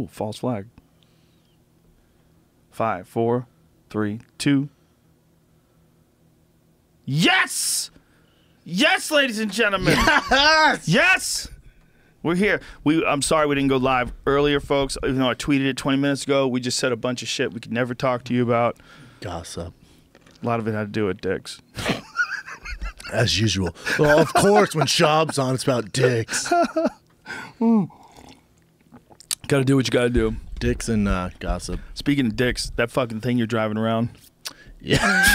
Oh, false flag. 5, 4, 3, 2. Yes! Yes, ladies and gentlemen. Yes! Yes! We're here. I'm sorry we didn't go live earlier, folks. Even though I tweeted it 20 minutes ago, we just said a bunch of shit we could never talk to you about. Gossip. A lot of it had to do with dicks. As usual. Well, of course, when Schaub's on, it's about dicks. Gotta do what you gotta do. Dicks and gossip. Speaking of dicks, that fucking thing you're driving around. Yeah.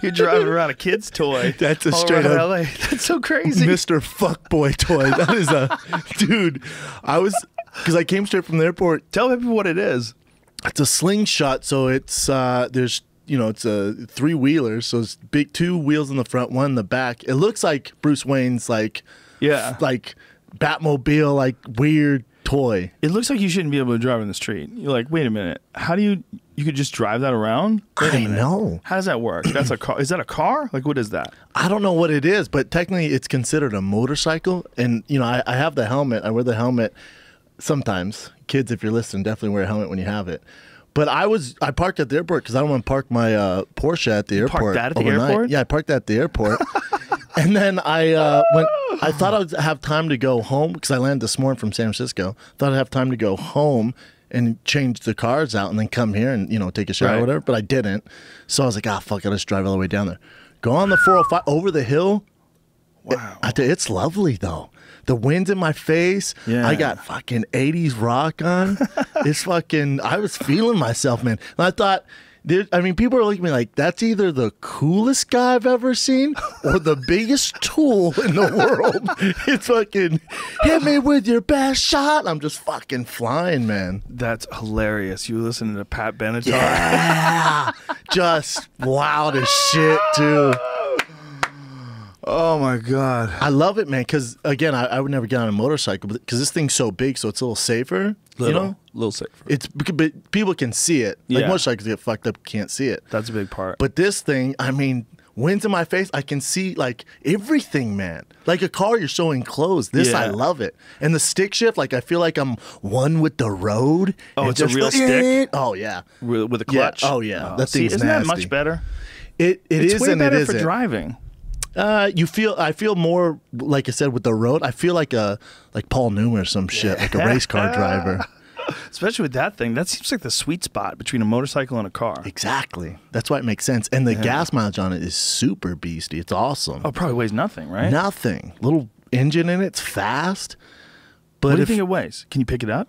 you're driving around a kid's toy. That's a all straight around up LA. That's so crazy. Mr. Fuckboy toy. That is a dude. Because I came straight from the airport. Tell people what it is. It's a slingshot, so it's there's it's a 3-wheeler, so it's big 2 wheels in the front, 1 in the back. It looks like Bruce Wayne's like Batmobile, like weird toy. It looks like you shouldn't be able to drive in the street. You're like, wait a minute. How do you could just drive that around? I know. How does that work? That's a car. Is that a car? Like, what is that? I don't know what it is, but technically it's considered a motorcycle. And, I have the helmet. I wear the helmet sometimes. Kids, if you're listening, definitely wear a helmet when you have it. But I parked at the airport because I don't want to park my Porsche at the airport. Parked that at the overnight. airport? Yeah, I parked that at the airport. And then I thought I would have time to go home because I landed this morning from San Francisco. Thought I'd have time to go home and change the cars out and then come here and, take a shower or whatever. But I didn't. So I was like, fuck, I'll just drive all the way down there. Go on the 405 over the hill. Wow. It's lovely, though. The wind's in my face. Yeah. I got fucking 80s rock on. I was feeling myself, man. And I thought, people are looking at me like, that's either the coolest guy I've ever seen or the biggest tool in the world. It's fucking, hit me with your best shot. I'm just fucking flying, man. That's hilarious. You listening to Pat Benatar? Yeah. Just loud as shit, too. Oh my God. I love it, man, because again, I would never get on a motorcycle because this thing's so big, so it's a little safer. A little safer. But people can see it. Like motorcycles get fucked up, can't see it. That's a big part. But this thing, wind's in my face. I can see like everything, man. Like a car, you're so enclosed. This, I love it. And the stick shift, like I feel like I'm one with the road. Oh, it's a real stick? Oh, yeah. With a clutch? Yeah. Oh, yeah. Oh, That thing's isn't nasty. that much better? It's is way and better it isn't. for driving. I feel more, like I said, with the road. I feel like Paul Newman or some shit, like a race car driver. Especially with that thing. That seems like the sweet spot between a motorcycle and a car. Exactly. That's why it makes sense. And the gas mileage on it is super beastie. It's awesome. Oh, it probably weighs nothing, right? Nothing. Little engine in it. It's fast. But what do you think it weighs? Can you pick it up?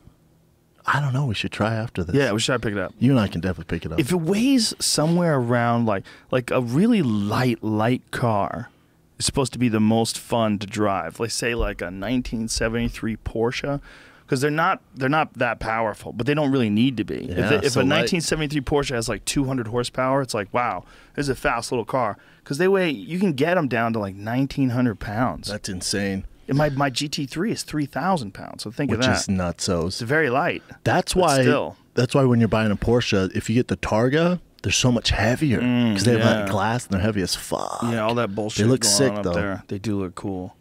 I don't know. We should try after this. Yeah, we should pick it up. You and I can definitely pick it up. If it weighs somewhere around like a really light car is supposed to be the most fun to drive. Like say like a 1973 Porsche, because they're not that powerful, but they don't really need to be. Yeah, if a 1973 Porsche has like 200 horsepower, it's like, wow, this is a fast little car. Because you can get them down to like 1,900 pounds. That's insane. And my GT3 is 3,000 pounds. So think of that. Which is nutsos. It's very light. That's why when you're buying a Porsche, if you get the Targa, they're so much heavier because they have that glass and they're heavy as fuck. Yeah, all that bullshit. They look going sick on up though. There. They do look cool,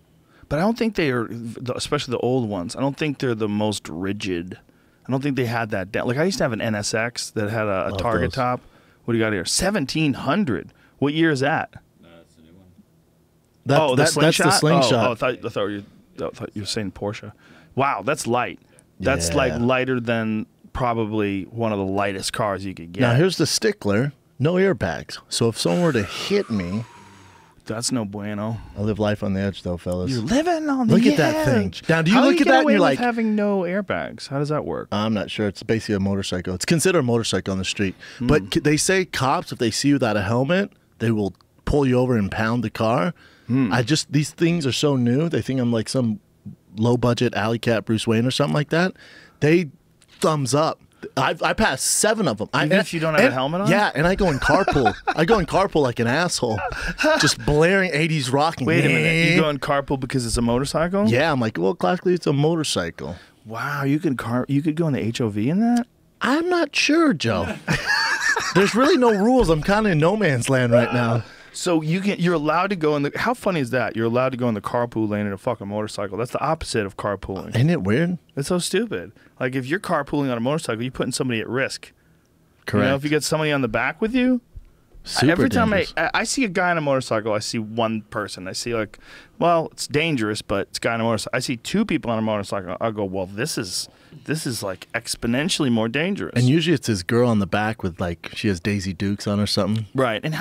but I don't think they are, especially the old ones. I don't think they're the most rigid. I don't think they had that down. Like I used to have an NSX that had a Targa top. What do you got here? 1,700. What year is that? That's the new one. The slingshot. That's the slingshot. I thought you were saying Porsche. Wow, that's light. That's like lighter than probably one of the lightest cars you could get. Now here's the stickler: no airbags. So if someone were to hit me, that's no bueno. I live life on the edge, though, fellas. You're living on the edge. Look at that thing. Now, do you look at that and you're like, having no airbags? How does that work? I'm not sure. It's basically a motorcycle. It's considered a motorcycle on the street. But they say cops, if they see you without a helmet, they will pull you over and pound the car. These things are so new. They think I'm like some low budget alley cat Bruce Wayne or something like that. They thumbs up. I passed 7 of them. Even if you don't have a helmet on? Yeah, and I go in carpool. I go in carpool like an asshole, just blaring 80s rocking. Wait a minute, you go in carpool because it's a motorcycle? Yeah, I'm like, well, classically it's a motorcycle. Wow, you could go in the HOV in that? I'm not sure, Joe. There's really no rules. I'm kind of in no man's land right now. So you're allowed to go in the. How funny is that? You're allowed to go in the carpool lane in a fucking motorcycle. That's the opposite of carpooling. Isn't it weird? It's so stupid. Like if you're carpooling on a motorcycle, you're putting somebody at risk. Correct. You know, if you get somebody on the back with you. Super Every time dangerous. I see a guy on a motorcycle, I see one person. I see like, well, it's dangerous, but it's a guy on a motorcycle. I see two people on a motorcycle. I'll go, well, this is like exponentially more dangerous. And usually it's this girl on the back with like she has Daisy Dukes on or something. Right. And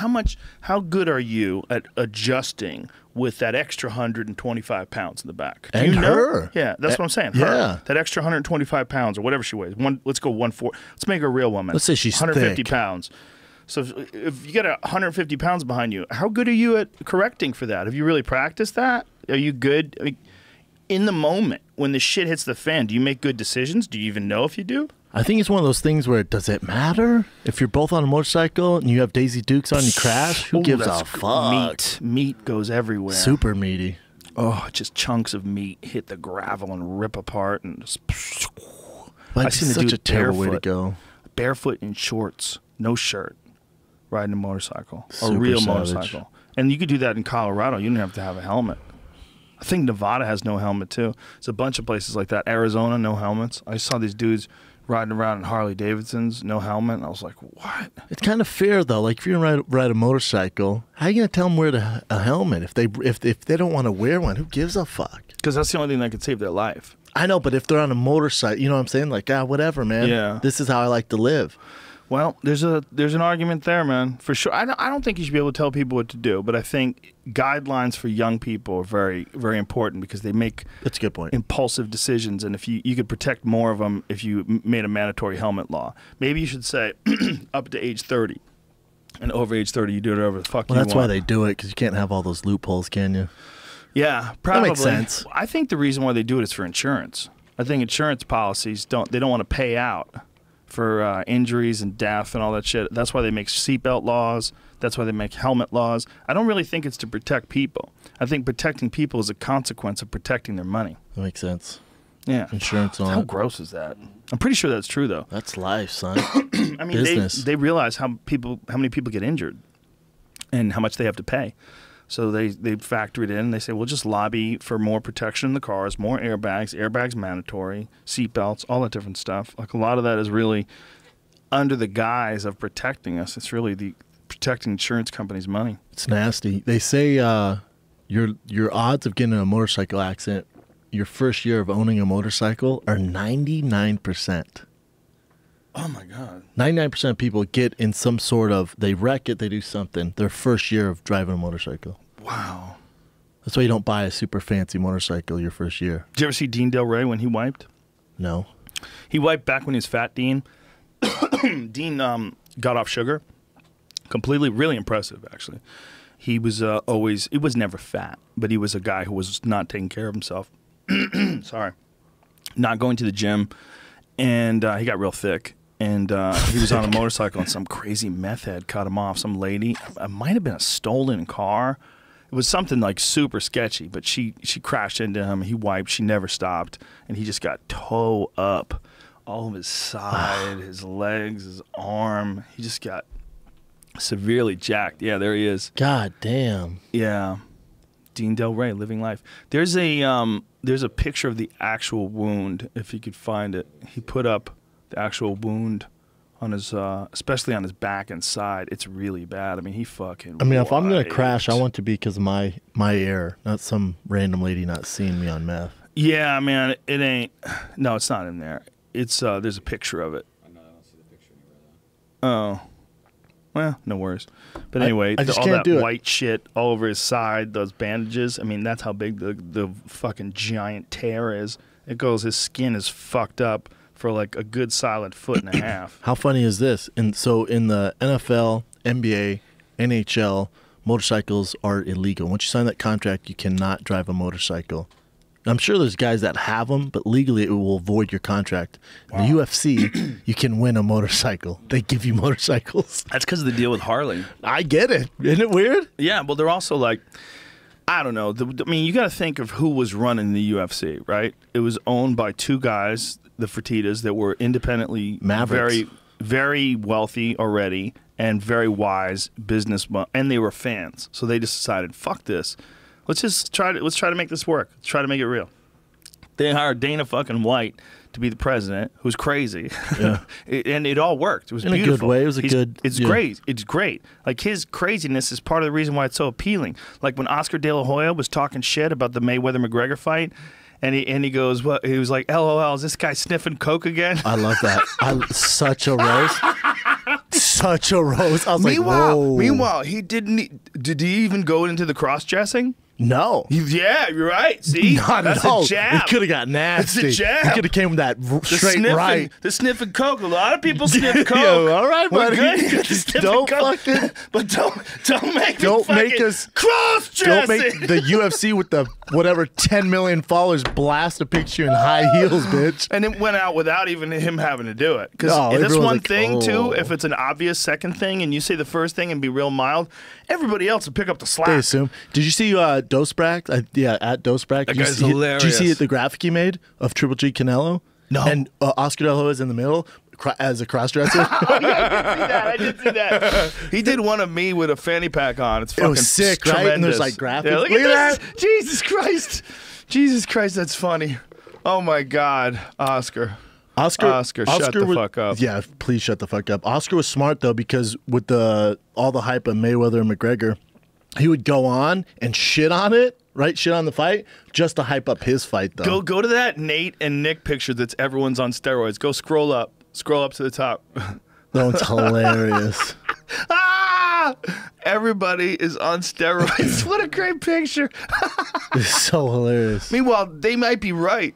how good are you at adjusting with that extra 125 pounds in the back? Do And you know? her. Yeah, that's what I'm saying. Her. Yeah. That extra 125 pounds or whatever she weighs. Let's go 140. Let's make her a real woman. Let's say she's 150 thick. pounds. So if you get 150 pounds behind you, how good are you at correcting for that? Have you really practiced that? Are you good? I mean, in the moment, when the shit hits the fan, do you make good decisions? Do you even know if you do? I think it's one of those things where does it matter if you're both on a motorcycle and you have Daisy Dukes on, you crash? Who gives a fuck? Meat goes everywhere. Super meaty. Oh, just chunks of meat hit the gravel and rip apart and just. Like, I've seen the such dude a terrible way to barefoot. go. Barefoot in shorts, no shirt, riding a motorcycle, a Super real savage. motorcycle. And you could do that in Colorado. You don't have to have a helmet. I think Nevada has no helmet too. There's a bunch of places like that. Arizona, no helmets. I saw these dudes riding around in Harley Davidsons, no helmet. And I was like, what? It's kind of fair though. Like if you're gonna ride a motorcycle, how are you gonna tell them wear a helmet if they don't want to wear one? Who gives a fuck? Because that's the only thing that could save their life. I know, but if they're on a motorcycle, you know what I'm saying? Like, whatever, man. Yeah. This is how I like to live. Well, there's an argument there, man, for sure. I don't think you should be able to tell people what to do, but I think guidelines for young people are very, very important because they make That's a good point. impulsive decisions, and if you could protect more of them if you made a mandatory helmet law. Maybe you should say up to age 30, and over age 30 you do whatever the fuck Well, you that's want. why they do it because you can't have all those loopholes, can you? Yeah, probably. makes sense. I think the reason why they do it is for insurance. I think insurance policies don't want to pay out for injuries and death and all that shit. That's why they make seatbelt laws. That's why they make helmet laws. I don't really think it's to protect people. I think protecting people is a consequence of protecting their money. That makes sense. Yeah. Insurance on How it. gross is that? I'm pretty sure that's true, though. That's life, son. I mean, Business. they realize how many people get injured and how much they have to pay. So they factor it in. And they say, we'll just lobby for more protection in the cars, more airbags mandatory, seatbelts, all that different stuff. Like a lot of that is really under the guise of protecting us. It's really the protecting insurance companies' money. It's nasty. They say your odds of getting in a motorcycle accident your first year of owning a motorcycle are 99%. Oh my God. 99% of people get in some sort of, they wreck it, they do something, their first year of driving a motorcycle. Wow. That's why you don't buy a super fancy motorcycle your first year. Did you ever see Dean Del Rey when he wiped? No. He wiped back when he was fat, Dean. Dean got off sugar. Completely, really impressive, actually. He was he was never fat, but he was a guy who was not taking care of himself. Sorry. Not going to the gym. And he got real thick. And he was on a motorcycle and some crazy meth head cut him off. Some lady. It might have been a stolen car. It was something like super sketchy, but she crashed into him. He wiped. She never stopped. And he just got toe up. All of his side, his legs, his arm. He just got severely jacked. Yeah, there he is. God damn. Yeah. Dean Del Rey, living life. There's a picture of the actual wound, if you could find it. He put up the actual wound on his, especially on his back and side. It's really bad. I mean, he fucking. I mean, if I'm gonna wiped. crash, I want to be because of my error, not some random lady not seeing me on meth. Yeah, man, it ain't. No, it's not in there. It's there's a picture of it. I don't see the picture anywhere though. Oh. Well, no worries. But anyway, I just all can't that do it. white shit all over his side, those bandages. I mean, that's how big the fucking giant tear is. It goes, his skin is fucked up for like a good solid foot and a half. How funny is this? And so in the NFL, NBA, NHL, motorcycles are illegal. Once you sign that contract, you cannot drive a motorcycle. I'm sure there's guys that have them, but legally it will void your contract. Wow. In the UFC, you can win a motorcycle. They give you motorcycles. That's because of the deal with Harley. I get it. Isn't it weird? Yeah, well, they're also like, I don't know. I mean, you got to think of who was running the UFC, right? It was owned by two guys, the Fertittas, that were independently Mavericks. very, very wealthy already, and very wise businessmen, and they were fans. So they just decided, fuck this. Let's try to make this work. Let's try to make it real. They hired Dana fucking White to be the president, who's crazy. Yeah. And it all worked. It was in beautiful. a good way. It was It's yeah. great. It's great. Like, his craziness is part of the reason why it's so appealing. Like when Oscar De La Hoya was talking shit about the Mayweather-McGregor fight, and he goes, well, he was like, LOL, is this guy sniffing coke again? I love that. Such a roast. Such a roast. I was like, whoa. Meanwhile, did he even go into the cross-dressing? No. Yeah, you're right. See? Not That's at all. a jab. It could have got nasty. It's a jab. He could have came with that straight right. The sniffing coke. A lot of people sniff coke. Yo, all right, We're buddy. good. Don't fucking. But don't make us cross-dressing. Don't make the UFC with the whatever 10 million followers blast a picture in high heels, bitch. And it went out without even him having to do it. Because No, that's one like, thing, oh. too. If it's an obvious second thing and you say the first thing and be real mild, everybody else will pick up the slack. They assume. Did you see Dostrak? Yeah, at Dostrak. That guy's Did hilarious. you see the graphic he made of Triple G Canelo? No. And Oscar De La Hoya is in the middle as a cross-dresser. I did see that. He did one of me with a fanny pack on. It's fucking It was sick, right? And there's like graphics. Yeah, look at this. Jesus Christ. Jesus Christ, that's funny. Oh my God, Oscar, shut the fuck up. Yeah, please shut the fuck up. Oscar was smart though, because with all the hype of Mayweather and McGregor, he would go on and shit on it, right? Shit on the fight, just to hype up his fight though. Go to that Nate and Nick picture that's everyone's on steroids. Go scroll up to the top. That one's hilarious. Ah! Everybody is on steroids. What a great picture. It's so hilarious. Meanwhile, they might be right.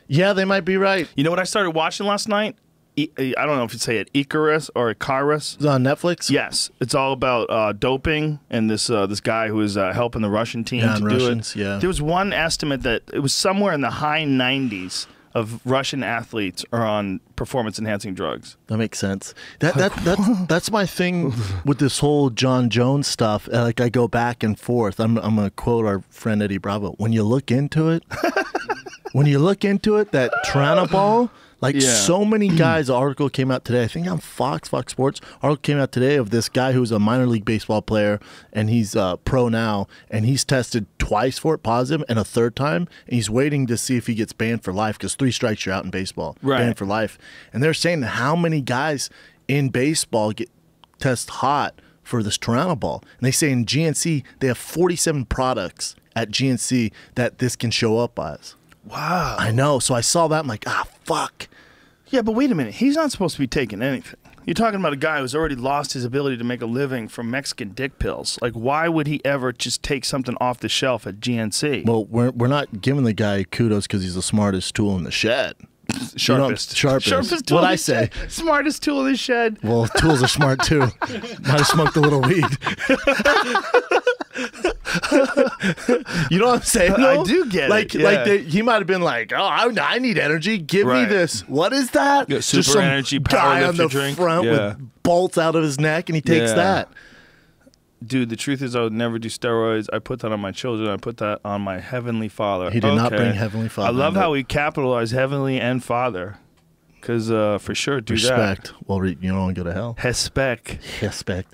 Yeah, they might be right. You know what I started watching last night? I don't know if you say it Icarus or Icarus. It's on Netflix? Yes, it's all about doping and this guy who is helping the Russian team Yeah, to do Russians, it. yeah. There was one estimate that it was somewhere in the high 90s of Russian athletes are on performance-enhancing drugs. That makes sense. That's my thing with this whole John Jones stuff. Like, I go back and forth. I'm gonna quote our friend Eddie Bravo. When you look into it, that Tranabol. Like, so many guys, the article came out today, I think on Fox Sports, article came out today of this guy who's a minor league baseball player, and he's pro now, and he's tested twice for it positive, and a third time, and he's waiting to see if he gets banned for life, because 3 strikes, you're out in baseball. Right. Banned for life. And they're saying how many guys in baseball test hot for this Tranabol. And they say in GNC, they have 47 products at GNC that this can show up as. Wow. I know. So I saw that. I'm like, fuck. Yeah, but wait a minute. He's not supposed to be taking anything. You're talking about a guy who's already lost his ability to make a living from Mexican dick pills. Like, why would he ever just take something off the shelf at GNC? Well, we're not giving the guy kudos because he's the smartest tool in the shed. Sharpest tool what in I the say. shed. Smartest tool in the shed. Well, tools are smart too. Might have smoked a little weed. You know what I'm saying? I do get it. Like he might have been like, "Oh, I need energy. Give me this. What is that?" Yeah, super Just some energy guy power on the lifter drink. front with bolts out of his neck, and he takes that. Dude, the truth is I would never do steroids. I put that on my children. I put that on my Heavenly Father. He did not bring Heavenly Father. I love how we capitalize Heavenly and Father. Because for sure, do respect. that. Well, you don't want to go to hell. Respect. Respect.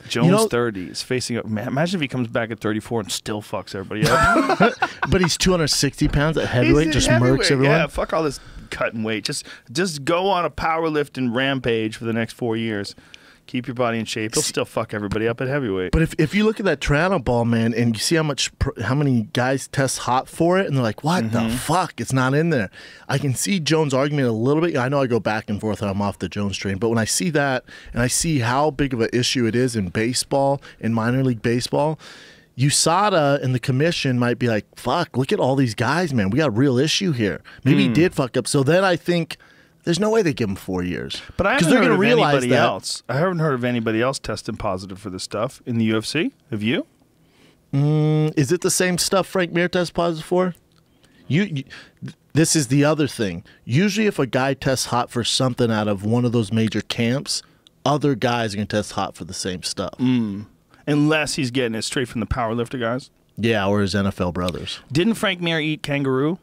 Jones 30 is facing up. Man, imagine if he comes back at 34 and still fucks everybody up. But he's 260 pounds at heavyweight, just murks everyone. Yeah, fuck all this cutting weight. Just go on a powerlifting rampage for the next 4 years. Keep your body in shape. He'll still fuck everybody up at heavyweight. But if you look at that Tranabol, man, and you see how many guys test hot for it, and they're like, what the fuck? It's not in there. I can see Jones' argument a little bit. I know I go back and forth and I'm off the Jones train, but when I see that and I see how big of an issue it is in baseball, in minor league baseball, USADA and the commission might be like, fuck, look at all these guys, man. We got a real issue here. Maybe he did fuck up. So then I think there's no way they give him 4 years. But I haven't heard of anybody else. I haven't heard of anybody else testing positive for this stuff in the UFC. Have you? Is it the same stuff Frank Mir tests positive for? This is the other thing. Usually if a guy tests hot for something out of one of those major camps, other guys are going to test hot for the same stuff. Unless he's getting it straight from the powerlifter guys. Yeah, or his NFL brothers. Didn't Frank Mir eat kangaroo?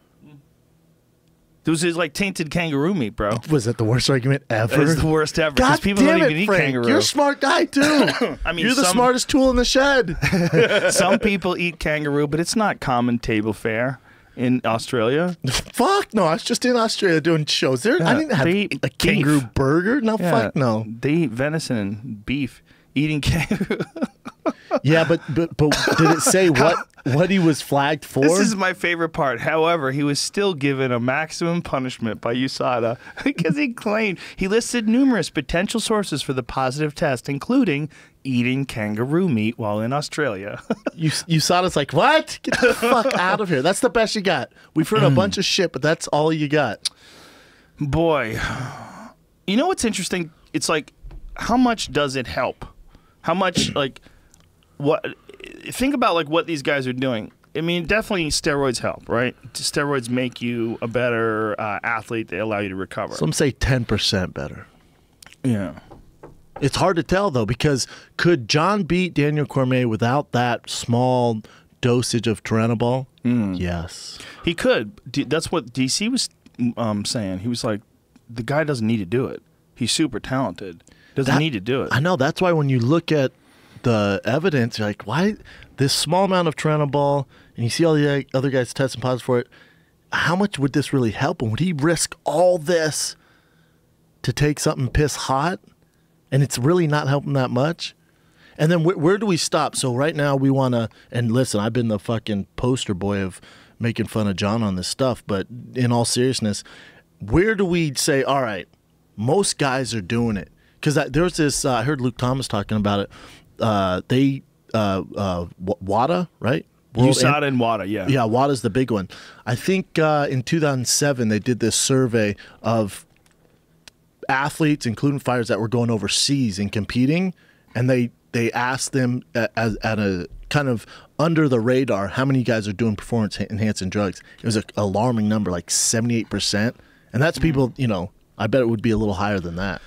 This is like tainted kangaroo meat, bro. Was that the worst argument ever? It's the worst ever. God Because people damn don't it, even eat Frank. kangaroo. You're a smart guy, too. I mean, you're the smartest tool in the shed. Some people eat kangaroo, but it's not common table fare in Australia. Fuck no. I was just in Australia doing shows. I didn't have a kangaroo burger. No, fuck no. They eat venison and beef. Eating kangaroo. Yeah, but did it say what he was flagged for? This is my favorite part. However, he was still given a maximum punishment by USADA because he listed numerous potential sources for the positive test, including eating kangaroo meat while in Australia. USADA's like, what? Get the fuck out of here. That's the best you got. We've heard a bunch of shit, but that's all you got. Boy, you know what's interesting? It's like, how much does it help? How much, like, what? Think about, like, what these guys are doing. I mean, definitely steroids help, right? Steroids make you a better athlete. They allow you to recover. Some say 10% better. Yeah. It's hard to tell, though, because could John beat Daniel Cormier without that small dosage of Turinabol? Yes. He could. That's what DC was saying. He was like, the guy doesn't need to do it. He's super talented. Doesn't need to do it. I know. That's why when you look at the evidence, you're like, why this small amount of Turinabol, and you see all the other guys testing positive for it, how much would this really help him? Would he risk all this to take something piss hot, and it's really not helping that much? And then where do we stop? So right now we want to, and listen, I've been the fucking poster boy of making fun of John on this stuff, but in all seriousness, where do we say, all right, most guys are doing it? Because there was this, I heard Luke Thomas talking about it. WADA, right? USADA and WADA, yeah. Yeah, WADA's the big one. I think in 2007 they did this survey of athletes, including fighters, that were going overseas and competing, and they asked them at a kind of under the radar, how many guys are doing performance enhancing drugs. It was an alarming number, like 78%. And that's people, you know, I bet it would be a little higher than that.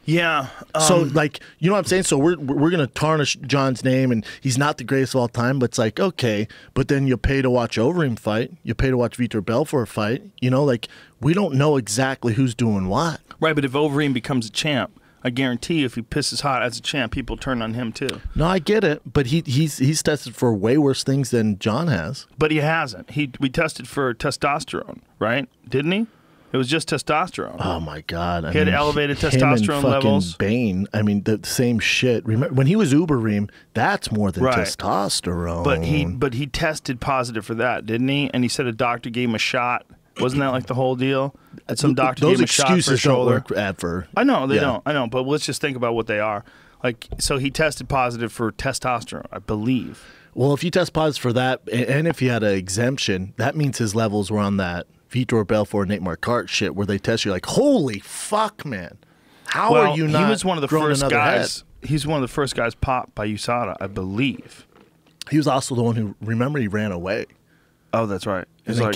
Yeah. So, like, you know what I'm saying? So we're going to tarnish John's name, and he's not the greatest of all time, but it's like, okay, but then you pay to watch Overeem fight. You pay to watch Vitor Belfort fight. You know, like, we don't know exactly who's doing what. Right, but if Overeem becomes a champ, I guarantee you if he pisses hot as a champ, people turn on him too. No, I get it, but he's tested for way worse things than John has. But he hasn't. We tested for testosterone, right? Didn't he? It was just testosterone. Oh my God! He had elevated testosterone levels. Bane, I mean, the same shit. Remember when he was Ubereem? That's more than testosterone. But he tested positive for that, didn't he? And he said a doctor gave him a shot. Wasn't that like the whole deal? That some doctor gave him a shot for his shoulder. Those excuses don't work ever. I know they don't. I know, but let's just think about what they are. Like, so he tested positive for testosterone, I believe. Well, if you test positive for that, and if you had an exemption, that means his levels were on that Vitor Belfort, Nate Marquardt shit, where they test you like, holy fuck, man, how are you not? He was one of the first guys. He's one of the first guys popped by USADA, I believe. He was also the one who, remember, he ran away. Oh, that's right. He's and like,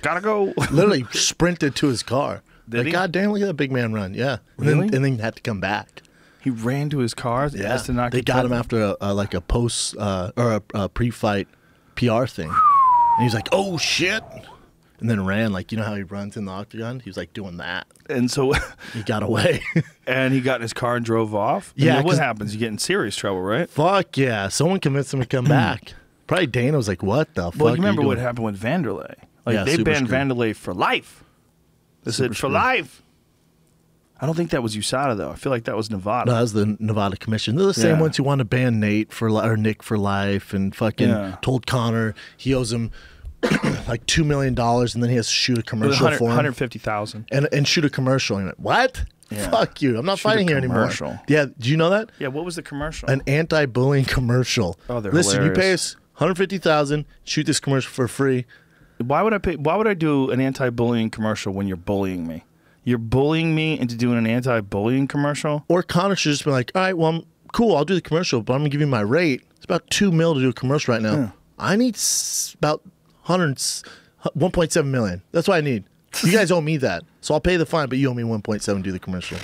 gotta go. Literally sprinted to his car. Did like, he? God damn, look at that big man run. Yeah. Really? And then he had to come back. He ran to his car? Yeah. They got him after a post or a pre-fight PR thing. And he's like, oh, shit. And then ran, like, you know how he runs in the octagon? He was like doing that. And so he got away. And he got in his car and drove off? Yeah. What happens? You get in serious trouble, right? Fuck yeah. Someone convinced him to come back. Probably Dana was like, what the fuck? Well, you remember what happened with Vanderlei? Like, yeah, they banned screwed. Vanderlei for life. They said, for life. I don't think that was USADA, though. I feel like that was Nevada. No, that was the Nevada Commission. They're the same ones who want to ban Nate or Nick for life, and fucking told Connor he owes him like $2 million, and then he has to shoot a commercial for him. $150,000. And shoot a commercial. And what? Yeah. Fuck you. I'm not fighting here anymore. Yeah, do you know that? Yeah, what was the commercial? An anti-bullying commercial. Oh, they're Listen, hilarious. you pay us $150,000, shoot this commercial for free. Why would I do an anti-bullying commercial when you're bullying me? You're bullying me into doing an anti-bullying commercial? Or Connor should just be like, all right, well, cool, I'll do the commercial, but I'm going to give you my rate. It's about $2 million to do a commercial right now. Yeah. I need about 1.7 million. That's what I need. You guys owe me that. So I'll pay the fine, but you owe me 1.7 to do the commercial.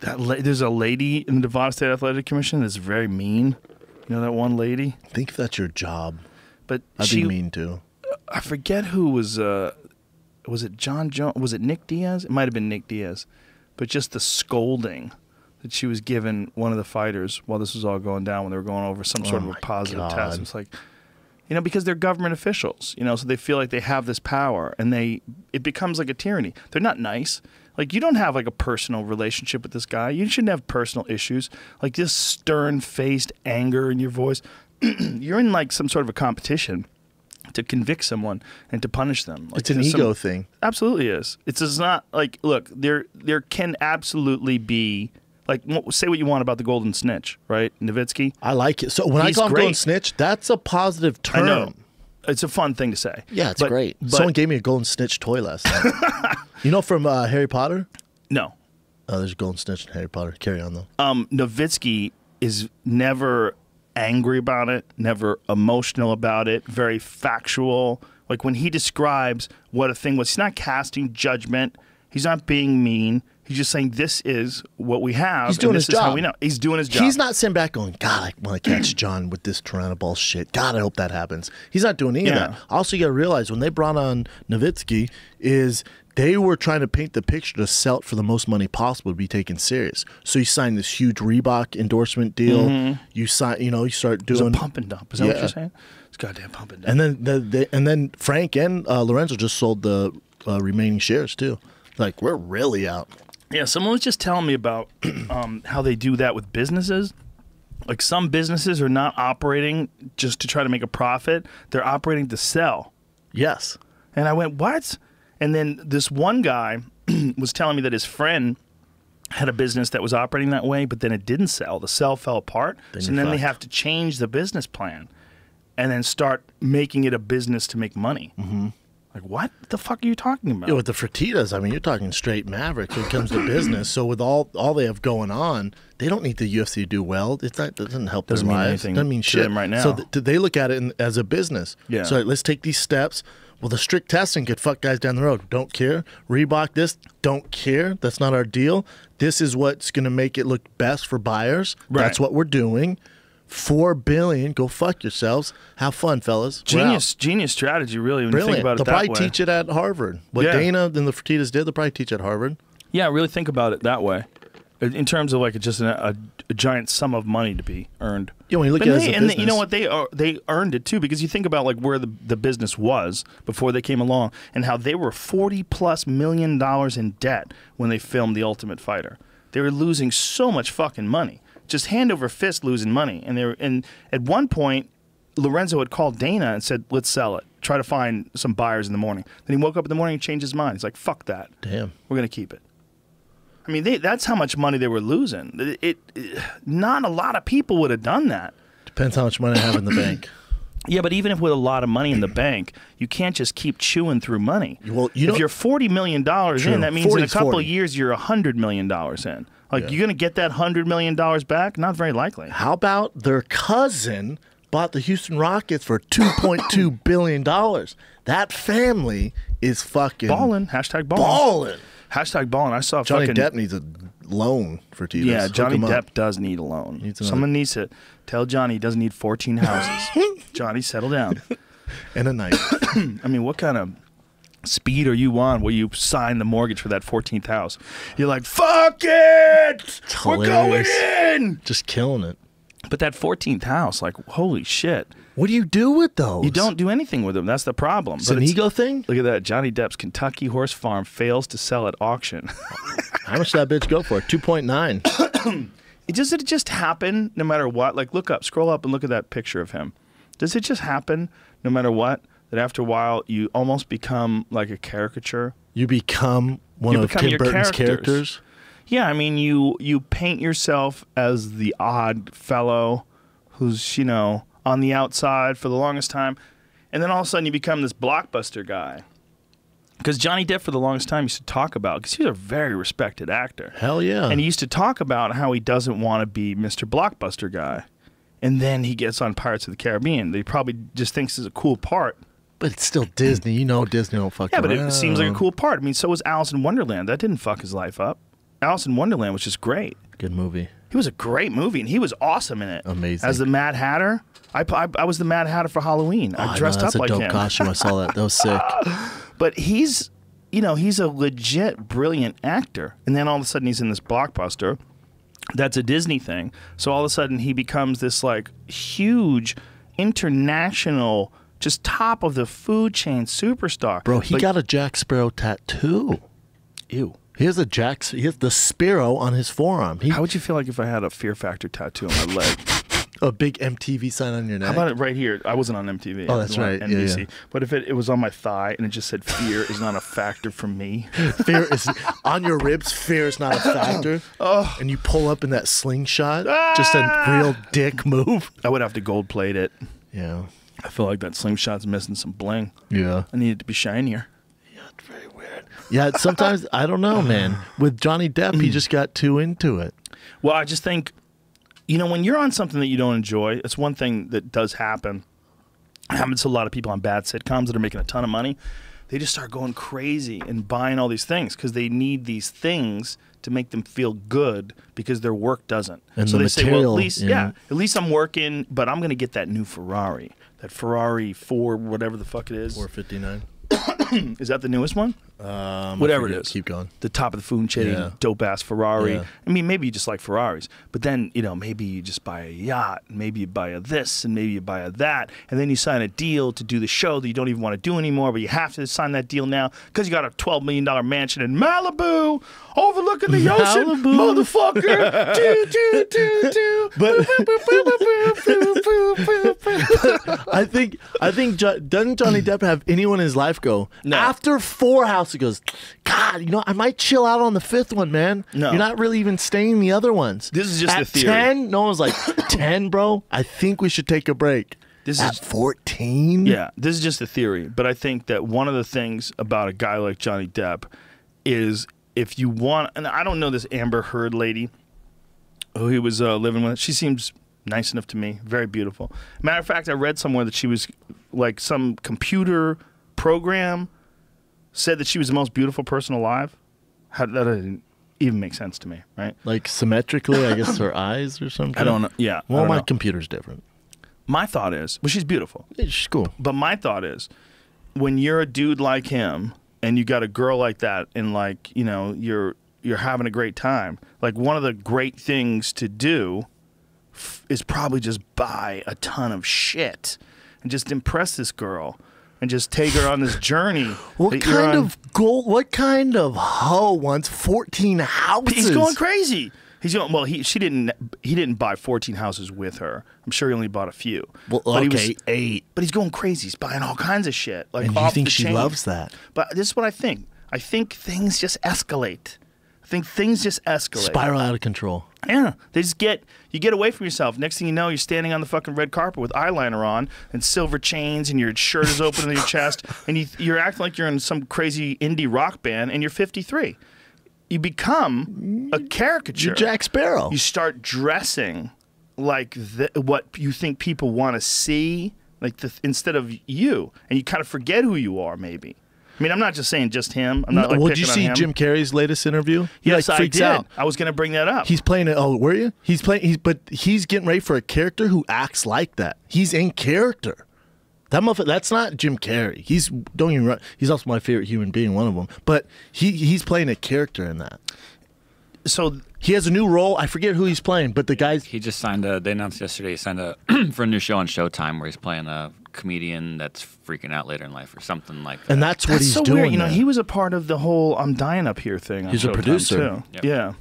There's a lady in the Nevada State Athletic Commission that's very mean. You know that one lady? I think if that's your job. But I'd be mean too. I forget who was was it John Jones? Was it Nick Diaz? It might have been Nick Diaz, but just the scolding that she was giving one of the fighters while this was all going down when they were going over some sort of a positive test. It's like, you know, because they're government officials, you know, so they feel like they have this power, and it becomes like a tyranny. They're not nice. Like, you don't have like a personal relationship with this guy. You shouldn't have personal issues. Like this stern-faced anger in your voice. You're in like some sort of a competition to convict someone and to punish them. Like, it's an ego thing. Absolutely is. It's just not like, look, there can absolutely be, like, say what you want about the Golden Snitch, right? Nowitzki. I like it. So when I call him Golden Snitch, that's a positive term. I know. It's a fun thing to say. Yeah, it's great. Someone gave me a Golden Snitch toy last night. You know from Harry Potter? No. Oh, there's a Golden Snitch in Harry Potter. Carry on, though. Nowitzki is never angry about it, never emotional about it, very factual. Like, when he describes what a thing was, he's not casting judgment. He's not being mean. He's just saying, this is what we have. He's doing his job. How we know. He's doing his job. He's not sitting back going, God, I want to catch John with this Tyrannosaurus shit. God, I hope that happens. He's not doing any of that. Also, you got to realize when they brought on Nowitzki is they were trying to paint the picture to sell it for the most money possible to be taken serious. So you sign this huge Reebok endorsement deal. You sign, you start doing it's a pump and dump. Is that what you're saying? It's goddamn pump and dump. And then Frank and Lorenzo just sold the remaining shares too. Like, we're really out. Yeah, someone was just telling me about how they do that with businesses. Like, some businesses are not operating just to try to make a profit. They're operating to sell. Yes. And I went, what? And then this one guy was telling me that his friend had a business that was operating that way, but then it didn't sell. The sell fell apart. Then they have to change the business plan and then start making it a business to make money. Like, what the fuck are you talking about? Yeah, with the Fertittas, I mean, you're talking straight Mavericks when it comes to business. So with all they have going on, they don't need the UFC to do well. It doesn't help their lives. Doesn't mean shit right now. So they look at it as a business. Yeah. So let's take these steps. Well, the strict testing could fuck guys down the road. Don't care. Reebok this. Don't care. That's not our deal. This is what's going to make it look best for buyers. Right. That's what we're doing. $4 billion. Go fuck yourselves. Have fun, fellas. Genius strategy, really, when Brilliant. you think about it They'll that way. probably teach it at Harvard. What Dana and the Fertittas did, they'll probably teach at Harvard. Yeah, really think about it that way. In terms of like just a giant sum of money to be earned. Yeah, when you look at it as a business. You know what, they earned it too, because you think about like where the business was before they came along and how they were $40+ million in debt when they filmed The Ultimate Fighter. They were losing so much fucking money. Just hand over fist losing money. And at one point, Lorenzo had called Dana and said, let's sell it. Try to find some buyers in the morning. Then he woke up in the morning and changed his mind. He's like, fuck that. Damn. We're going to keep it. I mean, that's how much money they were losing. Not a lot of people would have done that. Depends how much money I have in the bank. Yeah, but even if with a lot of money in the bank, you can't just keep chewing through money. Well, if you're $40 million in, that means in a couple of years you're $100 million in. Like, you're going to get that $100 million back? Not very likely. How about their cousin bought the Houston Rockets for $2.2 billion? That family is fucking... Ballin'. Hashtag ballin'. Ballin'. Hashtag ballin'. I saw Johnny Depp needs a loan for Tito's. Yeah, Johnny Depp does need a loan. Someone needs to tell Johnny he doesn't need 14 houses. Johnny, settle down. And a knife. I mean, what kind of speed are you on where you sign the mortgage for that 14th house? You're like, fuck it! We're going in! Just killing it. But that 14th house, like, holy shit. What do you do with those? You don't do anything with them. That's the problem. It's an ego thing? Look at that. Johnny Depp's Kentucky horse farm fails to sell at auction. How much did that bitch go for? 2.9. Does it just happen no matter what? Like, scroll up and look at that picture of him. Does it just happen no matter what, that after a while you almost become like a caricature? You become one of Tim Burton's characters? Yeah, I mean, you paint yourself as the odd fellow who's, on the outside for the longest time, and then all of a sudden you become this blockbuster guy. Because Johnny Depp for the longest time used to talk about, because he's a very respected actor. Hell yeah. And he used to talk about how he doesn't want to be Mr. Blockbuster guy. And then he gets on Pirates of the Caribbean. That he probably just thinks is a cool part. But it's still Disney. You know Disney don't fuck around. Yeah, but it seems like a cool part. I mean, so was Alice in Wonderland. That didn't fuck his life up. Alice in Wonderland was just great. Good movie. He was a great movie, and he was awesome in it. Amazing. As the Mad Hatter. I was the Mad Hatter for Halloween. I dressed up like him. That's a dope costume. I saw that. That was sick. But he's you know, he's a legit brilliant actor. And then all of a sudden he's in this blockbuster that's a Disney thing. So all of a sudden he becomes this like huge international, just top of the food chain superstar. Bro, he Like, got a Jack Sparrow tattoo. ew. He has the sparrow on his forearm. How would you feel like if I had a Fear Factor tattoo on my leg? A big MTV sign on your neck. How about it right here? I wasn't on MTV. Oh, I was that's on right. Yeah, NBC. yeah. But if it was on my thigh and it just said "Fear is not a factor for me," Fear is on your ribs. Fear is not a factor. Oh. And you pull up in that slingshot. Just a real dick move. I would have to gold plate it. Yeah. I feel like that slingshot's missing some bling. Yeah. I need it to be shinier. Yeah, it's very weird. Yeah, sometimes I don't know, man. With Johnny Depp, he just got too into it. Well, I just think, you know, when you're on something that you don't enjoy, it's one thing that does happen. It happens to a lot of people on bad sitcoms that are making a ton of money. They just start going crazy and buying all these things because they need these things to make them feel good because their work doesn't. And so the they say, well, material, at least, yeah. at least I'm working, but I'm going to get that new Ferrari. That Ferrari 4, whatever the fuck it is. 459. Is that the newest one? I Whatever it forget. is. Keep going. The top of the food chain, Yeah. dope ass Ferrari. Yeah. I mean, maybe you just like Ferraris, but then, you know, maybe you just buy a yacht, maybe you buy a this, and maybe you buy a that, and then you sign a deal to do the show that you don't even want to do anymore, but you have to sign that deal now because you got a $12 million mansion in Malibu overlooking the ocean, motherfucker. Do, do, do, do. But I think doesn't Johnny Depp have anyone in his life go No. after 4 houses? He goes, God, you know, I might chill out on the 5th one, man. No. You're not really even staying in the other ones. This is just at the theory. 10, no one's like 10, bro. I think we should take a break. This at is 14. Yeah, this is just a theory, but I think that one of the things about a guy like Johnny Depp is if you want, and I don't know this Amber Heard lady who he was living with. She seems nice enough to me, very beautiful. Matter of fact, I read somewhere that she was like some computer program said that she was the most beautiful person alive. How that didn't even make sense to me, right? Like symmetrically, I guess her eyes or something. I don't know. Yeah. I Well, don't my know. computer's different. My thought is, well, she's beautiful. It's cool. But my thought is, when you're a dude like him and you got a girl like that, and like, you know, you're having a great time, like one of the great things to do is probably just buy a ton of shit and just impress this girl and just take her on this journey. What kind of gold? What kind of hoe wants 14 houses? He's going crazy. He's going, well, he didn't buy 14 houses with her. I'm sure he only bought a few. Well, But he okay, was, 8. But he's going crazy. He's buying all kinds of shit. Like, And you off think the she chain. loves that? But this is what I think. I think things just escalate. I think things just escalate. Spiral out of control. Yeah, they just you get away from yourself. Next thing you know, you're standing on the fucking red carpet with eyeliner on and silver chains, and your shirt is open in your chest, and you're acting like you're in some crazy indie rock band, and you're 53. You become a caricature. You're Jack Sparrow. You start dressing like what you think people want to see, like instead of you, and you kind of forget who you are. Maybe. I mean, I'm not just saying just him. I'm not like Well, did you picking on see him. Jim Carrey's latest interview? He Yes, like I freaks did. out. I was going to bring that up. He's playing it. Oh, were you? But he's getting ready for a character who acts like that. He's in character. That motherfucker. That's not Jim Carrey. He's also my favorite human being, one of them. But he's playing a character in that. So he has a new role. I forget who he's playing, but the guy's. He just signed they announced yesterday he signed for a new show on Showtime where he's playing a comedian that's freaking out later in life or something like that. And that's what he's so doing. weird. You know, there. he was a part of the whole "I'm Dying Up Here" thing. On He's a Showtime, producer. too. Yep. Yeah.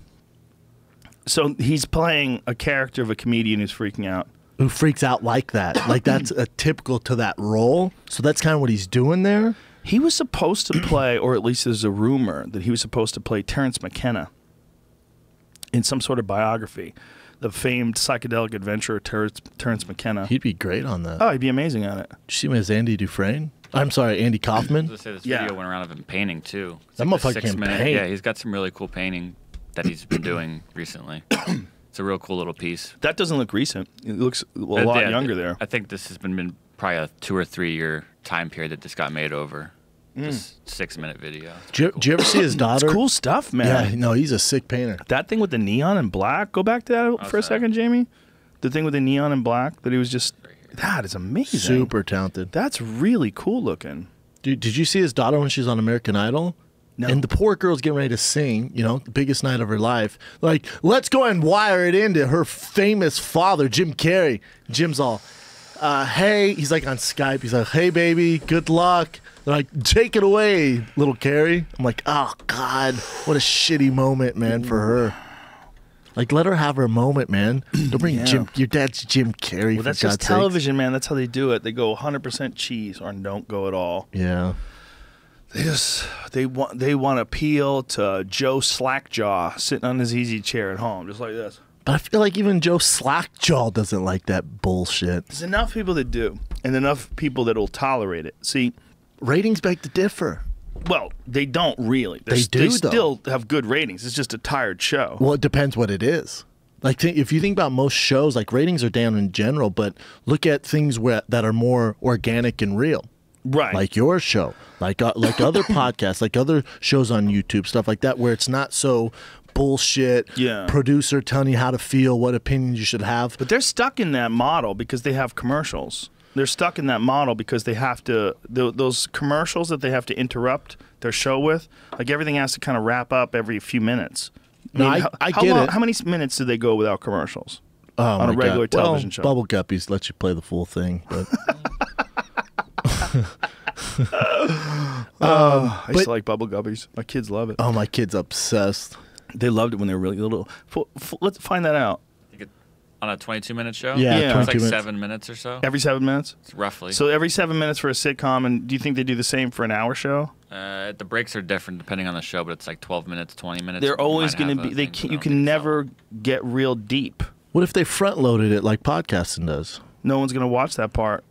So he's playing a character of a comedian who's freaking out. Who freaks out like that? Like that's typical to that role. So that's kind of what he's doing there. He was supposed to play, or at least there's a rumor that he was supposed to play Terence Mckenna in some sort of biography. The famed psychedelic adventurer Terence McKenna. He'd be great on that. Oh, he'd be amazing at it. Did you see him as Andy Dufresne? I'm sorry, Andy Kaufman. I was gonna say this Yeah. video went around of him painting too. It's That like motherfucker the can 6-minute paint. Yeah, he's got some really cool painting that he's been doing recently. It's a real cool little piece. That doesn't look recent. It looks a But lot yeah, younger there. I think this has been probably a 2 or 3 year time period that this got made over. This 6-minute video. Did you ever see his daughter? It's cool stuff, man. Yeah, no, he's a sick painter. That thing with the neon and black. Go back to that for a sorry. second, Jamie. The thing with the neon and black that he was just. That is amazing. Super talented. That's really cool looking. Dude, did you see his daughter when she's on American Idol? No. And the poor girl's getting ready to sing, you know, the biggest night of her life. Like, let's go and wire it into her famous father, Jim Carrey. Jim's all, hey, he's like on Skype. He's like, hey, baby, good luck. They're like, take it away, little Carrey. I'm like, oh, God, what a shitty moment, man, for her. Like, let her have her moment, man. Don't bring your dad's Jim Carrey. Well, that's for just God's television, man. That's how they do it. They go 100% cheese or don't go at all. Yeah. They want to appeal to Joe Slackjaw sitting on his easy chair at home, just like this. But I feel like even Joe Slackjaw doesn't like that bullshit. There's enough people that do, and enough people that will tolerate it. See, ratings beg to differ. Well, they don't really. They do, They though. still have good ratings. It's just a tired show. Well, it depends what it is. Like, if you think about most shows, like ratings are down in general, but look at things that are more organic and real. Right. Like your show, like other podcasts, like other shows on YouTube, stuff like that, where it's not so bullshit. Yeah. Producer telling you how to feel, what opinions you should have. But they're stuck in that model because they have commercials. They're stuck in that model because they have to, those commercials that they have to interrupt their show with, like everything has to kind of wrap up every few minutes. I get it. How many minutes do they go without commercials Oh, on a my regular God. television well, show? Bubble Guppies let you play the full thing. But I used to like Bubble Guppies. My kids love it. oh, my kid's obsessed. They loved it when they were really little. Let's find that out. On a 22-minute show? Yeah, Yeah. It's 22 like minutes. 7 minutes or so. Every 7 minutes? It's roughly. So every 7 minutes for a sitcom, and do you think they do the same for an hour show? The breaks are different depending on the show, but it's like 12 minutes, 20 minutes. They're You always might going have to be. a thing, You but I can don't never get real deep. What if they front loaded it like podcasting does? No one's going to watch that part.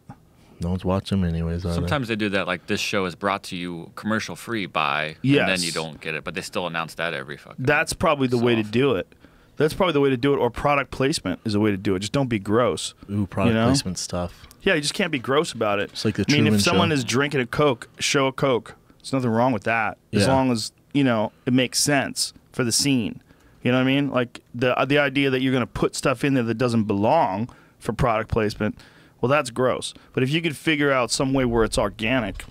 No one's watching them anyways. Are Sometimes they do that, like this show is brought to you commercial free by, Yes. and then you don't get it, but they still announce that every fucking. That's probably the way to soft. do it. That's probably the way to do it, or product placement is a way to do it. Just don't be gross. they? Ooh, product You know? placement stuff. Yeah, you just can't be gross about it. It's like the I mean, Truman if someone Show. is drinking a Coke, show a Coke. There's nothing wrong with that, as Yeah. long as it makes sense for the scene. You know what I mean? Like the idea that you're going to put stuff in there that doesn't belong for product placement. Well, that's gross. But if you could figure out some way where it's organic,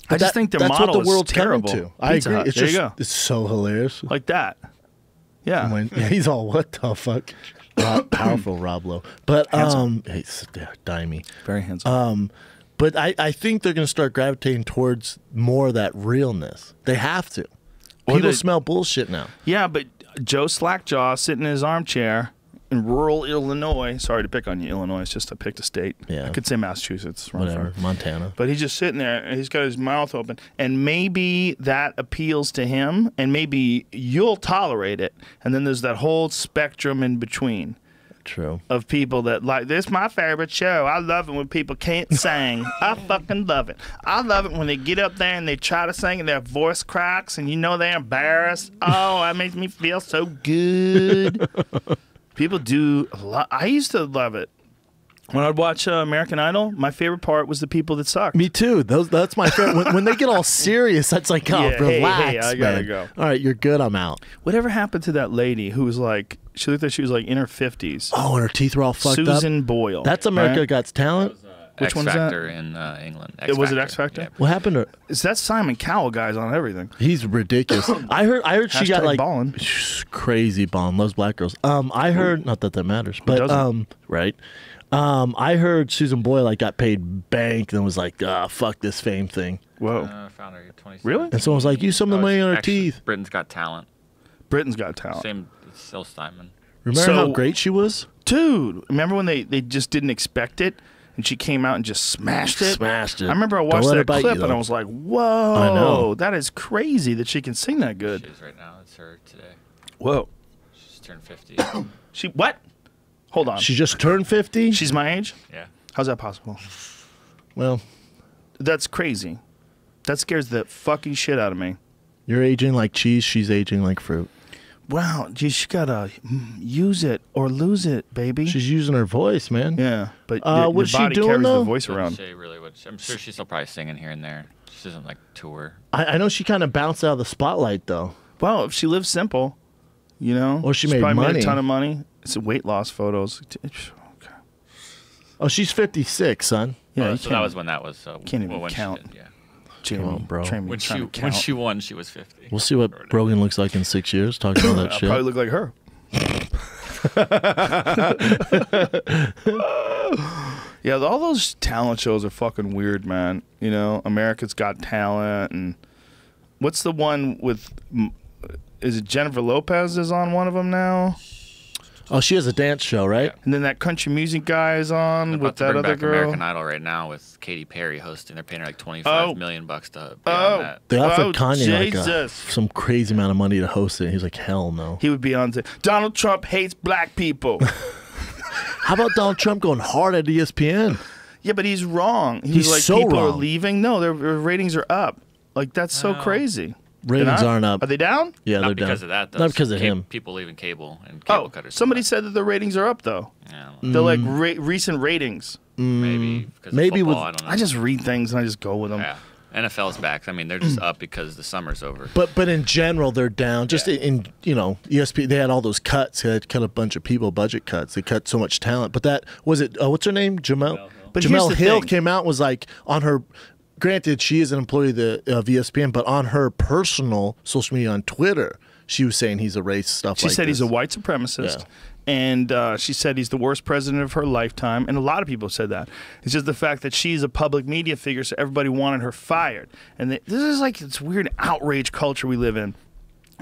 I just think their that's model what the world's is terrible. coming to. I Pizza agree. Hut, It's there just you go. it's so hilarious. Like that. Yeah. Yeah, he's all what the fuck. Powerful Rob Lowe. But he's dimey. Very handsome. But I think they're gonna start gravitating towards more of that realness. They have to. Or People they- smell bullshit now. Yeah, but Joe Slackjaw sitting in his armchair in rural Illinois. Sorry to pick on you, Illinois. It's just I picked a state. Yeah. I could say Massachusetts. Wrong Whatever. far. Montana. But he's just sitting there, and he's got his mouth open. And maybe that appeals to him, and maybe you'll tolerate it. And then there's that whole spectrum in between True. of people that like, this is my favorite show. I love it when people can't sing. I fucking love it. I love it when they get up there and they try to sing and their voice cracks and they're embarrassed. Oh, that makes me feel so good. People do a lot. I used to love it. When I'd watch American Idol, my favorite part was the people that sucked. Me too. That's my favorite. When they get all serious, that's like, oh, Yeah, hey, relax, I gotta man. go. All right, you're good. I'm out. Whatever happened to that lady who was like, she looked like she was like in her 50s? Oh, and her teeth were all fucked up. Susan Boyle. That's America right? Got Talent. Which X one is that? Factor in England. Was it X Factor? Yeah. What happened to her? Is that Simon Cowell guy's on everything? He's ridiculous. I heard she got Hashtag like ballin'. crazy ballin', loves black girls. I heard not that matters, but doesn't? right. I heard Susan Boyle like got paid bank and was like, fuck this fame thing. Whoa. Found her at 27. Really? And someone was like, use some of the money on her Actually, teeth. Britain's Got Talent. Britain's Got Talent. Same, it's still Simon. Remember So- how great she was? Dude, remember when they just didn't expect it and she came out and just smashed it? Smashed it. I remember I Don't watched let her that bite clip you, and I though. was like, whoa, I know. that is crazy that she can sing that She good. is right now. It's her today. Whoa. She's turned 50. She, what? Hold on. She just turned 50? She's my age? Yeah. How's that possible? Well, That's crazy. That scares the fucking shit out of me. you're aging like cheese. She's aging like fruit. Wow, you just gotta use it or lose it, baby. She's using her voice, man. yeah, but what's your she body doing, carries though? the voice Doesn't around. say really what I'm sure she's still probably singing here and there. She doesn't like tour. I know she kind of bounced out of the spotlight, though. Well, if she lives simple, Or she she's made probably money. made a ton of money. It's weight loss photos. Okay. Oh, she's 56, son. Yeah, Oh, you so can't- that was when that was. can't even when count. She did, yeah. Jamie, Come on, bro. Jamie When trying to she when count. she won, she was 50. We'll see what Rogan looks like in 6 years talking all that I'll shit. probably look like her. Yeah, all those talent shows are fucking weird, man. You know, America's Got Talent, and what's the one with? Is it Jennifer Lopez is on one of them now? Oh, she has a dance show, right? And then that country music guy is on They're with about to that bring other back girl. American Idol right now with Katy Perry hosting. They're paying her like $25 million bucks to be on that. They offered Oh, Kanye Jesus. some crazy amount of money to host it. He's like, hell no. He would be on. Donald Trump hates black people. How about Donald Trump going hard at ESPN? Yeah, but he's wrong. He's like, so people are wrong. leaving. No, their ratings are up. Like, that's so crazy. Ratings They're not? aren't up. Are they down? Yeah, Not they're down. because of that, though. Not because of Ca- him. People leaving cable and cable Oh, cutters. somebody said that the ratings are up, though. Yeah, They're like recent ratings. maybe. Because Maybe of with- football, I don't know. I just read things and I just go with them. Yeah. NFL's back. I mean, they're just up because the summer's over. But in general, they're down. Just Yeah. in ESPN, they had all those cuts. They had cut a bunch of people, budget cuts. They cut so much talent. But that was it. What's her name? Jamel. But here's Jamel the Hill thing. came out and was like on her. Granted, she is an employee of ESPN, but on her personal social media on Twitter, she was saying he's a racist stuff. She like said this. he's a white supremacist. Yeah. And she said he's the worst president of her lifetime. And a lot of people said that. It's just the fact that she's a public media figure, so everybody wanted her fired. And this is like this weird outrage culture we live in.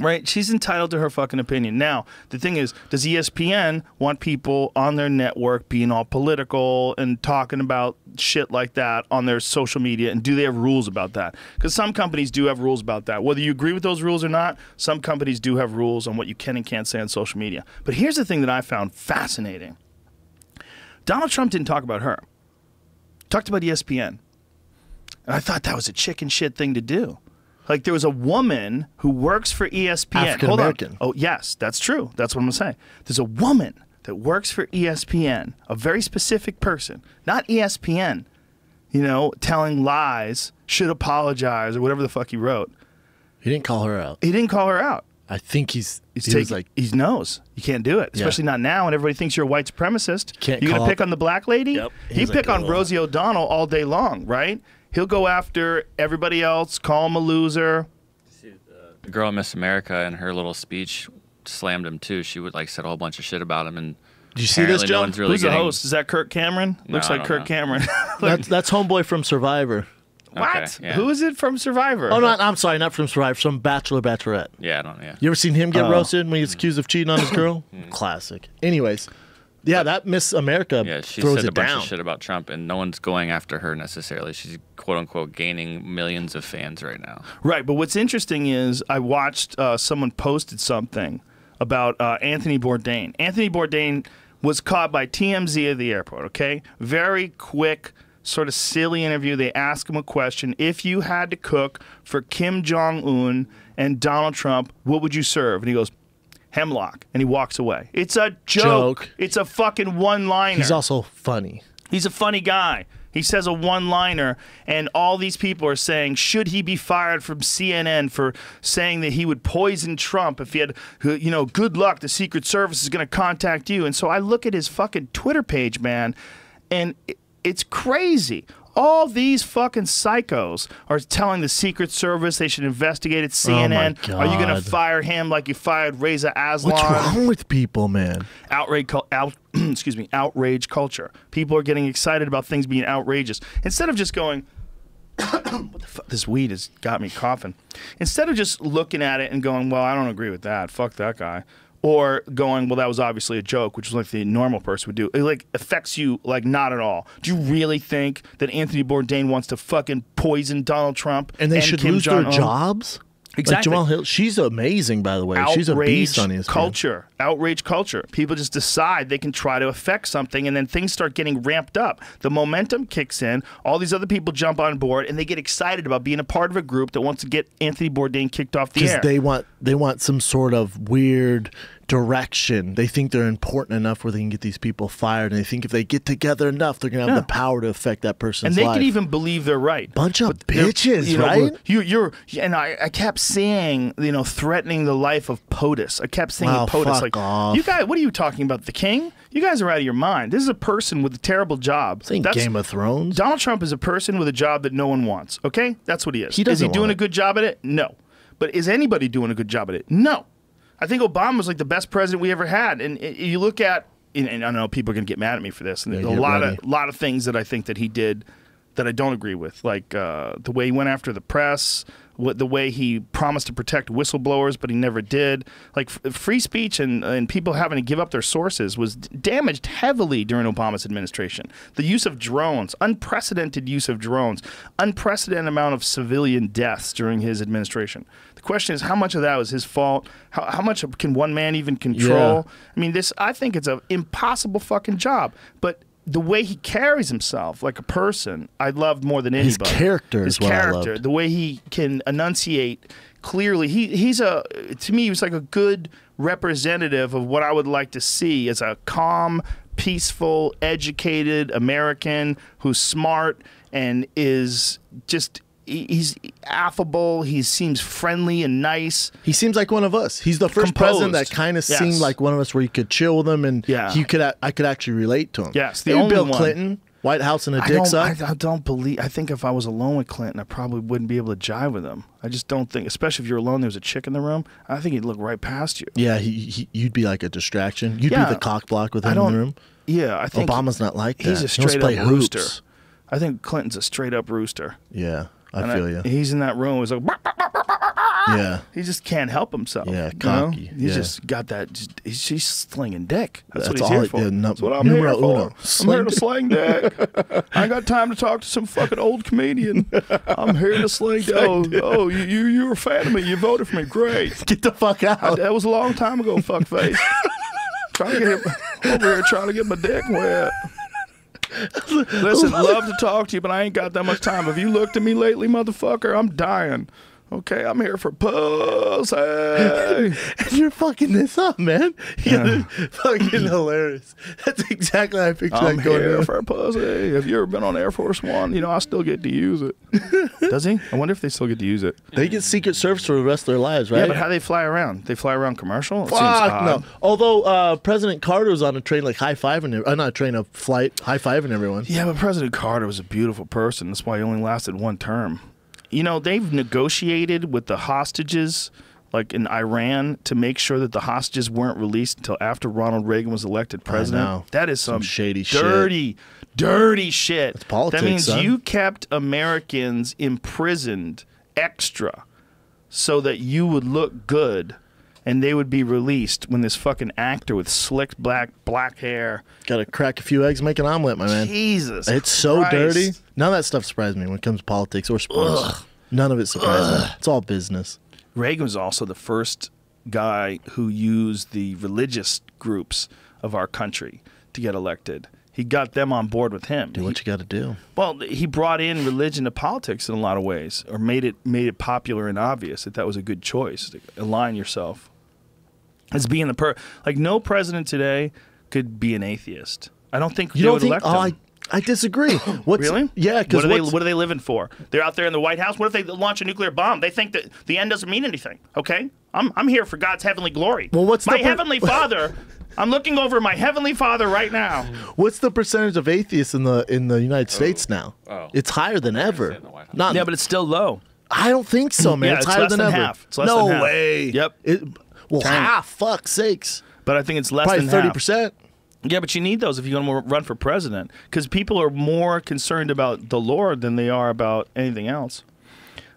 Right? She's entitled to her fucking opinion. Now, the thing is, does ESPN want people on their network being all political and talking about shit like that on their social media? And do they have rules about that? Because some companies do have rules about that. Whether you agree with those rules or not, some companies do have rules on what you can and can't say on social media. But here's the thing that I found fascinating. Donald Trump didn't talk about her. He talked about ESPN. And I thought that was a chicken shit thing to do. Like, there was a woman who works for ESPN. African Hold on. American. Oh, yes, that's true. That's what I'm going to say. There's a woman that works for ESPN, a very specific person, not ESPN, you know, telling lies, should apologize, or whatever the fuck he wrote. He didn't call her out. He didn't call her out. I think he was like, he knows you can't do it, especially not now when everybody thinks you're a white supremacist. Can't You're call gonna pick up- on the black lady. Yep. He He's pick like, on Rosie O'Donnell all day long, right? He'll go after everybody else, call him a loser. The girl in Miss America in her little speech slammed him too. She would like said a whole bunch of shit about him, and did you see this, apparently Joe? no one's really Who's the getting. host? Is that Kirk Cameron? No, Looks I like don't Kirk know. Cameron. That's homeboy from Survivor. What? Okay, yeah. Who is it from Survivor? Oh no, I'm sorry, not from Survivor. From Bachelor, Bachelorette. Yeah, I don't. Yeah. You ever seen him get Oh. roasted when he's accused of cheating on his girl? Classic. Anyways, yeah, that Miss America Yeah, she throws said a it bunch down. of shit about Trump, and no one's going after her necessarily. She's quote unquote gaining millions of fans right now. Right, but what's interesting is I watched someone posted something about Anthony Bourdain. Anthony Bourdain was caught by TMZ at the airport, okay? Very quick, sort of silly interview. They ask him a question. If you had to cook for Kim Jong-un and Donald Trump, what would you serve? And he goes, hemlock. And he walks away. It's a joke. It's a fucking one-liner. He's also funny. He's a funny guy. He says a one-liner, and all these people are saying, should he be fired from CNN for saying that he would poison Trump if he had, you know, good luck, the Secret Service is going to contact you. And so I look at his fucking Twitter page, man, and it's crazy. All these fucking psychos are telling the Secret Service they should investigate at CNN. Oh my Are you going to God. fire him like you fired Reza Aslan? What's wrong with people, man? Excuse me, outrage culture. People are getting excited about things being outrageous. Instead of just going, what the fuck? This weed has got me coughing. Instead of just looking at it and going, well, I don't agree with that. Fuck that guy. Or going, well, that was obviously a joke, which is like the normal person would do. It like affects you like not at all. Do you really think that Anthony Bourdain wants to fucking poison Donald Trump And they should Kim lose their Jong-un? jobs? Exactly. Like Jamel Hill, she's amazing, by the way. She's a beast on ESPN. Outrage culture. People just decide they can try to affect something, and then things start getting ramped up. The momentum kicks in. All these other people jump on board, and they get excited about being a part of a group that wants to get Anthony Bourdain kicked off the air. Because they want some sort of weird direction. They think they're important enough where they can get these people fired, and they think if they get together enough, they're going to have the power to affect that person's and they life. can even believe they're right. Bunch of But they're- bitches, you know, right? You're and I kept seeing, you know, threatening the life of POTUS. I kept seeing Wow, POTUS fuck like, off. you guys, what are you talking about? The king? You guys are out of your mind. This is a person with a terrible job. This ain't Game of Thrones. Donald Trump is a person with a job that no one wants. Okay, that's what he is. He doesn't Is he doing want a good job at it? No. But is anybody doing a good job at it? No. I think Obama was like the best president we ever had. And you look at, and I know people are gonna get mad at me for this. And Yeah, a lot of things that I think that he did that I don't agree with, like the way he went after the press, the way he promised to protect whistleblowers, but he never did. Like free speech and people having to give up their sources was damaged heavily during Obama's administration. The use of drones, unprecedented use of drones, unprecedented amount of civilian deaths during his administration. The question is, how much of that was his fault? How much can one man even control? Yeah. I mean, I think it's an impossible fucking job, but the way he carries himself like a person, I loved more than anybody. His character is what I loved. The way he can enunciate clearly. To me, he was like a good representative of what I would like to see as a calm, peaceful, educated American who's smart and is just... He's affable. He seems friendly and nice. He seems like one of us. He's the first president that kind of seemed like one of us, where you could chill with him and I could actually relate to him. Yes, the only Bill Clinton, White House and a dick suck. I don't believe. I think if I was alone with Clinton, I probably wouldn't be able to jive with him. I just don't think, especially if you're alone, there's a chick in the room. I think he'd look right past you. Yeah, you'd be like a distraction. You'd be the cock block with him in the room. Yeah, I think Obama's not like that. He's a straight up rooster. I think Clinton's a straight up rooster. Yeah. I feel you. He's in that room. He's like, yeah. He just can't help himself. Yeah, cocky. You know? He's just got that. He's slinging dick. That's what he's all here for. That's what I'm here for. I'm here to sling dick. I ain't got time to talk to some fucking old comedian. I'm here to sling dick. Oh, you're a fan of me. You voted for me. Great. Get the fuck out. That was a long time ago, fuckface. Trying to get over here, trying to get my dick wet. Listen, love to talk to you, but I ain't got that much time. Have you looked at me lately, motherfucker? I'm dying. Okay, I'm here for pussy. And you're fucking this up, man. You're fucking hilarious. That's exactly how I picture that going here for pussy. Have you ever been on Air Force One? You know, I still get to use it. Does he? I wonder if they still get to use it. They get Secret Service for the rest of their lives, right? Yeah, but how do they fly around? They fly around commercial? It seems odd. No. Although President Carter was on a train, like high-fiving, not a train, a flight, high-fiving everyone. Yeah, but President Carter was a beautiful person. That's why he only lasted one term. You know, they've negotiated with the hostages, like in Iran, to make sure that the hostages weren't released until after Ronald Reagan was elected president. I know. That is some shady dirty shit. It's politics, that means son. You kept Americans imprisoned extra so that you would look good and they would be released when this fucking actor with slick black hair. Gotta crack a few eggs, make an omelet, my man. Jesus It's so Christ. dirty. None of that stuff surprises me when it comes to politics or sports. Ugh. None of it surprises me. It's all business. Reagan was also the first guy who used the religious groups of our country to get elected. He got them on board with him. Do what you got to do. Well, he brought in religion to politics in a lot of ways, or made it popular and obvious that was a good choice to align yourself as being like no president today could be an atheist. I don't think they would elect him. I disagree. Really? Yeah, because what are they living for? They're out there in the White House. What if they launch a nuclear bomb? They think that the end doesn't mean anything. Okay, I'm here for God's heavenly glory. Well, what's my heavenly Father? I'm looking over my heavenly Father right now. What's the percentage of atheists in the United States now? It's higher than ever. Yeah, but it's still low. I don't think so, man. It's higher than ever. Half. It's less than half. No way. Yep. Half. Fuck sakes. But I think it's less Probably than 30%. Yeah, but you need those if you're going to run for president, because people are more concerned about the Lord than they are about anything else.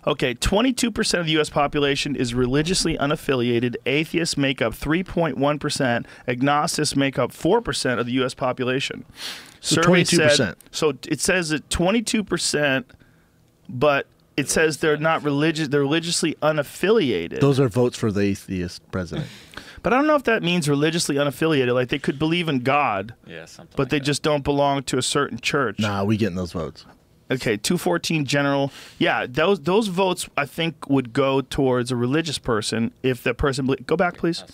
Okay, 22% of the U.S. population is religiously unaffiliated. Atheists make up 3.1%. Agnostics make up 4% of the U.S. population. So 22%. So it says that 22%, but it says they're not religious. They're religiously unaffiliated. Those are votes for the atheist president. But I don't know if that means religiously unaffiliated. Like they could believe in God, but they just don't belong to a certain church. Nah, we getting those votes. Okay, 214 general. Yeah, those votes I think would go towards a religious person if that person go back, please.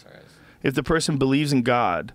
If the person believes in God.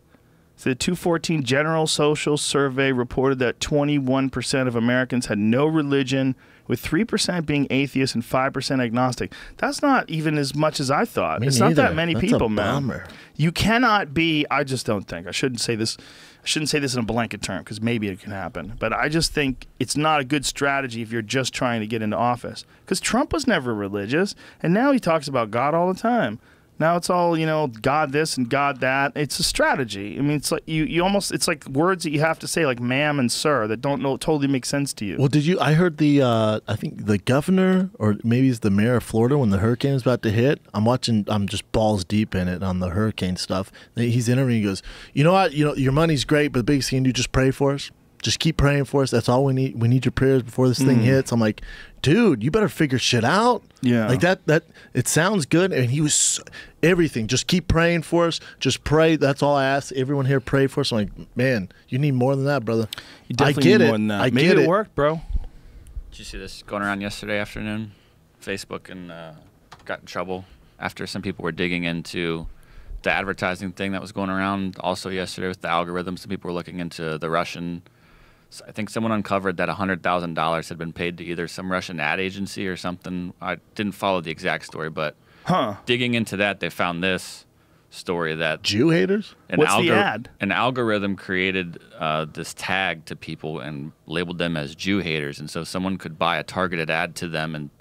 So the 214 General Social Survey reported that 21% of Americans had no religion with 3% being atheist and 5% agnostic. That's not even as much as I thought. Me It's not neither. that many That's people, a man. bummer. You cannot be. I just don't think. I shouldn't say this in a blanket term because maybe it can happen. But I just think it's not a good strategy if you're just trying to get into office. Because Trump was never religious, and now he talks about God all the time. Now it's all, God this and God that. It's a strategy. I mean, it's like you almost, it's like words that you have to say, like ma'am and sir, that don't totally make sense to you. Well, I heard I think the governor, or maybe it's the mayor of Florida, when the hurricane was about to hit, I'm just balls deep in it on the hurricane stuff. He's interviewing, he goes, you know what, your money's great, but the biggest thing you do, just pray for us. Just keep praying for us. That's all we need. We need your prayers before this thing hits. I'm like, dude, you better figure shit out. Yeah. Like that it sounds good. And he was everything. Just keep praying for us. Just pray. That's all I ask. Everyone here pray for us. I'm like, man, you need more than that, brother. You definitely I get need it. more than that. I Maybe get it it. worked, bro. Did you see this going around yesterday afternoon? Facebook and got in trouble after some people were digging into the advertising thing that was going around. Also yesterday with the algorithms, some people were looking into the Russian. I think someone uncovered that $100,000 had been paid to either some Russian ad agency or something. I didn't follow the exact story, but digging into that, they found this story that Jew haters? What's the ad? An algorithm created this tag to people and labeled them as Jew haters, and so someone could buy a targeted ad to them. And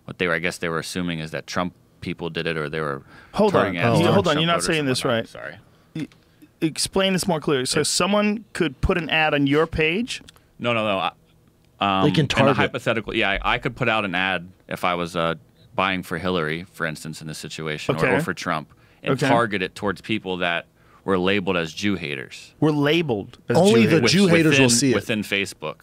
what I guess they were assuming is that Trump people did it, or they were targeting ads to Hold on, Trump you're not voters saying and this whatnot. right. Sorry. Explain this more clearly. So someone could put an ad on your page? No. They can in a target. hypothetical, yeah, I could put out an ad if I was buying for Hillary, for instance, in this situation, Okay. or for Trump, and target it towards people that were labeled as Jew haters. We're labeled as Only Jew the haters. Jew haters will see it. Within Facebook.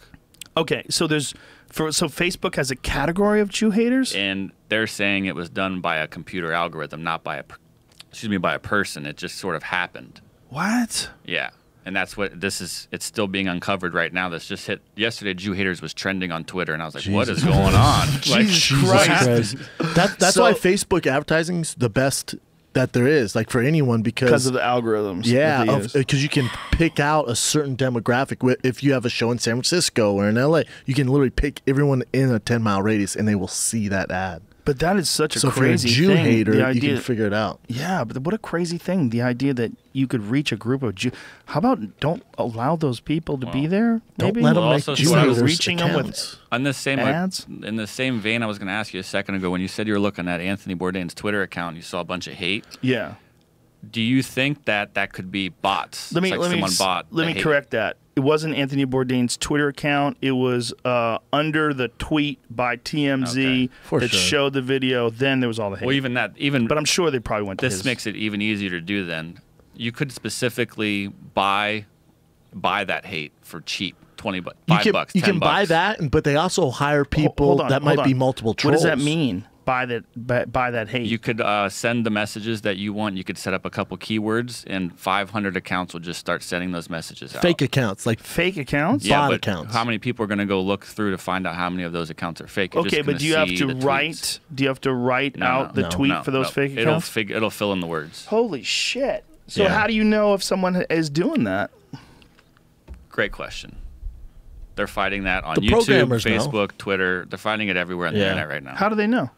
Okay, so Facebook has a category of Jew haters? And they're saying it was done by a computer algorithm, not by a person. It just sort of happened. What? Yeah. And that's what this is. It's still being uncovered right now. This just hit yesterday. Jew haters was trending on Twitter, and I was like, "What is going on?" Jesus Christ. That's So- why Facebook advertising's the best that there is, like for anyone, Because of the algorithms. yeah, that they use. because you can pick out a certain demographic. If you have a show in San Francisco or in LA, you can literally pick everyone in a 10-mile radius, and they will see that ad. But that is such a So if you're a crazy Jew thing. hater, the you idea, can figure it out. yeah, but what a crazy thing. The idea that you could reach a group of Jew. How about don't allow those people to be there? Don't Maybe? let them Well, make also, Jew so I haters was reaching them with accounts. On this same ads? in the same vein, I was going to ask you a second ago when you said you were looking at Anthony Bourdain's Twitter account, you saw a bunch of hate. Yeah. Do you think that could be bots? Let me It's like someone bot let the me hate? correct that. It wasn't Anthony Bourdain's Twitter account. It was under the tweet by TMZ Okay. For that sure. showed the video. Then there was all the hate. Well, but I'm sure they probably went to this his. makes it even easier to do. Then you could specifically buy that hate for cheap, $5 bucks, You $10 can buy bucks. that, but they also hire people Hold on, that hold might be on. multiple What trolls. does that mean? Buy that hate. You could send the messages that you want. You could set up a couple keywords, and 500 accounts will just start sending those messages out. Fake accounts, like Fake accounts? Yeah, bot but accounts. how many people are going to go look through to find out how many of those accounts are fake? You're Okay, just but gonna do you have see to the tweets. write? Do you have to write out the no, tweet for those fake accounts? It'll fill in the words. Holy shit! So Yeah. how do you know if someone is doing that? Great question. They're fighting that on The YouTube, programmers know. Facebook, Twitter. They're fighting it everywhere on the Yeah. internet right now. How do they know?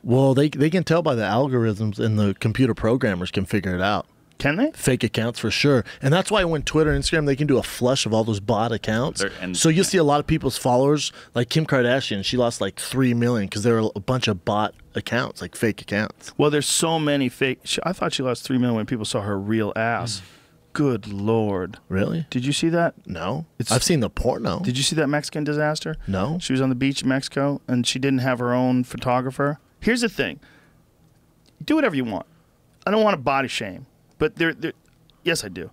well, they can tell by the algorithms, and the computer programmers can figure it out. Can they? Fake accounts for sure, and that's why when Twitter and Instagram, they can do a flush of all those bot accounts. So you'll see a lot of people's followers, like Kim Kardashian. She lost like 3 million because there were a bunch of bot accounts, like fake accounts. Well, there's so many fake. I thought she lost 3 million when people saw her real ass. Good Lord! Really? Did you see that? No, I've seen the porno. Did you see that Mexican disaster? No. She was on the beach in Mexico, and she didn't have her own photographer. Here's the thing. Do whatever you want. I don't want to body shame, but yes, I do.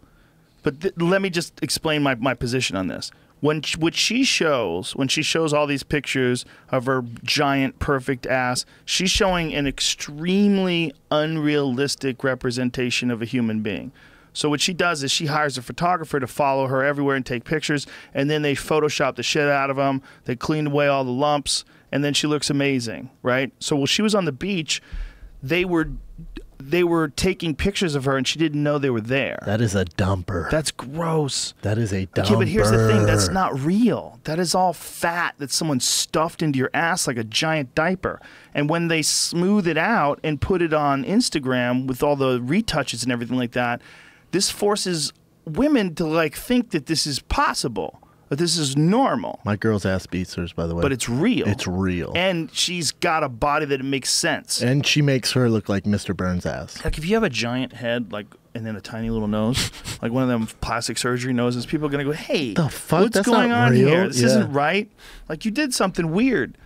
But let me just explain my position on this. When she shows all these pictures of her giant, perfect ass, she's showing an extremely unrealistic representation of a human being. So what she does is she hires a photographer to follow her everywhere and take pictures, and then they Photoshop the shit out of them. They clean away all the lumps, and then she looks amazing, right? So while she was on the beach, they were they were taking pictures of her and she didn't know they were there. That is a dumper. That's gross. That is a dumper. Okay, but here's the thing. That's not real. That is all fat that someone stuffed into your ass like a giant diaper. And when they smooth it out and put it on Instagram with all the retouches and everything like that, this forces women to like think that this is possible. But this is normal. My girl's ass beats hers, by the way. But it's real. It's real. And she's got a body that makes sense. And she makes her look like Mr. Burns' ass. Like if you have a giant head, like, and then a tiny little nose, like one of them plastic surgery noses, people are gonna go, "Hey, the fuck? What's That's going not on real. here? This isn't right. Like you did something weird."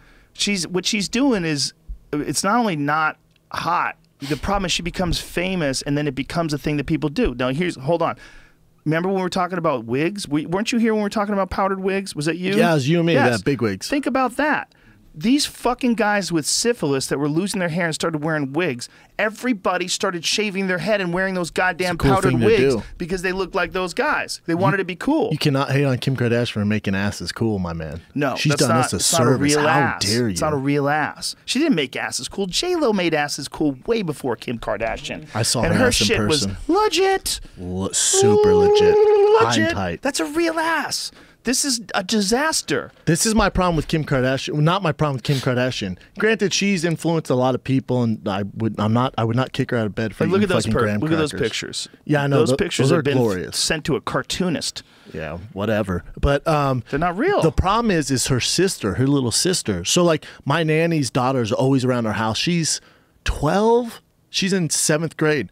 What she's doing is, it's not only not hot. The problem is she becomes famous, and then it becomes a thing that people do. Now hold on. Remember when we were talking about wigs? Weren't you here when we were talking about powdered wigs? Was that you? Yeah, it was you and me, yes. that big wigs. Think about that. These fucking guys with syphilis that were losing their hair and started wearing wigs, everybody started shaving their head and wearing those goddamn cool powdered thing to wigs do. because they looked like those guys. They wanted to be cool. You cannot hate on Kim Kardashian for making asses cool, my man. No, she's that's done not, us a it's not a service. real How ass. dare you? It's not a real ass. She didn't make asses cool. J-Lo made asses cool way before Kim Kardashian. I saw and her her ass in shit person. was legit. Super legit. High Legit. and tight. That's a real ass. This is a disaster. This is my problem with Kim Kardashian. Not my problem with Kim Kardashian. Granted, she's influenced a lot of people, and I would not kick her out of bed for Like, look at eating those fucking graham look at those crackers. pictures. Yeah, I know. Those pictures those have are been glorious. sent to a cartoonist. Yeah, whatever. But They're not real. the problem is her sister, her little sister. So like my nanny's daughter is always around our house. She's 12. She's in 7th grade.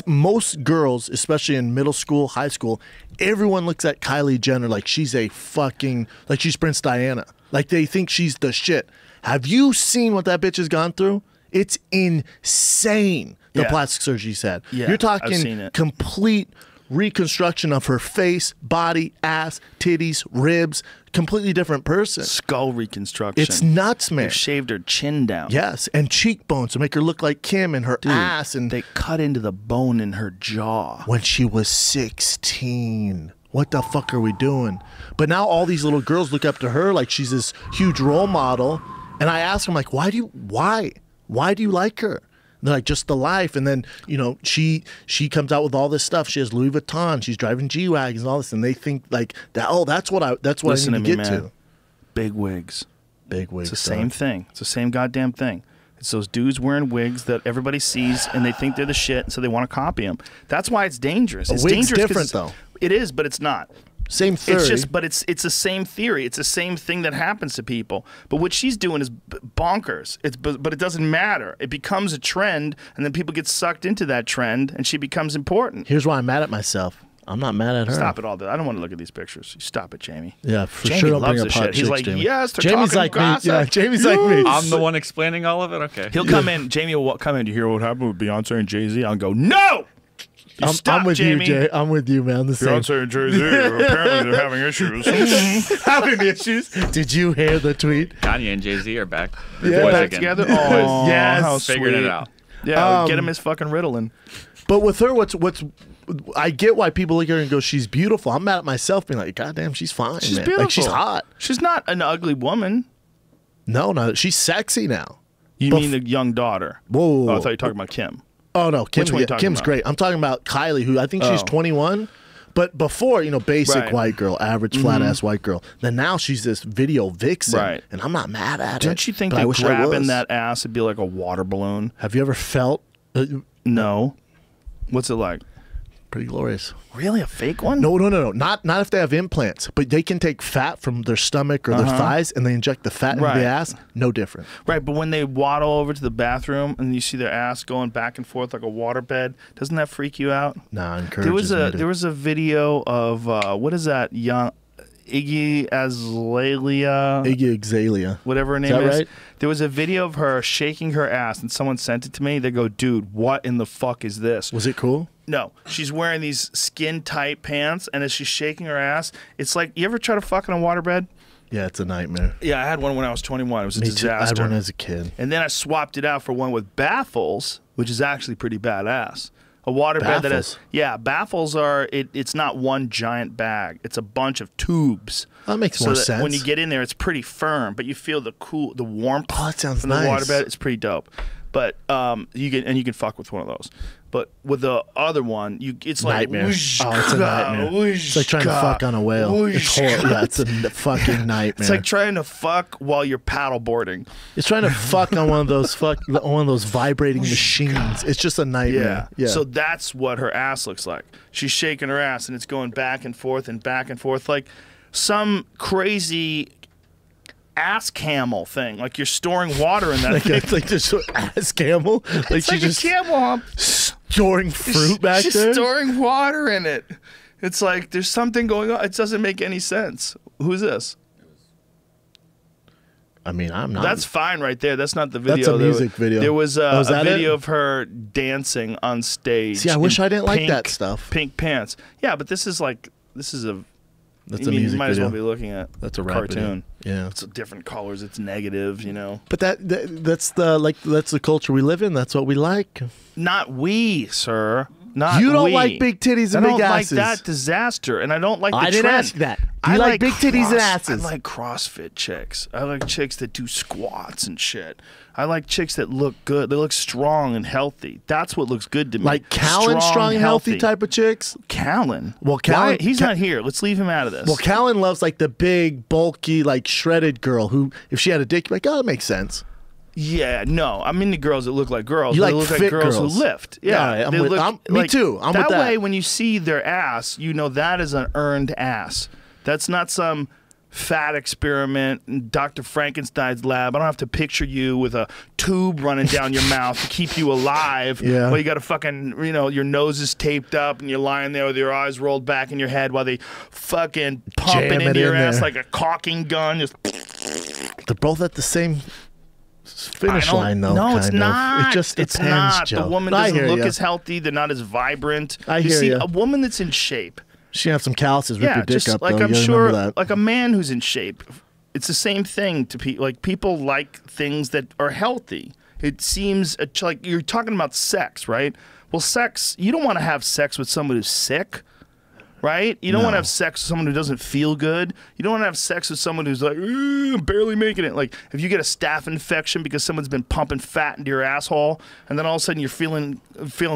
Most girls, especially in middle school, high school, everyone looks at Kylie Jenner like she's like she's Prince Diana. Like they think she's the shit. Have you seen what that bitch has gone through? It's insane. The Yeah. plastic surgery she's had. Yeah, You're I've seen talking it. complete reconstruction of her face, body, ass, titties, ribs. Completely different person. Skull reconstruction. It's nuts, man. They've shaved her chin down. Yes, and cheekbones to make her look like Kim, and her ass, and they cut into the bone in her jaw. when she was 16. What the fuck are we doing? But now all these little girls look up to her like she's this huge role model. And I ask them, like, why do you like her? And they're like, just the life. And then, you know, she comes out with all this stuff. She has Louis Vuitton. She's driving G-Wagons and all this. And they think like that. Oh, that's what I Listen need to to me, get man. to. Big wigs. Big wigs. It's the same thing. It's the same goddamn thing. It's those dudes wearing wigs that everybody sees and they think they're the shit, and so they want to copy them. That's why it's dangerous. It's wig's dangerous 'cause different, though. It is, but it's not. Same theory. It's just, but it's the same theory. It's the same thing that happens to people. But what she's doing is bonkers. But it doesn't matter. It becomes a trend, and then people get sucked into that trend, and she becomes important. Here's why I'm mad at myself. I'm not mad at her. Stop it all. I don't want to look at these pictures. Stop it, Jamie. Yeah, for Jamie sure. Don't loves bring this up hot shit. He's chicks, like, Jamie. yes, they're Jamie's talking like gossip. me. Yeah, Jamie's like me. I'm the one explaining all of it? Okay. He'll come in. Jamie will come in. Do you hear what happened with Beyonce and Jay-Z? I'll go, no! Stop, I'm with Jamie. you, Jay. I'm with you, man. The same. Beyonce and Jay-Z, apparently they're having issues. Having issues. Did you hear the tweet? Kanye and Jay-Z are back. Yeah. Boys Back again. together? Oh, Yes. how Figured sweet. it out. Yeah, get him his fucking Ritalin. But with her, what's I get why people look at her and go, she's beautiful. I'm mad at myself being like, God damn, she's fine, She's man. beautiful. Like, she's hot. She's not an ugly woman. No, she's sexy now. You But mean the young daughter? Whoa. Oh, I thought you were talking about Kim. Oh, no. Which one you talking Kim's about? great. I'm talking about Kylie, who I think she's 21. But before, you know, basic Right. white girl, average flat-ass white girl. Then now she's this video vixen. Right. And I'm not mad at it. Don't you think but I that wish I grabbing was. that ass would be like a water balloon? Have you ever felt No. What's it like? pretty glorious? Really, a fake one? No. Not if they have implants, but they can take fat from their stomach or their thighs and they inject the fat into Right. the ass. No different. Right, but when they waddle over to the bathroom and you see their ass going back and forth like a waterbed, doesn't that freak you out? Nah, encourages There was a video of what is that young Iggy Azalea, Iggy Azalea. whatever her name that is. right? There was a video of her shaking her ass, and someone sent it to me. They go, "Dude, what in the fuck is this?" Was it cool? No, she's wearing these skin tight pants, and as she's shaking her ass, it's like, you ever try to fuck in a waterbed? Yeah, it's a nightmare. Yeah, I had one when I was 21. It was a Me too. disaster. I had one as a kid. And then I swapped it out for one with baffles, which is actually pretty badass. A waterbed that has, Baffles? baffles are, it's not one giant bag. It's a bunch of tubes. That makes So more that sense. when you get in there, it's pretty firm, but you feel the warmth Oh, that sounds from nice. the waterbed. It's pretty dope. But you can fuck with one of those. But with the other one, it's like nightmare. It's a nightmare. It's like trying to fuck on a whale. It's horrible. Yeah, it's a fucking nightmare. It's like trying to fuck while you're paddle boarding. It's trying to fuck on one of those vibrating machines. It's just a nightmare. Yeah. So that's what her ass looks like. She's shaking her ass and it's going back and forth like some crazy ass camel thing. Like you're storing water in that thing. Like this ass camel. Like it's like just a camel hump. Storing fruit back She's there. storing water in it. It's like there's something going on. It doesn't make any sense. Who's this? I mean, I'm not. That's fine right there. That's not the video. That's a music video. There was a video it? of her dancing on stage. See, I wish I didn't like pink, that stuff. Pink pants. Yeah, but this is a. That's a music music you might video. as well be looking at. That's a rap cartoon. Video. Yeah, it's different colors. It's negative, you know. But that's the culture we live in. That's what we like. Not we, sir. Not you don't we. like big titties and big asses. I don't like that disaster, and I don't like the I didn't trend. ask that. You like big titties and asses. I like CrossFit chicks. I like chicks that do squats and shit. I like chicks that look good. They look strong and healthy. That's what looks good to me. Like Callan, strong and healthy type of chicks? Callan? Well, Callan... He's not here. Let's leave him out of this. Well, Callan loves like the big, bulky, like shredded girl who, if she had a dick, you're like, oh, that makes sense. Yeah, no. I'm into girls that look like girls. You they like look fit like girls girls. who lift. Yeah, me too. I'm that with that. way, when you see their ass, you know that is an earned ass. That's not some fat experiment in Dr. Frankenstein's lab. I don't have to picture you with a tube running down your mouth to keep you alive. Yeah. Well, you got a fucking, your nose is taped up and you're lying there with your eyes rolled back in your head while they fucking pumping into your ass like a caulking gun. Just... They're both at the same finish line, though. No, it's not. It just depends, it's not. Joe. The woman doesn't look as healthy. They're not as vibrant. You see, ya. a woman that's in shape. She have some calluses. Rip your dick just up, like though. I'm You gotta sure, remember that. like a man who's in shape. It's the same thing to people. Like people like things that are healthy. It seems like you're talking about sex, right? Well, sex. You don't want to have sex with someone who's sick. Right? You don't want to have sex with someone who doesn't feel good. You don't want to have sex with someone who's like, I'm barely making it. Like, if you get a staph infection because someone's been pumping fat into your asshole, and then all of a sudden you're feeling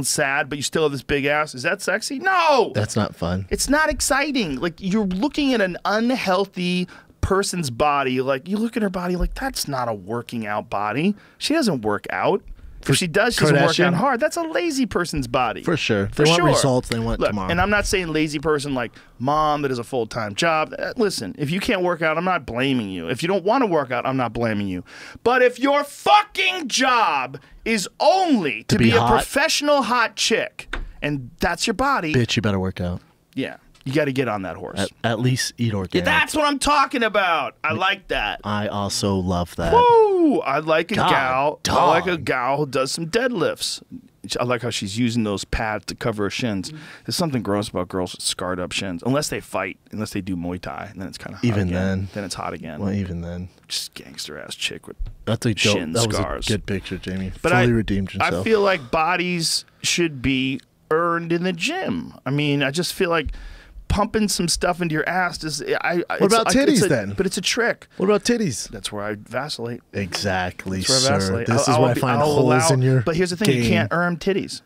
sad, but you still have this big ass, is that sexy? No! That's not fun. It's not exciting. Like, you're looking at an unhealthy person's body. Like, you look at her body like, that's not a working out body. She doesn't work out. If she does, she doesn't work out hard. That's a lazy person's body. For sure. They want results. They want tomorrow. And I'm not saying lazy person like mom that has a full-time job. Listen, if you can't work out, I'm not blaming you. If you don't want to work out, I'm not blaming you. But if your fucking job is only to be a professional hot chick, and that's your body. Bitch, you better work out. Yeah. You got to get on that horse. At least eat organic. Yeah, that's what I'm talking about. I like that. I also love that. Woo! I like a gal. Dog. I like a gal who does some deadlifts. I like how she's using those pads to cover her shins. There's something gross about girls with scarred up shins. Unless they fight, unless they do Muay Thai, and then it's kind of hot even again. then it's hot again. Well, even then, just gangster ass chick with shin scars. That was a good picture, Jamie. But Fully redeemed himself. I feel like bodies should be earned in the gym. I mean, I just feel like pumping some stuff into your ass is. What about titties then? But it's a trick. What about titties? That's where I vacillate. Exactly, That's where I sir. vacillate. This is where I find holes in your. But here's the thing: game. you can't earn titties.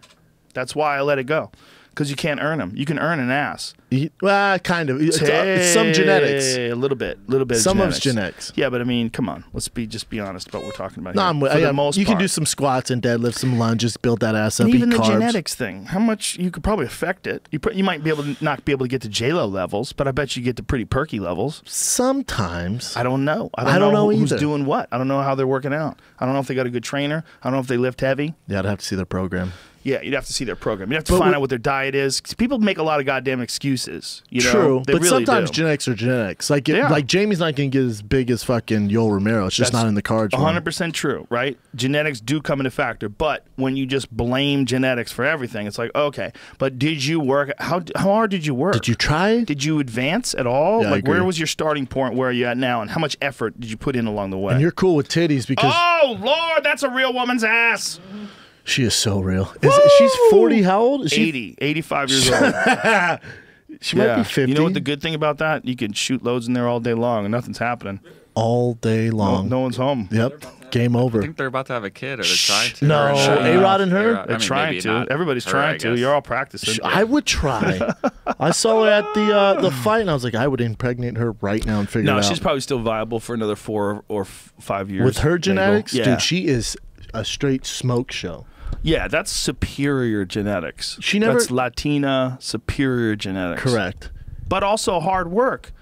That's why I let it go. Because you can't earn them. You can earn an ass. Well, kind of. It's some genetics. A little bit. Some of it's genetics. Yeah, but I mean, come on. Let's just be honest about what we're talking about. No, here. For the most you part. can do some squats and deadlifts, some lunges, build that ass up. And even eat the carbs. genetics thing. How much you could probably affect it. You might be able to not be able to get to J-Lo levels, but I bet you get to pretty perky levels. Sometimes. I don't know. I don't know who's either. doing what. I don't know how they're working out. I don't know if they got a good trainer. I don't know if they lift heavy. Yeah, I'd have to see their program. Yeah, you'd have to see their program. You'd have to find out what their diet is. 'Cause people make a lot of goddamn excuses. You know? True, They but really sometimes do. genetics are genetics. Like Jamie's not going to get as big as fucking Yoel Romero. It's just not in the cards. 100% true, right? Genetics do come into factor, but when you just blame genetics for everything, it's like, okay, but did you work? How hard did you work? Did you try? Did you advance at all? Yeah, like, where was your starting point? Where are you at now? And how much effort did you put in along the way? And you're cool with titties because oh Lord, that's a real woman's ass. She is so real. She's 40. How old is she? 80, 85 years old. She might be 50. You know what the good thing about that? You can shoot loads in there all day long and nothing's happening. All day long. No one's home. Yep. game over. I think they're about to have a kid, or they're trying to. No, A-Rod and her? A-Rod. They're trying to. Everybody's trying to. You're all practicing. I would try. I saw her at the fight, and I was like, I would impregnate her right now and figure it out. No, she's probably still viable for another 4 or 5 years. With her genetics, yeah. dude, she is a straight smoke show. Yeah, that's superior genetics. She never. That's Latina superior genetics. Correct. But also hard work.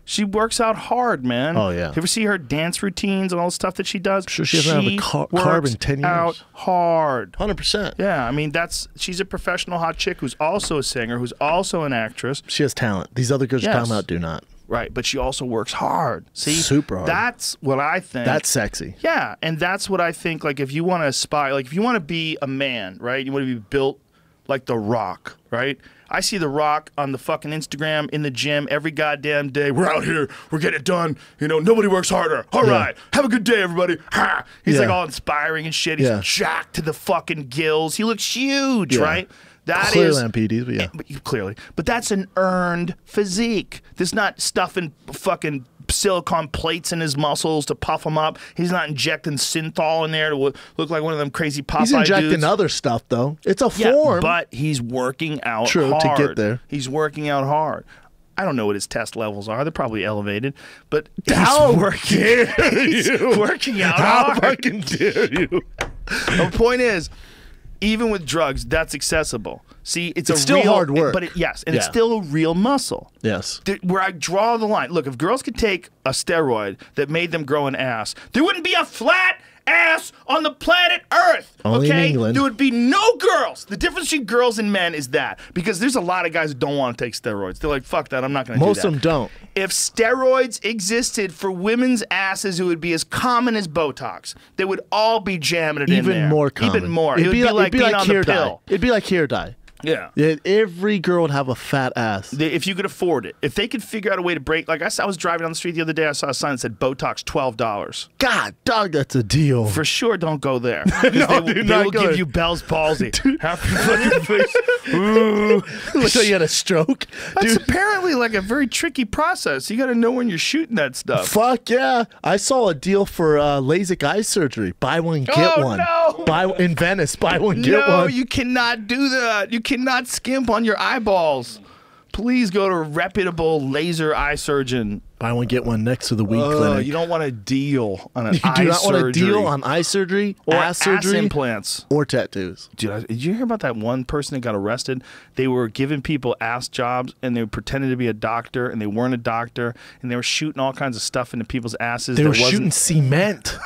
She works out hard, man. Oh, yeah. You ever see her dance routines and all the stuff that she does? Sure, she hasn't had a carb in 10 years. Out hard. 100%. Yeah, I mean, she's a professional hot chick who's also a singer, who's also an actress. She has talent. These other girls you're talking about do not. Right, but she also works hard. See? Super hard. That's what I think. That's sexy. Yeah, and that's what I think, like, if you want to aspire, like, if you want to be a man, right? You want to be built like The Rock, right? I see The Rock on the fucking Instagram in the gym every goddamn day. We're out here. We're getting it done. You know, nobody works harder. All right. Have a good day, everybody. Ha! He's like all inspiring and shit. He's jacked to the fucking gills. He looks huge, right? That clearly is on PDs, but yeah. Clearly. But that's an earned physique. There's not stuffing fucking silicone plates in his muscles to puff them up. He's not injecting synthol in there to look like one of them crazy Popeye He's injecting dudes. other stuff, though. It's a form. But he's working out True, hard. to get there. He's working out hard. I don't know what his test levels are. They're probably elevated. But How he's working, you? working out How hard. fucking dare you? The point is, even with drugs, that's accessible. See, it's still real, hard work. But it's still a real muscle. Yes. Where I draw the line. Look, if girls could take a steroid that made them grow an ass, there wouldn't be a flat ass on the planet Earth. Only in England. There would be no girls. The difference between girls and men is that. Because there's a lot of guys who don't want to take steroids. They're like, fuck that, I'm not going to do that. Most of them don't. If steroids existed for women's asses, it would be as common as Botox. They would all be jamming it in there. Even more common. Even more. It would be like being on the pill. It'd be like hair dye. Yeah. Every girl would have a fat ass. If you could afford it. If they could figure out a way to break, like I was driving down the street the other day, I saw a sign that said Botox $12. God, dog, that's a deal. For sure, don't go there. No, they not will go give there. you Bell's palsy. Happy fucking face. Ooh. Look like you had a stroke. That's Dude, apparently like a very tricky process. You got to know when you're shooting that stuff. fuck yeah. I saw a deal for LASIK eye surgery. Buy one, get one. No. In Venice, buy one, get No, one. you cannot do that. You cannot skimp on your eyeballs. Please go to a reputable laser eye surgeon. Buy one, get one next to the weed clinic. You don't want to deal on an You eye do not surgery. want to deal on eye surgery, or ass surgery, implants. or tattoos. Dude, did you hear about that one person that got arrested? They were giving people ass jobs, and they pretended to be a doctor, and they weren't a doctor, and they were shooting all kinds of stuff into people's asses. They were shooting cement.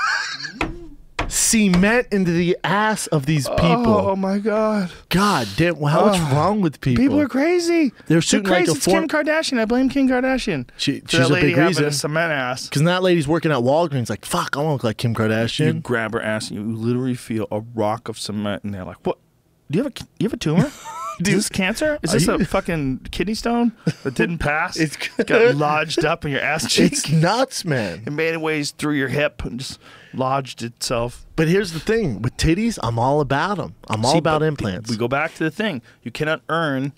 Cement into the ass of these people. Oh my God! God damn! What's wrong with people? People are crazy. They're shooting crazy. like a It's Kim Kardashian. I blame Kim Kardashian. She's for that a lady big having reason. a cement ass. Because that lady's working at Walgreens. Like, fuck, I want to look like Kim Kardashian. You grab her ass and you literally feel a rock of cement, and they're like, "What? Do you have a tumor? Is this cancer? Is this a fucking kidney stone that didn't pass? It's got lodged up in your ass cheek. It's nuts, man. It made its ways through your hip and just lodged itself. But here's the thing. With titties, I'm all about them. I'm all about implants. We go back to the thing. You cannot earn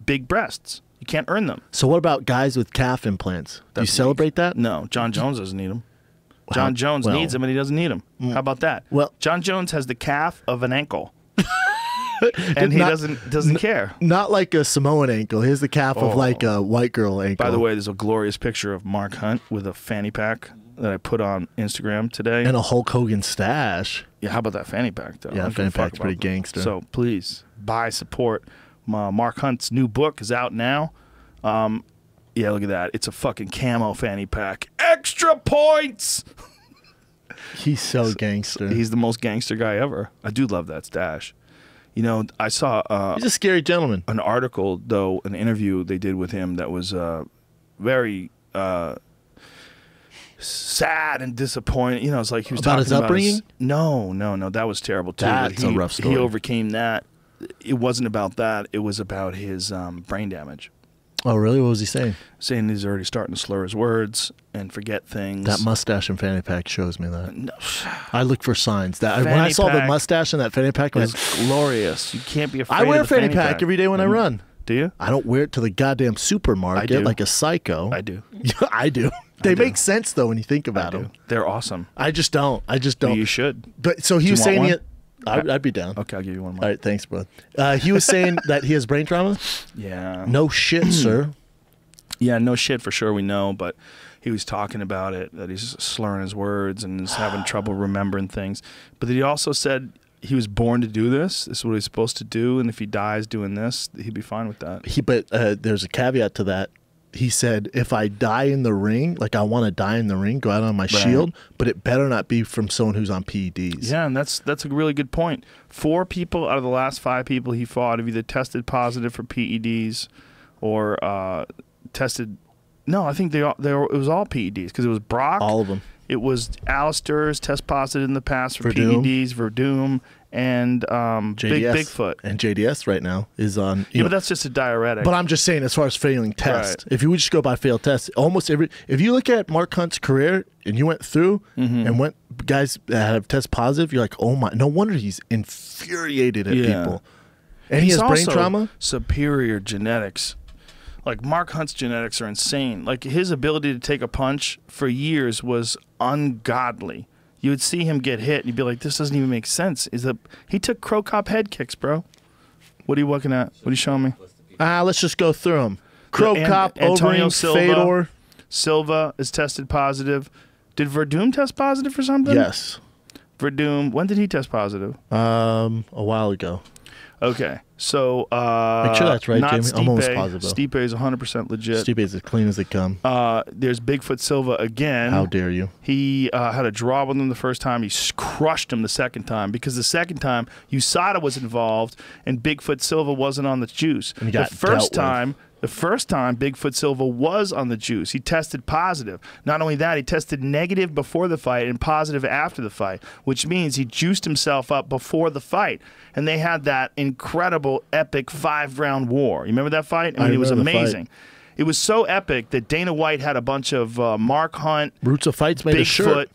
big breasts. You can't earn them. So what about guys with calf implants? Do you celebrate that? No. John Jones doesn't need them. John Jones needs them, and he doesn't need them. How about that? Well, John Jones has the calf of an ankle. And he doesn't care. Not like a Samoan ankle. Here's the calf of like a white girl ankle. By the way, there's a glorious picture of Mark Hunt with a fanny pack that I put on Instagram today. And a Hulk Hogan stash. Yeah, how about that fanny pack, though? Yeah, fanny pack's pretty gangster. So please, buy, support. Mark Hunt's new book is out now. Yeah, look at that. It's a fucking camo fanny pack. Extra points! He's so gangster. He's the most gangster guy ever. I do love that stash. You know, I saw he's a scary gentleman. An article, though, an interview they did with him that was very sad and disappointing. You know, it's like he was about talking his upbringing. No, that was terrible too. That's a rough story. He overcame that. It wasn't about that. It was about his brain damage. Oh, really? What was he saying? Saying he's already starting to slur his words and forget things. That mustache and fanny pack shows me that. No. I look for signs. When I saw the mustache and that fanny pack, It's glorious. You can't be afraid. I wear of the a fanny pack every day when I run. Do you? I don't wear it to the goddamn supermarket like a psycho. I do. I do. They make sense though when you think about them. They're awesome. I just don't. Well, you should. But so he was saying it. I'd be down. Okay, I'll give you one more. All right, thanks, bro. He was saying that he has brain trauma. Yeah. No shit, sir. Yeah, no shit for sure. We know, but he was talking about it, that he's slurring his words and is having trouble remembering things. But he also said he was born to do this. This is what he's supposed to do, and if he dies doing this, he'd be fine with that. But there's a caveat to that. He said, if I die in the ring, like I want to die in the ring, go out on my shield, but it better not be from someone who's on PEDs. Yeah, and that's a really good point. 4 people out of the last 5 people he fought have either tested positive for PEDs or tested. No, I think it was all PEDs because it was Brock. All of them. It was Alistair's test positive in the past for Verdum. PEDs, Verdum, and JDS. Bigfoot. And JDS right now is on. Yeah, but that's just a diuretic. But I'm just saying, as far as failing tests, Right. if you would just go by failed tests, almost every. If you look at Mark Hunt's career and you went through and went guys that have test positive, you're like, oh my, no wonder he's infuriated at people. And he He's has brain also trauma. Superior genetics. Like Mark Hunt's genetics are insane. Like his ability to take a punch for years was ungodly. You would see him get hit and you'd be like, this doesn't even make sense. He took Crow Cop head kicks, bro. What are you looking at? What are you showing me? Let's just go through them. Crow Cop, Antonio Overeem, Silva. Fedor. Silva is tested positive. Did Verdum test positive for something? Yes. Verdum, when did he test positive? A while ago. Okay. So, Make sure that's right, not Jamie. Stipe. I'm almost positive, though. Stipe is 100% legit. Stipe is as clean as they come. There's Bigfoot Silva again. How dare you? He had a draw with him the first time. He crushed him the second time because the second time USADA was involved and Bigfoot Silva wasn't on the juice. And he got The first time Bigfoot Silva was on the juice. He tested positive. Not only that, he tested negative before the fight and positive after the fight, which means he juiced himself up before the fight. And they had that incredible, epic 5-round war. You remember that fight? I mean, it was amazing. It was so epic that Dana White had a bunch of Mark Hunt, Roots of Fights made a shirt.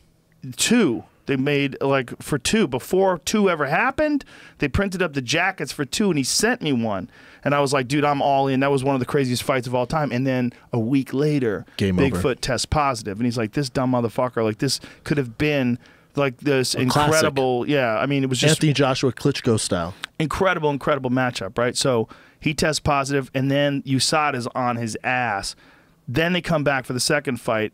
2. They made like for 2 before 2 ever happened. They printed up the jackets for 2, and he sent me one. And I was like, dude, I'm all in. That was one of the craziest fights of all time. And then a week later, Bigfoot tests positive, and he's like, this dumb motherfucker. Like this could have been like this incredible. Classic. Yeah, I mean, it was just Anthony Joshua Klitschko style. Incredible matchup, right? So he tests positive, and then USADA's on his ass. Then they come back for the second fight,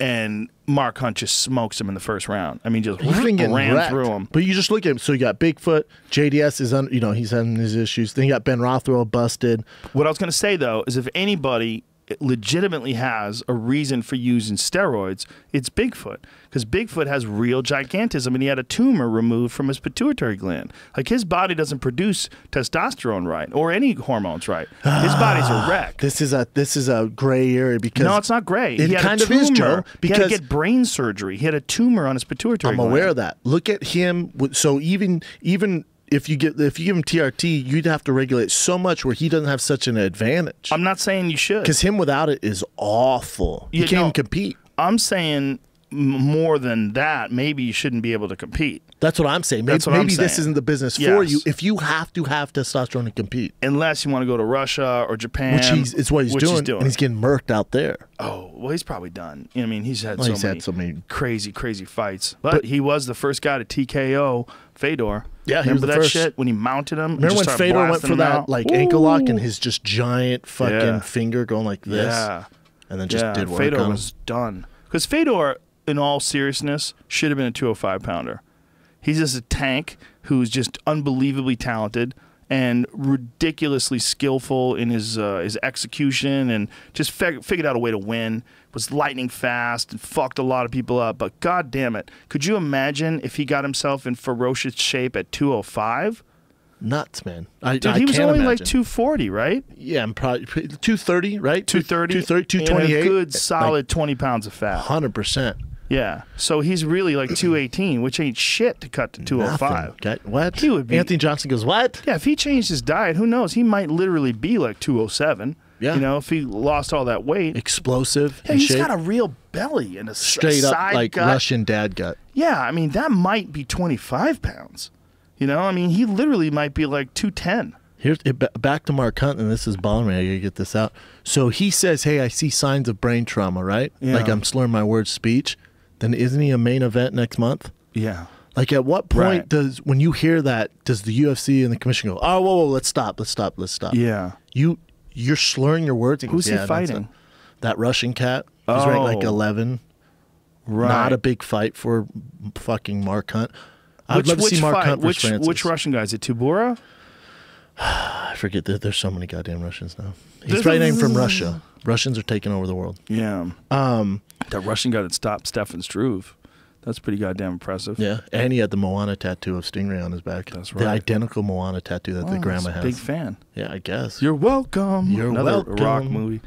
and Mark Hunt just smokes him in the first round. I mean, just ran through him. But you just look at him. So you got Bigfoot, JDS is he's having his issues. Then you got Ben Rothwell busted. What I was going to say though is if anybody legitimately has a reason for using steroids, it's Bigfoot. Because Bigfoot has real gigantism, and he had a tumor removed from his pituitary gland. Like, his body doesn't produce testosterone right, or any hormones right. His body's a wreck. This is a gray area because... No, it's not gray. It he had kind a of is, tumor. Joe. Because he had to get brain surgery. He had a tumor on his pituitary gland. I'm aware of that. Look at him. So even if you give him TRT, you'd have to regulate so much where he doesn't have such an advantage. I'm not saying you should. Because him without it is awful. You can't even compete. I'm saying more than that, maybe you shouldn't be able to compete. That's what I'm saying. Maybe this isn't the business for you if you have to have testosterone to compete. Unless you want to go to Russia or Japan. It's what he's doing. And he's getting murked out there. Oh, well, he's probably done. You know, I mean, he's had so many crazy fights. But he was the first guy to TKO Fedor. Yeah, remember that first. Shit when he mounted him? Remember when Fedor went for that ankle lock and his just giant fucking finger going like this? Yeah. And then just did work Fedor on him. was done. Because Fedor, in all seriousness, should have been a 205-pounder. He's just a tank who's just unbelievably talented and ridiculously skillful in his execution, and just figured out a way to win. Was lightning fast and fucked a lot of people up. But god damn it, could you imagine if he got himself in ferocious shape at 205? Nuts, man. Dude, he was only like 240, right? Yeah, I'm probably 230, right? 230, 228. And a good solid 20 pounds of fat. 100%. Yeah, so he's really like 218, which ain't shit to cut to 205. Okay. What? He would be. Anthony Johnson goes, what? Yeah, if he changed his diet, who knows? He might literally be like 207. Yeah. You know, if he lost all that weight. Explosive. Yeah, he's got a real belly and a straight up side like gut. Russian dad gut. Yeah, I mean, that might be 25 pounds. You know, I mean, he literally might be like 210. Back to Mark Hunt, and this is bothering me. I gotta get this out. So he says, "Hey, I see signs of brain trauma, right? Yeah. Like I'm slurring my words, speech." Then isn't he a main event next month? Yeah. Like at what point when you hear that, does the UFC and the commission go, "Oh, whoa, let's stop. Yeah. You're slurring your words." He goes, Who's he fighting? That Russian cat. He's ranked like 11. Right. Not a big fight for fucking Mark Hunt. I'd love to see Mark Hunt versus Francis. Which Russian guy? Is it Tubura? I forget that there's so many goddamn Russians now. He's right named from Russia. Russians are taking over the world. Yeah. That Russian guy that stopped Stefan Struve. That's pretty goddamn impressive. Yeah. And he had the Moana tattoo of Stingray on his back. That's right. The identical Moana tattoo that the grandma has. Big fan. Yeah, I guess. You're welcome. Another rock movie.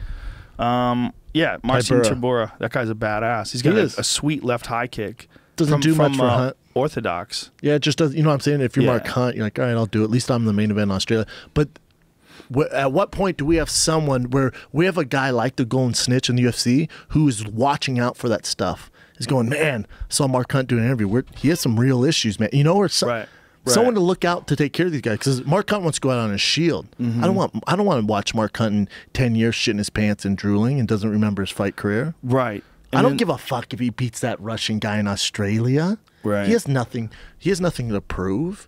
Yeah, Marcin Tybura. That guy's a badass. He's got a sweet left high kick. Doesn't do much for Hunt. Orthodox. Yeah, it just does. You know what I'm saying? If you're Mark Hunt, you're like, all right, I'll do it. At least I'm the main event in Australia. But at what point do we have someone where we have a guy like the Golden Snitch in the UFC who is watching out for that stuff? He's going, man, I saw Mark Hunt do an interview. He has some real issues, man. You know, or someone to look out to take care of these guys, because Mark Hunt wants to go out on his shield. I don't want to watch Mark Hunt in 10 years shitting his pants and drooling and doesn't remember his fight career. Right. I don't give a fuck if he beats that Russian guy in Australia. Right. He has nothing to prove.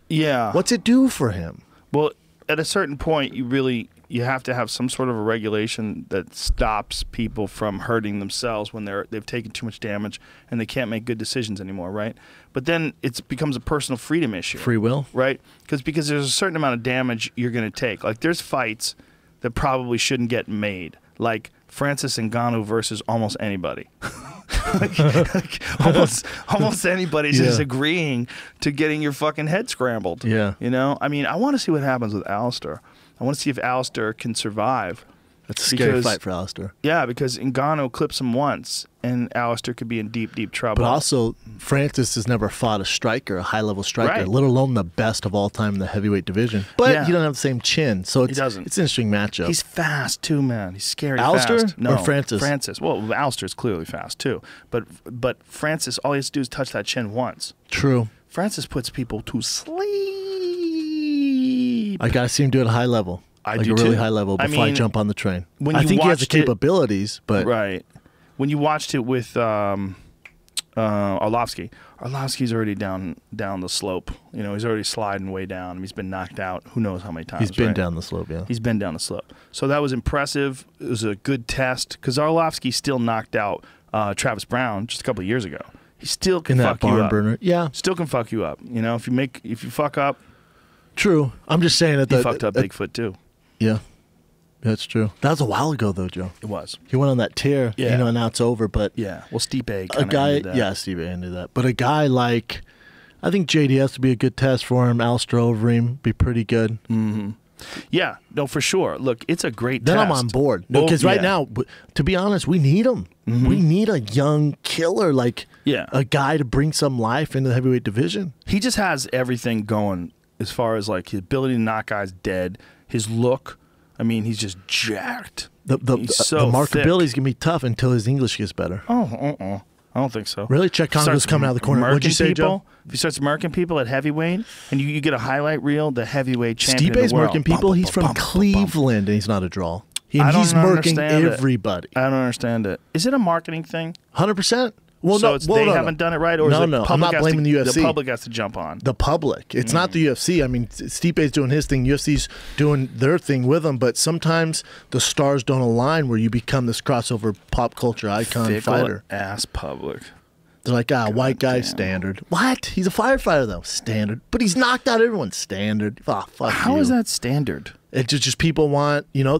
Yeah. What's it do for him? Well, at a certain point, you have to have some sort of a regulation that stops people from hurting themselves when they've taken too much damage and they can't make good decisions anymore, right? But then it becomes a personal freedom issue. Free will? Right? Because there's a certain amount of damage you're going to take. Like, there's fights that probably shouldn't get made. Like Francis Ngannou versus almost anybody. almost anybody's just agreeing to getting your fucking head scrambled. Yeah. You know? I mean, I want to see what happens with Alistair. I want to see if Alistair can survive. That's a scary fight for Alistair. Yeah, because Ngannou clips him once, and Alistair could be in deep, deep trouble. But also, Francis has never fought a striker, a high-level striker, Right. let alone the best of all time in the heavyweight division. But he doesn't have the same chin, so He doesn't. It's an interesting matchup. He's fast, too, man. He's scary Alistair fast. No, or Francis? Francis. Well, Alistair's clearly fast, too. But Francis, all he has to do is touch that chin once. True. Francis puts people to sleep. I got to see him do it at a high level. I like do a really too. hh level before I jump on the train. I think he has the capabilities, but right. When you watched it with Arlovsky, Arlovsky's already down the slope. You know, he's already sliding way down. He's been knocked out. Who knows how many times? He's been down the slope. Yeah, he's been down the slope. So that was impressive. It was a good test because Arlovsky still knocked out Travis Brown just a couple of years ago. He still can fuck you up. Burner. Yeah, still can fuck you up. You know, if you fuck up. True. I'm just saying that he fucked up Bigfoot too. Yeah, that's true. That was a while ago, though, Joe. It was. He went on that tear, you know, and now it's over. But yeah, well, Stipe a guy, Stipe ended that. But a guy like, I think JDS would be a good test for him. Alistair Overeem be pretty good. Mm-hmm. Yeah, no, for sure. Look, it's a great then test. I'm on board. Because right now, to be honest, we need him. Mm-hmm. We need a young killer, like a guy to bring some life into the heavyweight division. He just has everything going as far as like his ability to knock guys dead, his look. I mean, he's just jacked. The markability is going to be tough until his English gets better. I don't think so. Really? Chet Congo's coming out of the corner. What'd you say, Joe? If he starts murking people at heavyweight, and you get a highlight reel, the heavyweight champion Stipe's of the world. murking people. He's from Cleveland, and he's not a draw. He's murking everybody. I don't understand it. Is it a marketing thing? 100%. Well, so they haven't done it right, or I'm not blaming the UFC. The public has to jump on. The public. It's not the UFC. I mean, Stipe's doing his thing. UFC's doing their thing with him, but sometimes the stars don't align where you become this crossover pop culture icon fighter. Ass public. They're like, white guy, standard. What? He's a firefighter, though. Standard. But he's knocked out everyone. Standard. Oh, fuck How is that standard? It's just people want, you know,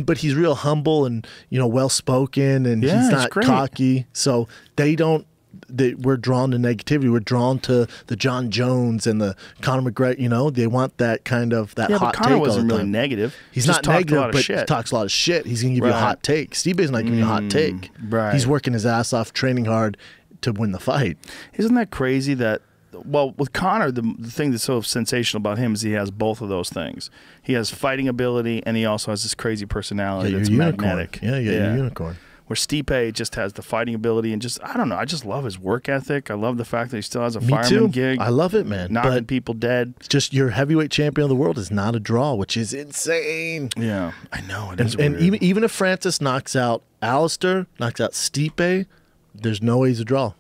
but he's real humble and, you know, well-spoken, and he's not cocky. So we're drawn to negativity. We're drawn to the John Jones and the Conor McGregor, you know. They want that kind of, hot take all the time. Conor wasn't really negative. He's not negative, but he talks a lot of shit. He's going to give you a hot take. Stipe's not giving you a hot take. Right. He's working his ass off, training hard to win the fight. Isn't that crazy that, well, with Conor, the thing that's so sensational about him is he has both of those things. He has fighting ability, and he also has this crazy personality that's magnetic. Yeah, your unicorn. Where Stipe just has the fighting ability and just, I don't know, I just love his work ethic. I love the fact that he still has a fireman gig. I love it, man. Knocking people dead. It's just your heavyweight champion of the world is not a draw, which is insane. Yeah, I know. It is And weird. even if Francis knocks out Alistair, knocks out Stipe, there's no way he's a draw.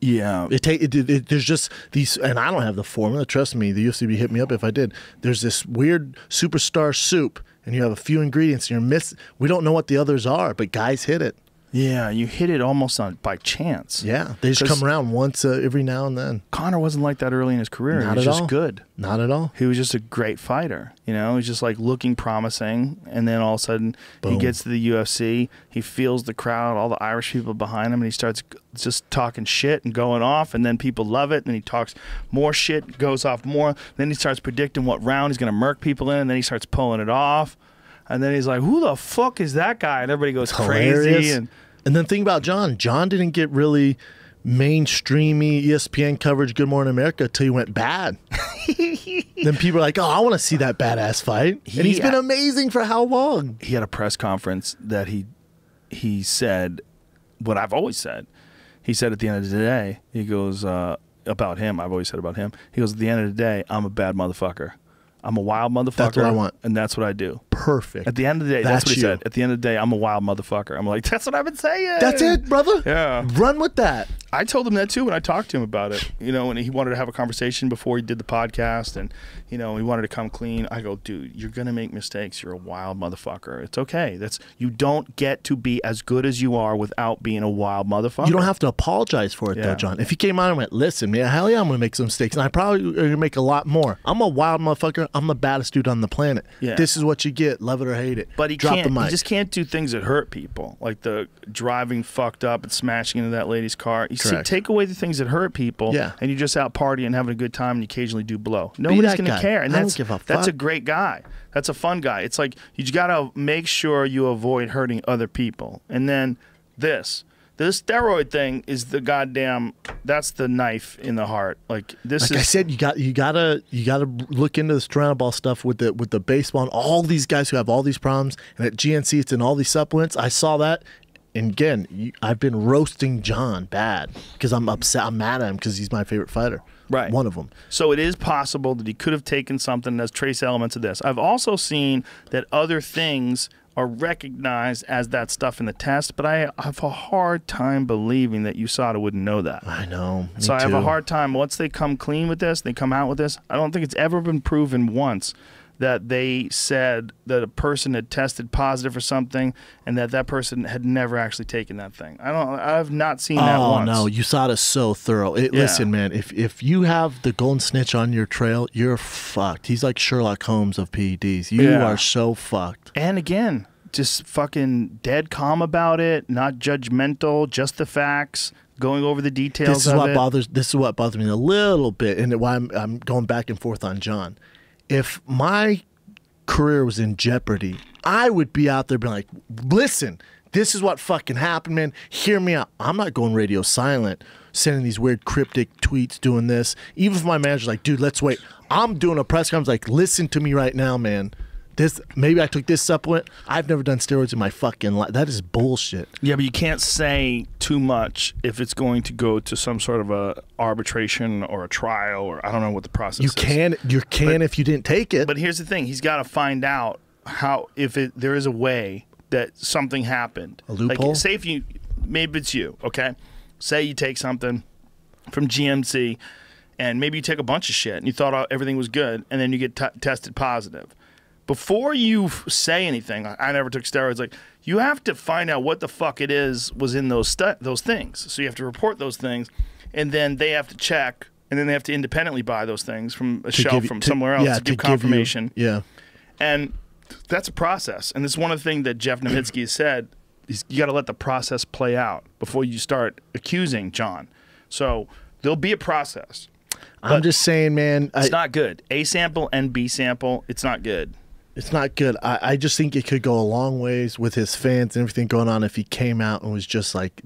Yeah. There's just these, and I don't have the formula. Trust me, the UFC would hit me up if I did. There's this weird superstar soup, and you have a few ingredients, and we don't know what the others are, but guys hit it. Yeah, you hit it almost by chance. Yeah, they just come around once every now and then. Conor wasn't like that early in his career. Not he was at just all. good. Not at all. He was just a great fighter. You know, he was just like looking promising, and then all of a sudden he gets to the UFC. He feels the crowd, all the Irish people behind him, and he starts just talking shit and going off, and then people love it. And then he talks more shit, goes off more. Then he starts predicting what round he's going to murk people in, and then he starts pulling it off. And then he's like, "Who the fuck is that guy?" And everybody goes crazy. And then think about John. John didn't get really mainstreamy ESPN coverage, Good Morning America, until he went bad. Then people are like, "Oh, I want to see that badass fight." And he's been amazing for how long? He had a press conference that he said what I've always said. He said at the end of the day, he goes about him. I've always said about him. He goes, at the end of the day, I'm a bad motherfucker. I'm a wild motherfucker. That's what I want. And that's what I do. Perfect. At the end of the day, that's what he you. said. At the end of the day, I'm a wild motherfucker. I'm like, that's what I've been saying. That's it, brother. Yeah. Run with that. I told him that too when I talked to him about it. You know, and he wanted to have a conversation before he did the podcast, and you know, he wanted to come clean. I go, dude, you're gonna make mistakes. You're a wild motherfucker. It's okay. You don't get to be as good as you are without being a wild motherfucker. You don't have to apologize for it, though, John. If he came out and went, listen, man, hell yeah, I'm going to make some mistakes, and I probably going to make a lot more. I'm a wild motherfucker. I'm the baddest dude on the planet. Yeah. This is what you get. Love it or hate it. But he Drop the mic. He just can't do things that hurt people, like the driving fucked up and smashing into that lady's car. You see, take away the things that hurt people, and you're just out partying, having a good time, and you occasionally do blow. Nobody's going to care, and I don't give a fuck. That's a great guy. That's a fun guy. It's like you just got to make sure you avoid hurting other people. And then this steroid thing is the goddamn, that's the knife in the heart. Like this I said, you gotta look into this Ball stuff with the baseball and all these guys who have all these problems, and at GNC it's in all these supplements. I saw that, and again, I've been roasting John bad because I'm upset. I'm mad at him because he's my favorite fighter. Right. One of them. So it is possible that he could have taken something that has trace elements of this. I've also seen that other things are recognized as that stuff in the test, but I have a hard time believing that USADA wouldn't know that. I know. So I have a hard time. Once they come clean with this, they come out with this, I don't think it's ever been proven once that they said that a person had tested positive for something and that person had never actually taken that thing. I've not seen that once. Oh no, USADA's so thorough. Listen, man, if you have the golden snitch on your trail, you're fucked. He's like Sherlock Holmes of PEDs. You are so fucked. And again, just fucking dead calm about it, not judgmental, just the facts, going over the details This is what bothers me a little bit, and why I'm going back and forth on John. If my career was in jeopardy, I would be out there being like, listen, this is what fucking happened, man. Hear me out. I'm not going radio silent, sending these weird cryptic tweets, doing this. Even if my manager's like, dude, let's wait. I'm doing a press conference like, listen to me right now, man. Maybe I took this supplement. I've never done steroids in my fucking life. That is bullshit. Yeah, but you can't say too much if it's going to go to some sort of a arbitration or a trial, or I don't know what the process is. You can if you didn't take it. But here's the thing. He's got to find out there is a way that something happened. A loophole? Like, say maybe it's you, okay? Say you take something from GMC, and maybe you take a bunch of shit, and you thought everything was good, and then you get tested positive. Before you say anything, I never took steroids. Like, you have to find out what the fuck it was in those things. So you have to report those things, and then they have to check, and then they have to independently buy those things from a shelf from somewhere else to give confirmation. And that's a process. And this is one of the things that Jeff Nowitzki has said. You got to let the process play out before you start accusing John. So there'll be a process. I'm just saying, man. It's not good. A sample and B sample, it's not good. It's not good. I just think it could go a long ways with his fans and everything going on if he came out and was just like,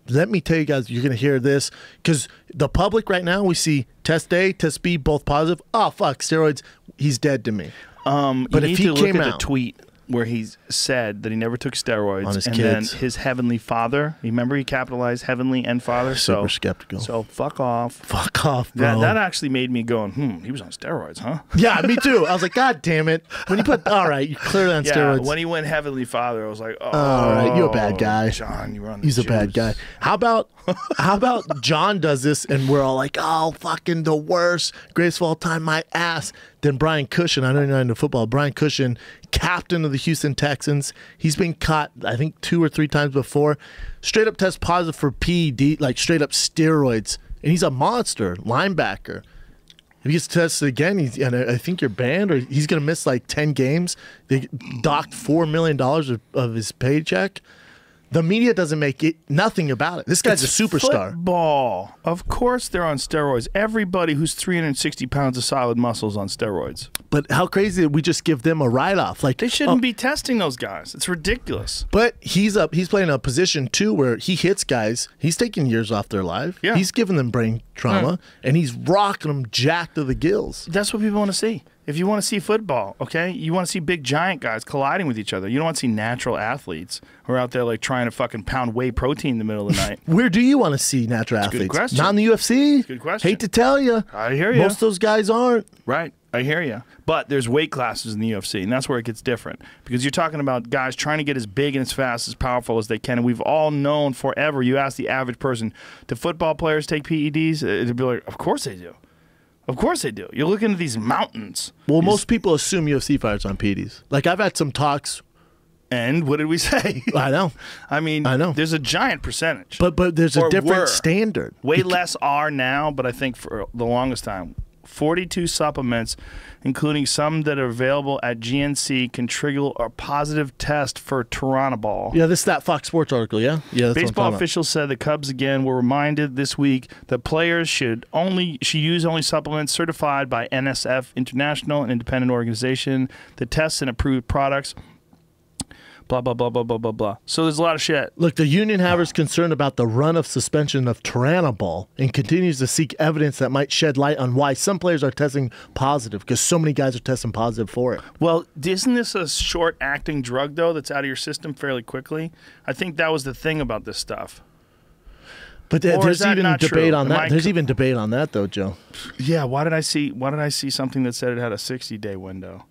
let me tell you guys, you're going to hear this. Because the public right now, we see test A, test B, both positive. Oh, fuck, steroids. He's dead to me. But if he came out, the tweet where he said that he never took steroids, On his and kids. then his heavenly father. Remember, he capitalized heavenly and father. Super skeptical. So fuck off. Fuck off, bro. That actually made me go, he was on steroids, huh? Yeah, me too. I was like, God damn it. When you put, all right, you're clearly on Yeah, steroids. when he went heavenly father, I was like, oh, All right, you're a bad guy. John, you were on the He's a bad juice. guy. How about John does this and we're all like, oh, fucking the worst, greatest of all time, my ass. Then Brian Cushion, I know you're not into football, Brian Cushion, captain of the Houston Texans, he's been caught, I think 2 or 3 times before, straight up test positive for PED, like straight up steroids. And he's a monster, linebacker. If he gets tested again, and I think you're banned, or he's going to miss like 10 games. They docked $4 million of his paycheck. The media doesn't make nothing about it. This guy's a superstar. Football. Of course they're on steroids. Everybody who's 360 pounds of solid muscle is on steroids. But how crazy that we just give them a write-off? Like They shouldn't be testing those guys. It's ridiculous. But he's playing a position too where he hits guys. He's taking years off their life. Yeah. He's giving them brain trauma, and he's rocking them jacked to the gills. That's what people want to see. If you want to see football, okay, you want to see big giant guys colliding with each other. You don't want to see natural athletes who are out there like trying to fucking pound whey protein in the middle of the night. Where do you want to see natural a good athletes? question. Not in the UFC. Good question. Hate to tell you. I hear you. Most of those guys aren't. Right. I hear you. But there's weight classes in the UFC, and that's where it gets different. Because you're talking about guys trying to get as big and as fast, as powerful as they can. And we've all known forever, you ask the average person, do football players take PEDs? It'd be like, of course they do. Of course they do. You're looking at these mountains. Well, most people assume UFC fighters on PEDs. Like, I've had some talks. And what did we say? I know. I mean, I know. There's a giant percentage. But there's a Or different were. standard. Way less are now, but I think for the longest time, 42 supplements, including some that are available at GNC, can trigger a positive test for Turinabol. Yeah, this is that Fox Sports article, yeah? Yeah, that's what I'm Baseball talking about. officials said the Cubs again were reminded this week that players should use only supplements certified by NSF International, an independent organization that tests and approves products. Blah, blah, blah, blah, blah, blah, blah. So there's a lot of shit. Look, the union is concerned about the run of suspension of Turinabol and continues to seek evidence that might shed light on why some players are testing positive, because so many guys are testing positive for it. Well, isn't this a short-acting drug, though, that's out of your system fairly quickly? I think that was the thing about this stuff. But Or is there's that even not debate true? on Am that. I There's even debate on that, though, Joe. Yeah, why did I see something that said it had a 60-day window?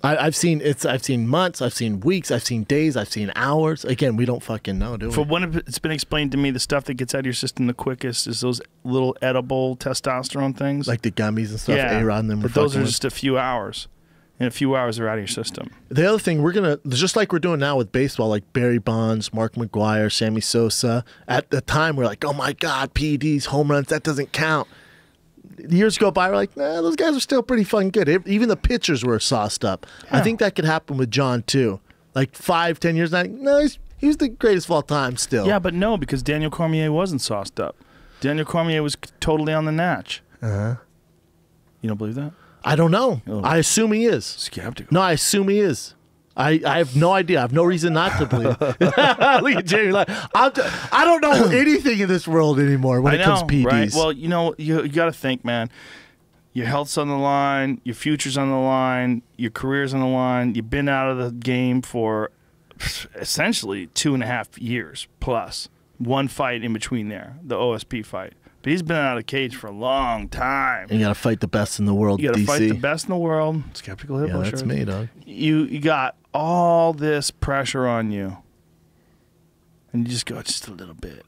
I've seen months, I've seen weeks, I've seen days, I've seen hours. Again, we don't fucking know, do we? For when it's been explained to me, the stuff that gets out of your system the quickest is those little edible testosterone things. Like the gummies and stuff, yeah, A-Rod and them. but those are just a few hours. In a few hours, they're out of your system. The other thing, just like we're doing now with baseball, like Barry Bonds, Mark McGwire, Sammy Sosa, at the time we're like, oh my God, PEDs, home runs, that doesn't count. Years go by, we're like, nah, those guys are still pretty fucking good. Even the pitchers were sauced up. Yeah. I think that could happen with John, too. Like 5-10 years now, no, he's the greatest of all time still. Yeah, but no, because Daniel Cormier wasn't sauced up. Daniel Cormier was totally on the natch. Uh-huh. You don't believe that? I don't know. Oh. I assume he is. Skeptical. No, I assume he is. I have no idea. I have no reason not to believe. Look at Jamie. Like, I don't know anything in this world anymore when it comes to PEDs. Right? Well, you got to think, man. Your health's on the line. Your future's on the line. Your career's on the line. You've been out of the game for essentially 2.5 years plus. One fight in between there, the OSP fight. But he's been out of the cage for a long time. And you got to fight the best in the world, You got to DC. fight the best in the world. Skeptical Hippo. Yeah, that's me, dog. You got all this pressure on you, and you just go just a little bit.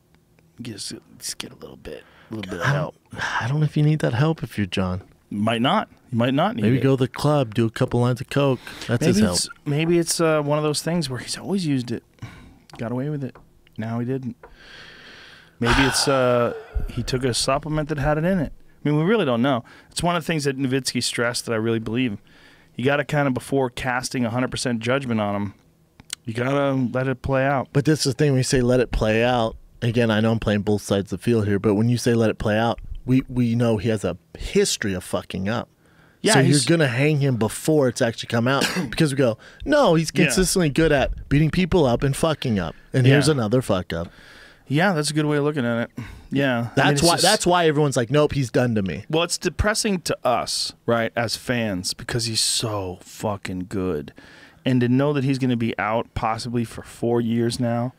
Just get a little bit of help. I don't know if you need that help if you're John. Might not. You might not need Maybe it. go to the club, do a couple lines of coke. That's his help. Maybe it's one of those things where he's always used it, got away with it. Now he didn't. Maybe it's he took a supplement that had it in it. I mean, we really don't know. It's one of the things that Nowitzki stressed that I really believe. You got to kind of, before casting 100% judgment on him, you got to let it play out. But this is the thing, when you say let it play out, again, I know I'm playing both sides of the field here, but when you say let it play out, we know he has a history of fucking up. Yeah, so you're going to hang him before it's actually come out. Because we go, no, he's consistently good at beating people up and fucking up. And here's another fuck up. Yeah, that's a good way of looking at it. Yeah. That's why everyone's like, nope, he's done to me. Well, it's depressing to us, right, as fans, because he's so fucking good. and to know that he's going to be out possibly for 4 years now,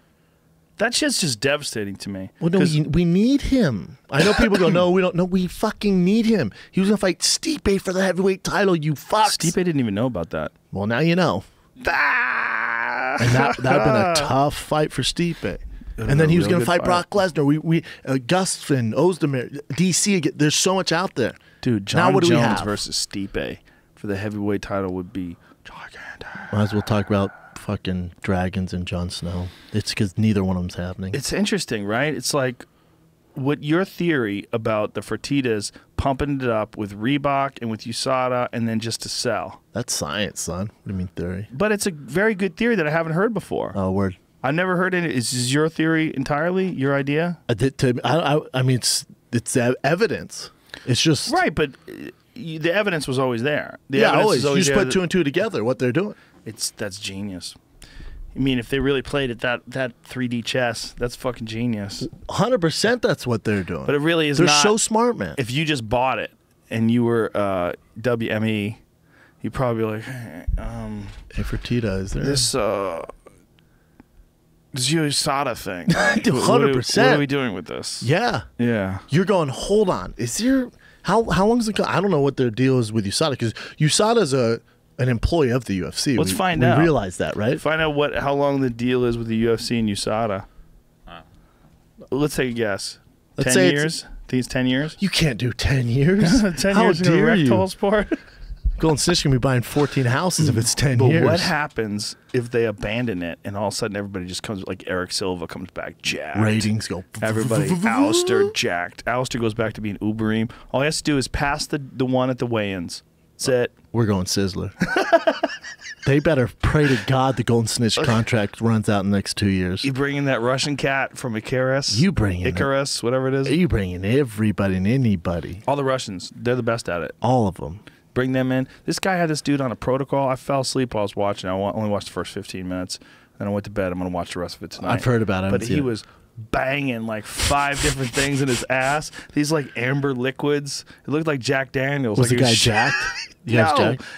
that shit's just devastating to me. Well, no, we need him. I know people go, no, we don't. No, we fucking need him. He was going to fight Stipe for the heavyweight title, you fucks. Stipe didn't even know about that. Well, now you know. And that would have been a tough fight for Stipe. And then he was going to fight Brock Lesnar. We Gustafsson, Ozdemir, DC. There's so much out there. Dude, John Jones versus Stipe for the heavyweight title would be gigantic. Might as well talk about fucking dragons and Jon Snow. It's because neither one of them's happening. It's interesting, right? It's like what your theory about the Fertittas pumping it up with Reebok and with USADA and then just to sell. That's science, son. What do you mean theory? But it's a very good theory that I haven't heard before. Oh, word. I've never heard it. Is this your theory entirely? Your idea? I mean, it's evidence. It's just right, but the evidence was always there. Always. You just put two and two together. What they're doing. That's genius. I mean, if they really played at that 3D chess, that's fucking genius. 100%. That's what they're doing. But it really is. They're so smart, man. If you just bought it and you were WME, you'd probably be like, hey, Fertitta, is there this USADA thing? 100%. What are we doing with this? Yeah. You're going. Hold on. Is there how long is it? I don't know what their deal is with USADA because USADA's an employee of the UFC. Let's find out. We realize that, right? Find out how long the deal is with the UFC and USADA. Let's take a guess. Let's 10 say years? Think it's 10 years? You can't do 10 years. 10 How years in a dare rec you? whole sport? Golden Snitch can be buying 14 houses if it's 10 But years. what happens if they abandon it and all of a sudden everybody just comes, like Eric Silva comes back jacked? Ratings go. Everybody, Alistair jacked. Alistair goes back to being Uberim. All he has to do is pass the one at the weigh-ins. That's it. We're going Sizzler. They better pray to God the Golden Snitch contract runs out in the next 2 years. You bring in that Russian cat from Icarus. You bring in Icarus, whatever it is. You bring in everybody and anybody. All the Russians. They're the best at it. All of them. Bring them in. This guy had this dude on a protocol. I fell asleep while I was watching. I only watched the first 15 minutes. Then I went to bed. I'm going to watch the rest of it tonight. I've heard about it. But he was banging like 5 different things in his ass. These like amber liquids. It looked like Jack Daniels. Was like the guy jacked?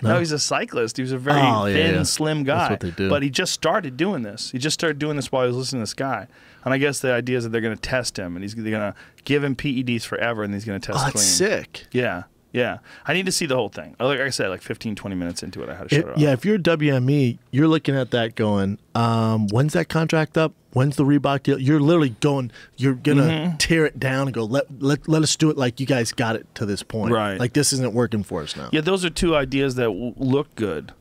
No, he's a cyclist. He was a very thin, slim guy. That's what they do. But he just started doing this. He just started doing this while he was listening to this guy. And I guess the idea is that they're going to test him, and they're going to give him PEDs forever, and he's going to test clean. That's sick. Yeah. Yeah. I need to see the whole thing. Like I said, like 15, 20 minutes into it, I had to shut it off. Yeah, if you're WME, you're looking at that going, when's that contract up? When's the Reebok deal? You're literally going, you're going to tear it down and go, let us do it like you guys got it to this point. Right. Like this isn't working for us now. Yeah, those are two ideas that look good.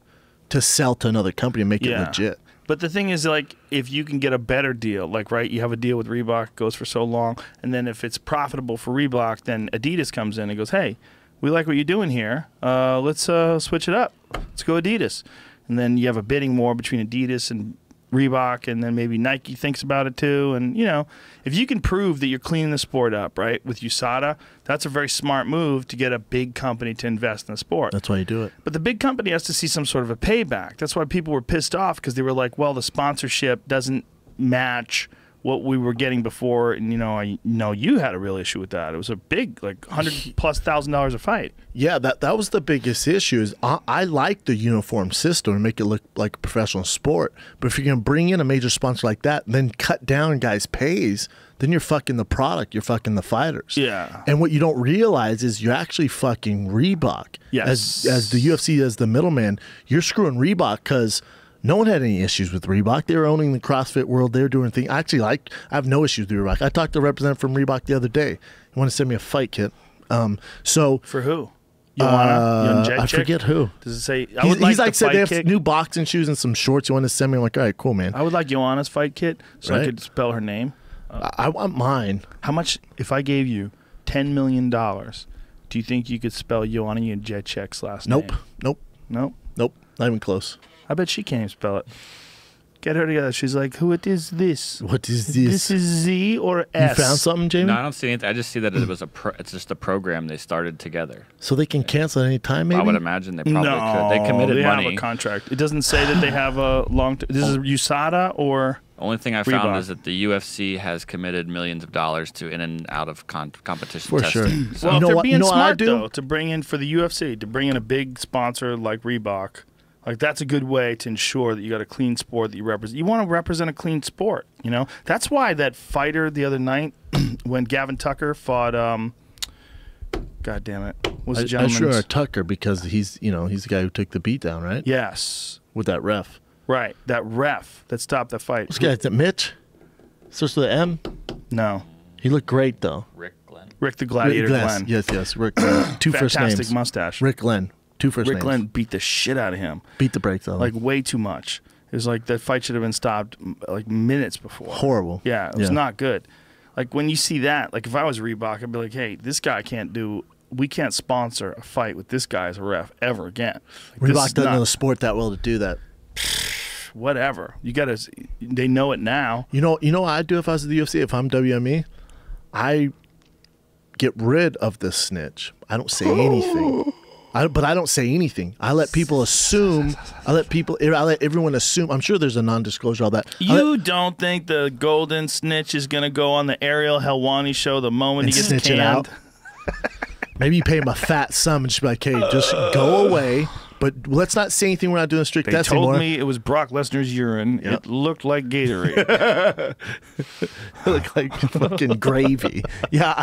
To sell to another company and make it legit. But the thing is, like, if you can get a better deal, like, right, you have a deal with Reebok, goes for so long, and then if it's profitable for Reebok, then Adidas comes in and goes, hey, we like what you're doing here. Let's switch it up. Let's go Adidas. And then you have a bidding war between Adidas and Reebok, and then maybe Nike thinks about it too. And, you know, if you can prove that you're cleaning the sport up, right, with USADA, that's a very smart move to get a big company to invest in the sport. That's why you do it. But the big company has to see some sort of a payback. That's why people were pissed off, because they were like, well, the sponsorship doesn't match what we were getting before. And, you know, I know you had a real issue with that. It was a big, like, $100,000+ a fight. Yeah, that was the biggest issue. Is I like the uniform system and make it look like a professional sport. But if you're going to bring in a major sponsor like that and then cut down guys' pays, then you're fucking the product. You're fucking the fighters. Yeah. And what you don't realize is you're actually fucking Reebok. Yes. As the UFC, as the middleman, you're screwing Reebok because no one had any issues with Reebok. They were owning the CrossFit world. They were doing things. I have no issues with Reebok. I talked to a representative from Reebok the other day. He wanted to send me a fight kit. For who? Young I forget who. Does it say? He's like said they have new boxing shoes and some shorts. You want to send me? I'm like, all right, cool, man. I would like Joanna's fight kit so I could spell her name. I want mine. How much? If I gave you $10 million, do you think you could spell Joanna Jędrzejczyk's last name? Nope. Not even close. I bet she can't even spell it. Get her together. She's like, what is this? What is this? This is Z or S? You found something, Jamie? No, I don't see anything. I just see that it was it's just a program they started together. So they can cancel at any time, maybe? I would imagine they probably could. They committed they money. have a contract. It doesn't say that they have a long. This is USADA or. Only thing I Reebok. found is that the UFC has committed millions of dollars to in and out of competition For testing. sure. So Well, if they're being what I smart do? though, to bring in for the UFC, to bring in a big sponsor like Reebok, Like, that's a good way to ensure that you got a clean sport that you represent. You want to represent a clean sport, you know? That's why that fighter the other night, when Gavin Tucker fought, God damn it, was the I gentleman's... sure Tucker, because he's the guy who took the beat down, right? Yes. With that ref. Right, that ref that stopped the fight. This guy, is it Mitch? Starts with an M? No. He looked great, though. Rick Glenn. Rick the Gladiator Glenn. Yes, Rick Glenn. Two first names. Fantastic mustache. Rick Glenn. Two first names. Rick Glenn beat the shit out of him. Beat the brakes on him. Like, way too much. It was like that fight should have been stopped like minutes before. Horrible. Yeah, it was not good. Like, when you see that, like, if I was Reebok, I'd be like, hey, this guy we can't sponsor a fight with this guy as a ref ever again. Like, Reebok doesn't know the sport that well to do that. Whatever. They know it now. You know what I'd do if I was the UFC, if I'm WME? I get rid of the snitch. I don't say anything. But I don't say anything. I let people assume. I let everyone assume. I'm sure there's a non-disclosure, all that. You don't think the golden snitch is going to go on the Ariel Helwani show the moment he gets snitch canned? it out? Maybe you pay him a fat sum and just be like, hey, just go away. But let's not say anything. We're not doing strict tests anymore. They told me it was Brock Lesnar's urine. Yep. It looked like Gatorade. It looked like fucking gravy. Yeah,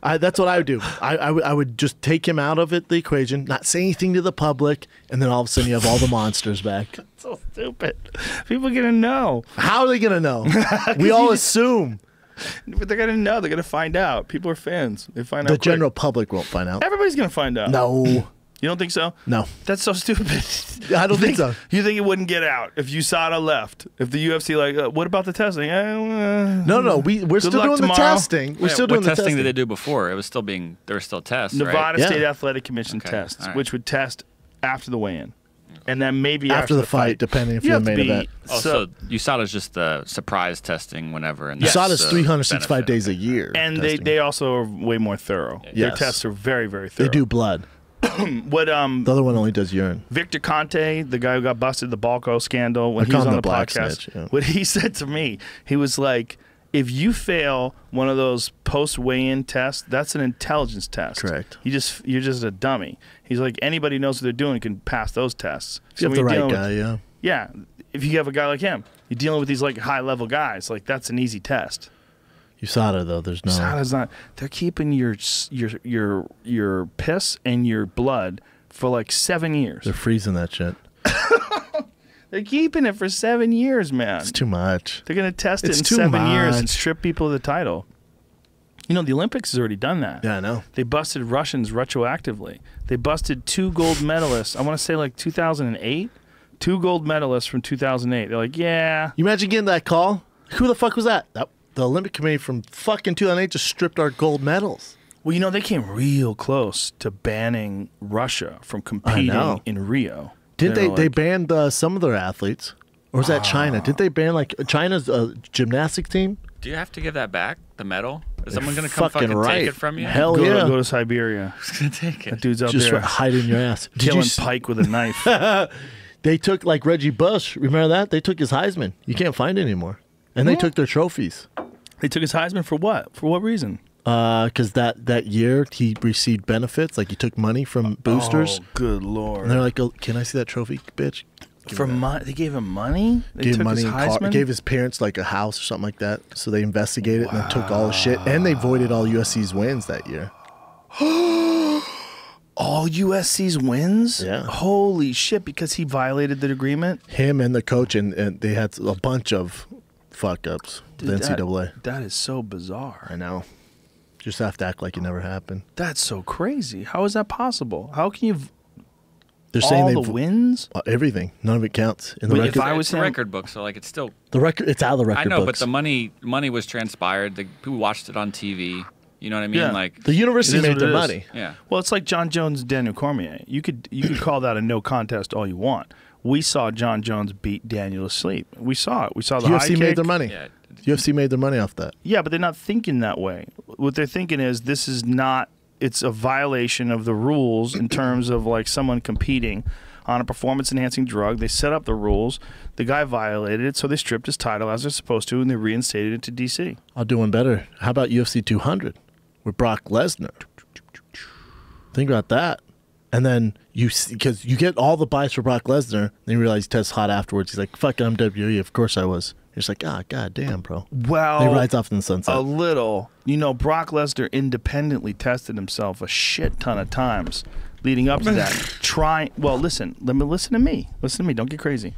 that's what I would do. I would just take him out of the equation, not say anything to the public, and then all of a sudden you have all the monsters back. So stupid. People are going to know. How are they going to know? We all assume. But they're going to know. They're going to find out. People are fans. They find out The quick. general public won't find out. Everybody's going to find out. No. You don't think so? No. That's so stupid. I don't think so. You think it wouldn't get out if USADA left? If the UFC what about the testing? No. We're still doing the testing. We're still doing the testing. What testing did they do before? There were still tests, Nevada right? State Athletic Commission tests, which would test after the weigh-in. And then maybe after the fight, depending if you're the main event. So USADA's just the surprise testing whenever. And USADA's 365 days a year. And they also are way more thorough. Yes. Their tests are very, very thorough. They do blood. The other one only does urine. Victor Conte, the guy who got busted, the Balco scandal, when he was on the podcast, snitch, yeah. What he said to me, he was like, if you fail one of those post-weigh-in tests, that's an intelligence test. Correct. You're just a dummy. He's like, anybody who knows what they're doing can pass those tests. If you have the right guy, yeah. Yeah. If you have a guy like him, you're dealing with these like high-level guys. Like, that's an easy test. USADA, though, there's no. USADA's not. They're keeping your piss and your blood for like 7 years. They're freezing that shit. They're keeping it for 7 years, man. It's too much. They're going to test it in 7 years and strip people of the title. You know, the Olympics has already done that. Yeah, I know. They busted Russians retroactively. They busted 2 gold medalists. I want to say like 2008. 2 gold medalists from 2008. They're like, yeah. You imagine getting that call? Who the fuck was that? The Olympic Committee from fucking 2008 just stripped our gold medals. Well, you know, they came real close to banning Russia from competing in Rio. Did they banned some of their athletes? Or was that China? Did they ban like China's gymnastics team? Do you have to give that back, the medal? Is someone going to come fucking take it from you? Hell yeah. yeah. Go to Siberia. Who's going to take it? That dude's out just there hiding your ass. killing Pike with a knife. They took like Reggie Bush. Remember that? They took his Heisman. You can't find it anymore. And they took their trophies. They took his Heisman for what? For what reason? Because that year he received benefits, like he took money from boosters. Oh, good lord! And they're like, "Oh, can I see that trophy, bitch?" They gave him money. They gave took money his Heisman? gave his parents like a house or something like that. So they investigated and then took all the shit, and they voided all USC's wins that year. All USC's wins? Yeah. Holy shit! Because he violated the agreement. Him and the coach, and they had a bunch of fuck ups. The NCAA. That is so bizarre. I know. Just have to act like it never happened. That's so crazy. How is that possible? How can you? They're saying all the wins? Everything. None of it counts in the record. If I was it's a record book, so like it's still the record. It's out of the record. I know, books. but the money was transpired. The people watched it on TV. You know what I mean? Yeah. Like the university made their money. Yeah. Well, it's like John Jones and Daniel Cormier. You could call that a no contest all you want. We saw John Jones beat Daniel asleep. We saw it. We saw the high UFC kick. made their money. Yeah. UFC made their money off that. Yeah, but they're not thinking that way. What they're thinking is this is not. It's a violation of the rules in terms of like someone competing on a performance-enhancing drug. They set up the rules. The guy violated it, so they stripped his title as they're supposed to, and they reinstated it to DC. I'll do one better. How about UFC 200 with Brock Lesnar? Think about that. And then because you get all the buys for Brock Lesnar, then you realize he tests hot afterwards. He's like, "Fuck it, I'm WWE. Of course I was." You're just like, "Ah, god damn, bro." Well, he rides off in the sunset. A little. You know, Brock Lesnar independently tested himself a shit ton of times leading up to that. Well, listen to me. Listen to me. Don't get crazy.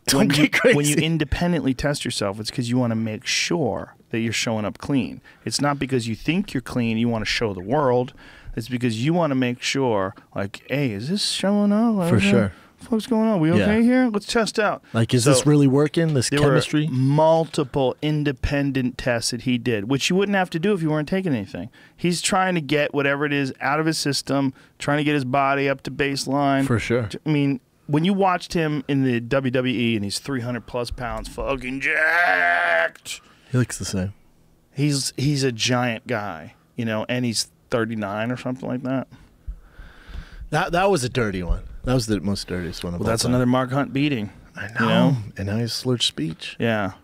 Don't get crazy. When you independently test yourself, it's because you want to make sure that you're showing up clean. It's not because you think you're clean. You want to show the world. It's because you want to make sure, like, hey, is this showing up? For sure. What's going on? We okay here? Let's test out. Like, is this really working? This chemistry? There were multiple independent tests that he did, which you wouldn't have to do if you weren't taking anything. He's trying to get whatever it is out of his system, trying to get his body up to baseline. For sure. I mean, when you watched him in the WWE and he's 300+ pounds, fucking jacked. He looks the same. He's a giant guy, you know, and he's 39 or something like that. That was a dirty one. That was the most dirtiest one of all That's time. another Mark Hunt beating. I know. You know? And now he's slurred speech. Yeah.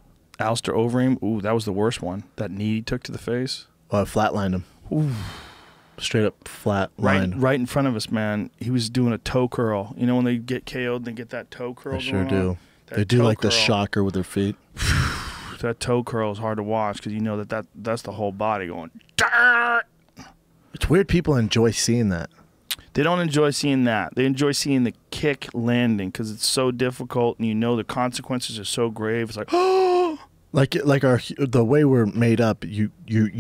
Alistair Overeem, ooh, that was the worst one. That knee he took to the face. Oh, I flatlined him. Ooh. Straight up flat line. Right in front of us, man. He was doing a toe curl. You know when they get KO'd, they get that toe curl They sure going do. on? They do like the shocker with their feet. That toe curl is hard to watch because you know that's the whole body going. Darr! It's weird people enjoy seeing that. They don't enjoy seeing that. They enjoy seeing the kick landing because it's so difficult and you know the consequences are so grave. It's like, oh! Like the way we're made up, you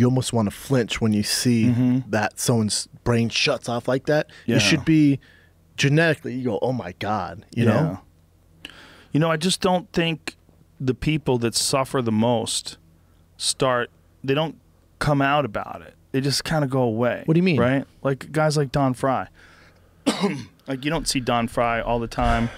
almost want to flinch when you see that someone's brain shuts off like that. Yeah. It should be genetically, you go, oh my God, you know? You know, I just don't think the people that suffer the most they don't come out about it. They just kind of go away. What do you mean? Right? Like guys like Don Fry. Like you don't see Don Fry all the time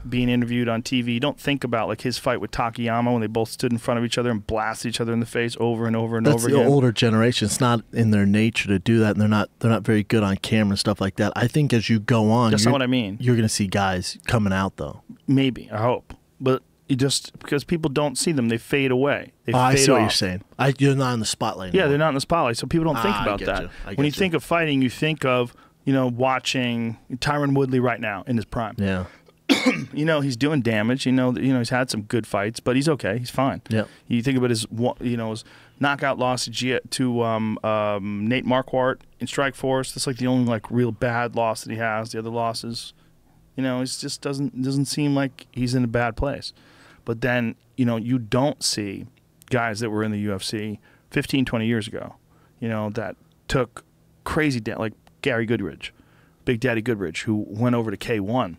being interviewed on TV. You don't think about like his fight with Takayama when they both stood in front of each other and blasted each other in the face over and over and over again. That's the older generation. It's not in their nature to do that, and they're not very good on camera and stuff like that. I think as you go on, that's not what I mean. You're going to see guys coming out though. Maybe, I hope, but you just because people don't see them, they fade away. They fade I see what off. you're saying. You're not in the spotlight. Yeah, anymore. they're not in the spotlight, so people don't think about that. When you think of fighting, you think of watching Tyron Woodley right now in his prime. Yeah. You know he's doing damage. You know he's had some good fights, but he's okay. He's fine. Yeah. You think about his knockout loss to Nate Marquardt in Strikeforce. That's like the only like real bad loss that he has. The other losses, he just doesn't seem like he's in a bad place. But then you don't see guys that were in the UFC 15, 20 years ago, that took crazy like Gary Goodridge, Big Daddy Goodridge, who went over to K1.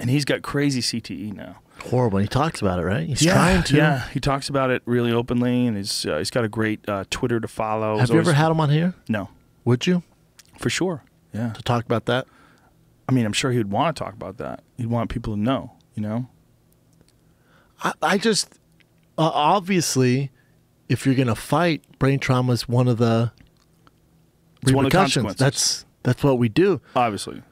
And he's got crazy CTE now. Horrible. He talks about it, right? He's trying to. Yeah, he talks about it really openly, and he's got a great Twitter to follow. Have you ever had him on here? No. Would you? For sure. Yeah. To talk about that? I mean, I'm sure he would want to talk about that. He'd want people to know, I just, obviously, if you're going to fight, brain trauma is one of the repercussions. That's what we do. Obviously.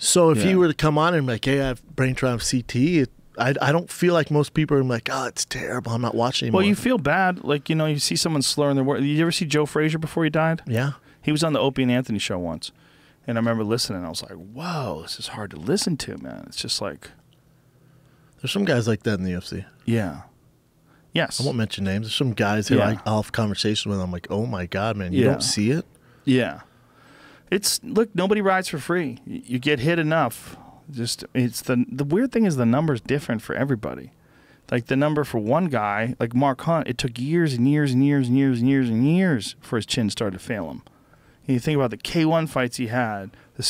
So if he were to come on and be like, hey, I have brain trauma CTE, I don't feel like most people are like, oh, it's terrible. I'm not watching anymore. Well, you feel bad. Like, you see someone slurring their words. Did you ever see Joe Frazier before he died? Yeah. He was on the Opie and Anthony show once. And I remember listening. I was like, whoa, this is hard to listen to, man. It's just like. There's some guys like that in the UFC. Yeah. Yes. I won't mention names. There's some guys who I'll have conversations with. I'm like, oh, my God, man. You don't see it? Yeah. Look, nobody rides for free. You get hit enough. It's the weird thing is the number's different for everybody. Like the number for one guy, like Mark Hunt, it took years and years and years and years and years and years for his chin started to fail him. And you think about the K1 fights he had, the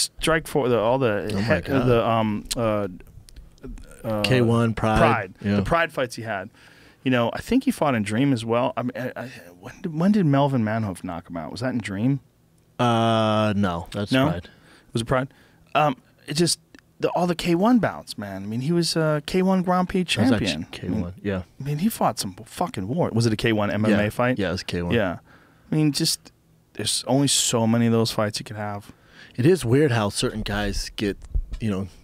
K1 Pride, the Pride fights he had. I think he fought in Dream as well. I mean, when did Melvin Manhoef knock him out? Was that in Dream? No, that's Pride. Was it Pride? It just all the K1 bouts, man. I mean, he was a K1 Grand Prix champion. K1, yeah. I mean, he fought some fucking war. Was it a K1 MMA fight? Yeah, it was K1. Yeah. I mean, just there's only so many of those fights you could have. It is weird how certain guys get,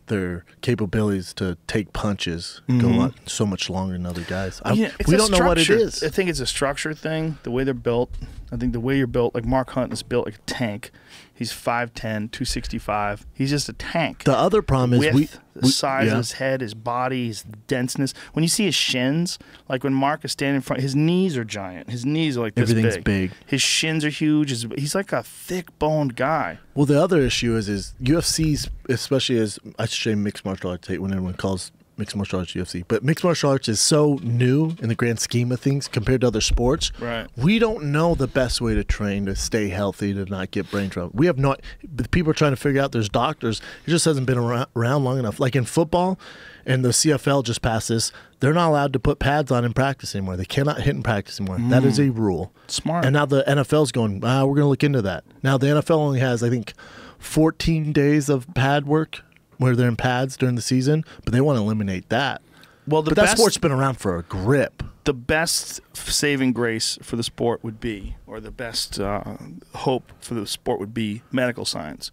their capabilities to take punches go on so much longer than other guys. We don't know what it is. I think it's a structure thing, the way they're built. I think the way you're built, like Mark Hunt is built like a tank. He's 5'10", 265. He's just a tank. The other problem is the size of his head, his body, his denseness. When you see his shins, like when Mark is standing in front, his knees are giant. His knees are like this everything's big. His shins are huge. He's like a thick-boned guy. Well, the other issue is UFC's, especially as I should say mixed martial arts, when everyone calls mixed martial arts UFC, but mixed martial arts is so new in the grand scheme of things compared to other sports. Right. We don't know the best way to train to stay healthy, to not get brain trauma. We have not. People are trying to figure out. There's doctors. It just hasn't been around long enough. Like in football, and the CFL just passed this. They're not allowed to put pads on in practice anymore. They cannot hit in practice anymore. That is a rule. Smart. And now the NFL's going, we're going to look into that. Now the NFL only has, I think, 14 days of pad work where they're in pads during the season, but they want to eliminate that. Well, but that sport's been around for a grip. The best saving grace for the sport would be, or the best hope for the sport would be medical science.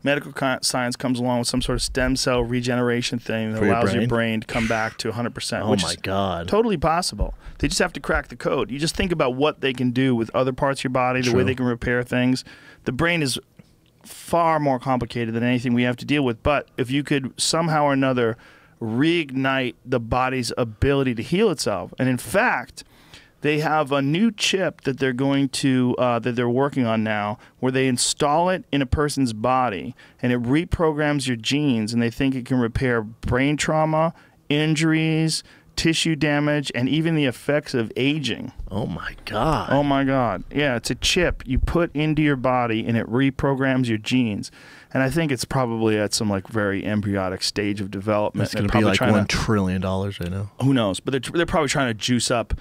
Medical science comes along with some sort of stem cell regeneration thing that allows your brain to come back to 100%. Oh, my God. Totally possible. They just have to crack the code. You just think about what they can do with other parts of your body, the way they can repair things. The brain is far more complicated than anything we have to deal with. But if you could somehow or another reignite the body's ability to heal itself, and in fact, they have a new chip that they're going to that they're working on now, where they install it in a person's body and it reprograms your genes, and they think it can repair brain trauma, injuries, tissue damage, and even the effects of aging. Oh my God. Oh my God. Yeah, it's a chip you put into your body and it reprograms your genes. And I think it's probably at some like very embryonic stage of development. It's going to be like $1 trillion right now. Who knows? But they're probably trying to juice up,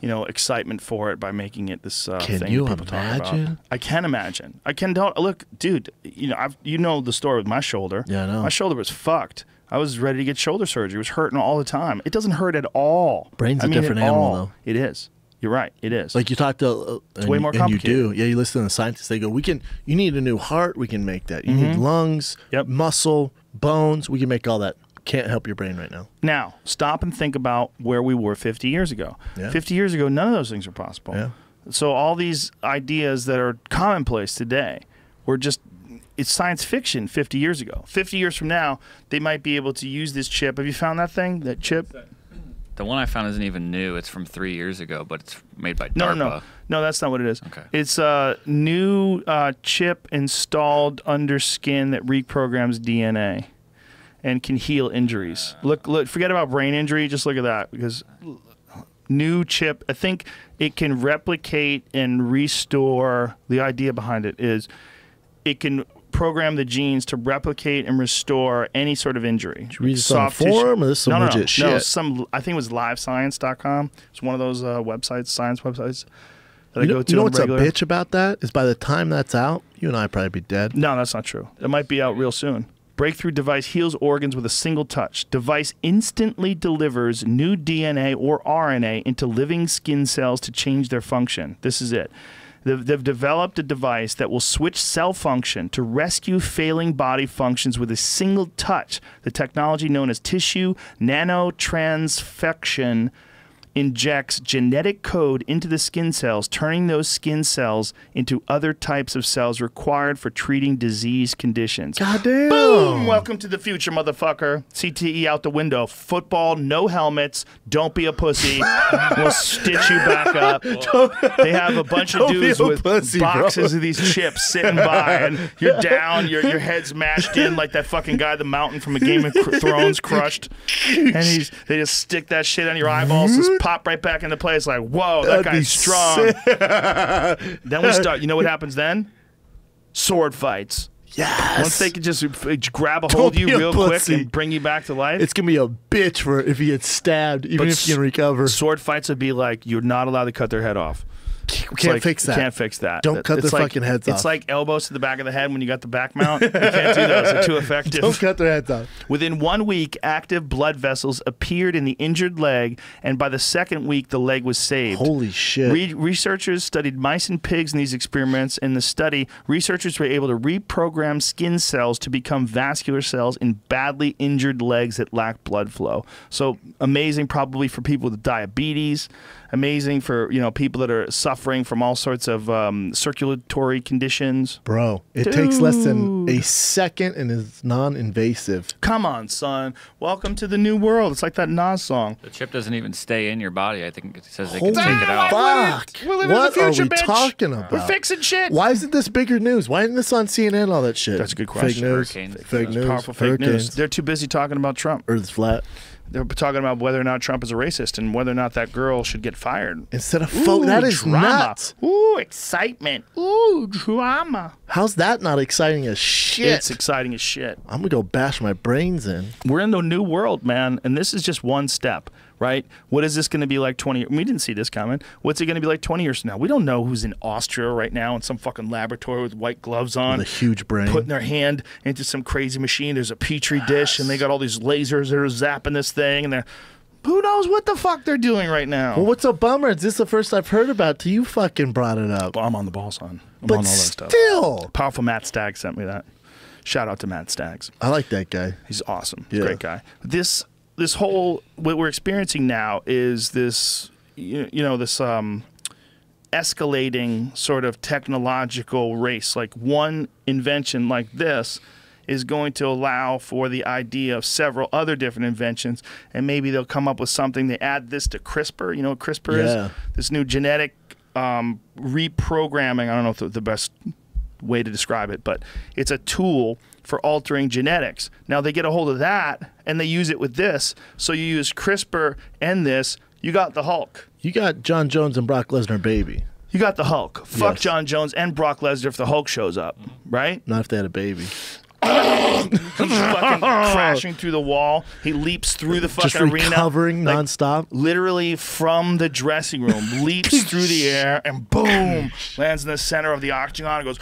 excitement for it by making it this thing people talk about. I can imagine. I can tell. Look, dude, you know the story with my shoulder. Yeah, I know. My shoulder was fucked. I was ready to get shoulder surgery. It was hurting all the time. It doesn't hurt at all. Brain's a different animal, though. It is. You're right. It is. Like you talk to, it's way more complicated. And you do. Yeah, you listen to the scientists. They go, you need a new heart. We can make that. You need lungs, muscle, bones. We can make all that. Can't help your brain right now. Now, stop and think about where we were 50 years ago. Yeah. 50 years ago, none of those things were possible. Yeah. So all these ideas that are commonplace today were just, it's science fiction 50 years ago. 50 years from now, they might be able to use this chip. Have you found that thing, that chip? The one I found isn't even new. It's from 3 years ago, but it's made by DARPA. No, that's not what it is. Okay. It's a new chip installed under skin that reprograms DNA and can heal injuries. Look, forget about brain injury. Just look at that, because new chip, I think it can replicate and restore. The idea behind it is it can program the genes to replicate and restore any sort of injury. Did you read this on forum, or this is some legit shit? No, I think it was livescience.com. It's one of those websites, science websites that I go to. You know what's a bitch about that? Is by the time that's out, you and I would probably be dead. No, that's not true. It might be out real soon. Breakthrough device heals organs with a single touch. Device instantly delivers new DNA or RNA into living skin cells to change their function. This is it. They've developed a device that will switch cell function to rescue failing body functions with a single touch. The technology known as tissue nanotransfection injects genetic code into the skin cells, turning those skin cells into other types of cells required for treating disease conditions. Goddamn. Boom! Welcome to the future, motherfucker. CTE out the window. Football, no helmets. Don't be a pussy. We'll stitch you back up. They have a bunch of dudes with boxes of these chips sitting by, and you're down, your head's mashed in like that fucking guy, the mountain from a Game of Thrones crushed. And they just stick that shit on your eyeballs, just pop right back into place. Like, whoa, that guy's strong. Then we start. You know what happens then? Sword fights. Yes. Once they can just grab a hold of you real quick and bring you back to life. It's going to be a bitch for if you get stabbed, even if you can recover. Sword fights would be like, you're not allowed to cut their head off. Can't fix that. Can't fix that. Don't cut their fucking heads off. It's like elbows to the back of the head when you got the back mount. You can't do those. They're too effective. Don't cut their heads off. Within 1 week, active blood vessels appeared in the injured leg, and by the second week, the leg was saved. Holy shit. Researchers studied mice and pigs in these experiments. In the study, researchers were able to reprogram skin cells to become vascular cells in badly injured legs that lack blood flow. So amazing probably for people with diabetes. Amazing for people that are suffering suffering from all sorts of circulatory conditions. Bro, it takes less than a second and is non-invasive. Come on, son. Welcome to the new world. It's like that Nas song. The chip doesn't even stay in your body. I think it says they can take it out. Fuck! We're living What in the future, are we bitch. talking about? We're fixing shit. Why isn't this bigger news? Why isn't this on CNN and all that shit? That's a good question. Fake news. Hurricanes. Fake news. Powerful fake news. Hurricanes. They're too busy talking about Trump. Earth's flat. They're talking about whether or not Trump is a racist and whether or not that girl should get fired. Instead of that is drama. nuts. Ooh, excitement. Ooh, drama. How's that not exciting as shit? It's exciting as shit. I'm gonna go bash my brains in. We're in the new world, man, and this is just one step, right? What is this going to be like 20 years? We didn't see this coming. What's it going to be like 20 years from now? We don't know who's in Austria right now in some fucking laboratory with white gloves on. With a huge brain. Putting their hand into some crazy machine. There's a petri dish, and they got all these lasers that are zapping this thing, and they're... Who knows what the fuck they're doing right now? Well, what's a bummer? Is this the first I've heard about till you fucking brought it up? Well, I'm on the ball, son. I'm But on all that stuff. still. Powerful Matt Staggs sent me that. Shout out to Matt Staggs. I like that guy. He's awesome. He's a Yeah. great guy. This whole what we're experiencing now is this this escalating sort of technological race. Like one invention like this is going to allow for the idea of several other different inventions, and maybe they'll come up with something. They add this to CRISPR. You know what CRISPR Yeah. is? This new genetic reprogramming. I don't know if the best way to describe it, but it's a tool for altering genetics. Now they get a hold of that and they use it with this. So you use CRISPR and this, you got the Hulk. You got John Jones and Brock Lesnar, baby. You got the Hulk. Fuck Yes. John Jones and Brock Lesnar if the Hulk shows up, right? Not if they had a baby. He's fucking crashing through the wall. He leaps through the fucking Just arena. recovering like, nonstop. Literally from the dressing room, leaps through the air and boom, lands in the center of the octagon and goes,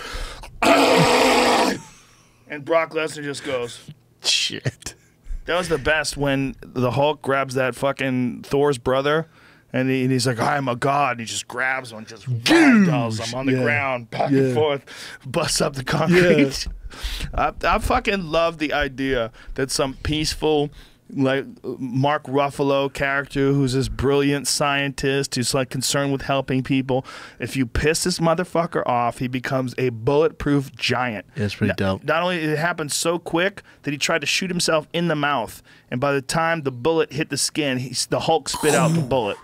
and Brock Lesnar just goes. Shit. That was the best when the Hulk grabs that fucking Thor's brother, and he's like, "I'm a god." And he just grabs him and just ragdolls him on the Yeah. ground, back Yeah. and forth, busts up the concrete. I fucking love the idea that some peaceful, like Mark Ruffalo character who's this brilliant scientist who's like concerned with helping people. If you piss this motherfucker off, he becomes a bulletproof giant. Yeah, it's pretty dope. Not only it happened so quick that he tried to shoot himself in the mouth, and by the time the bullet hit the skin, the Hulk spit out the bullet.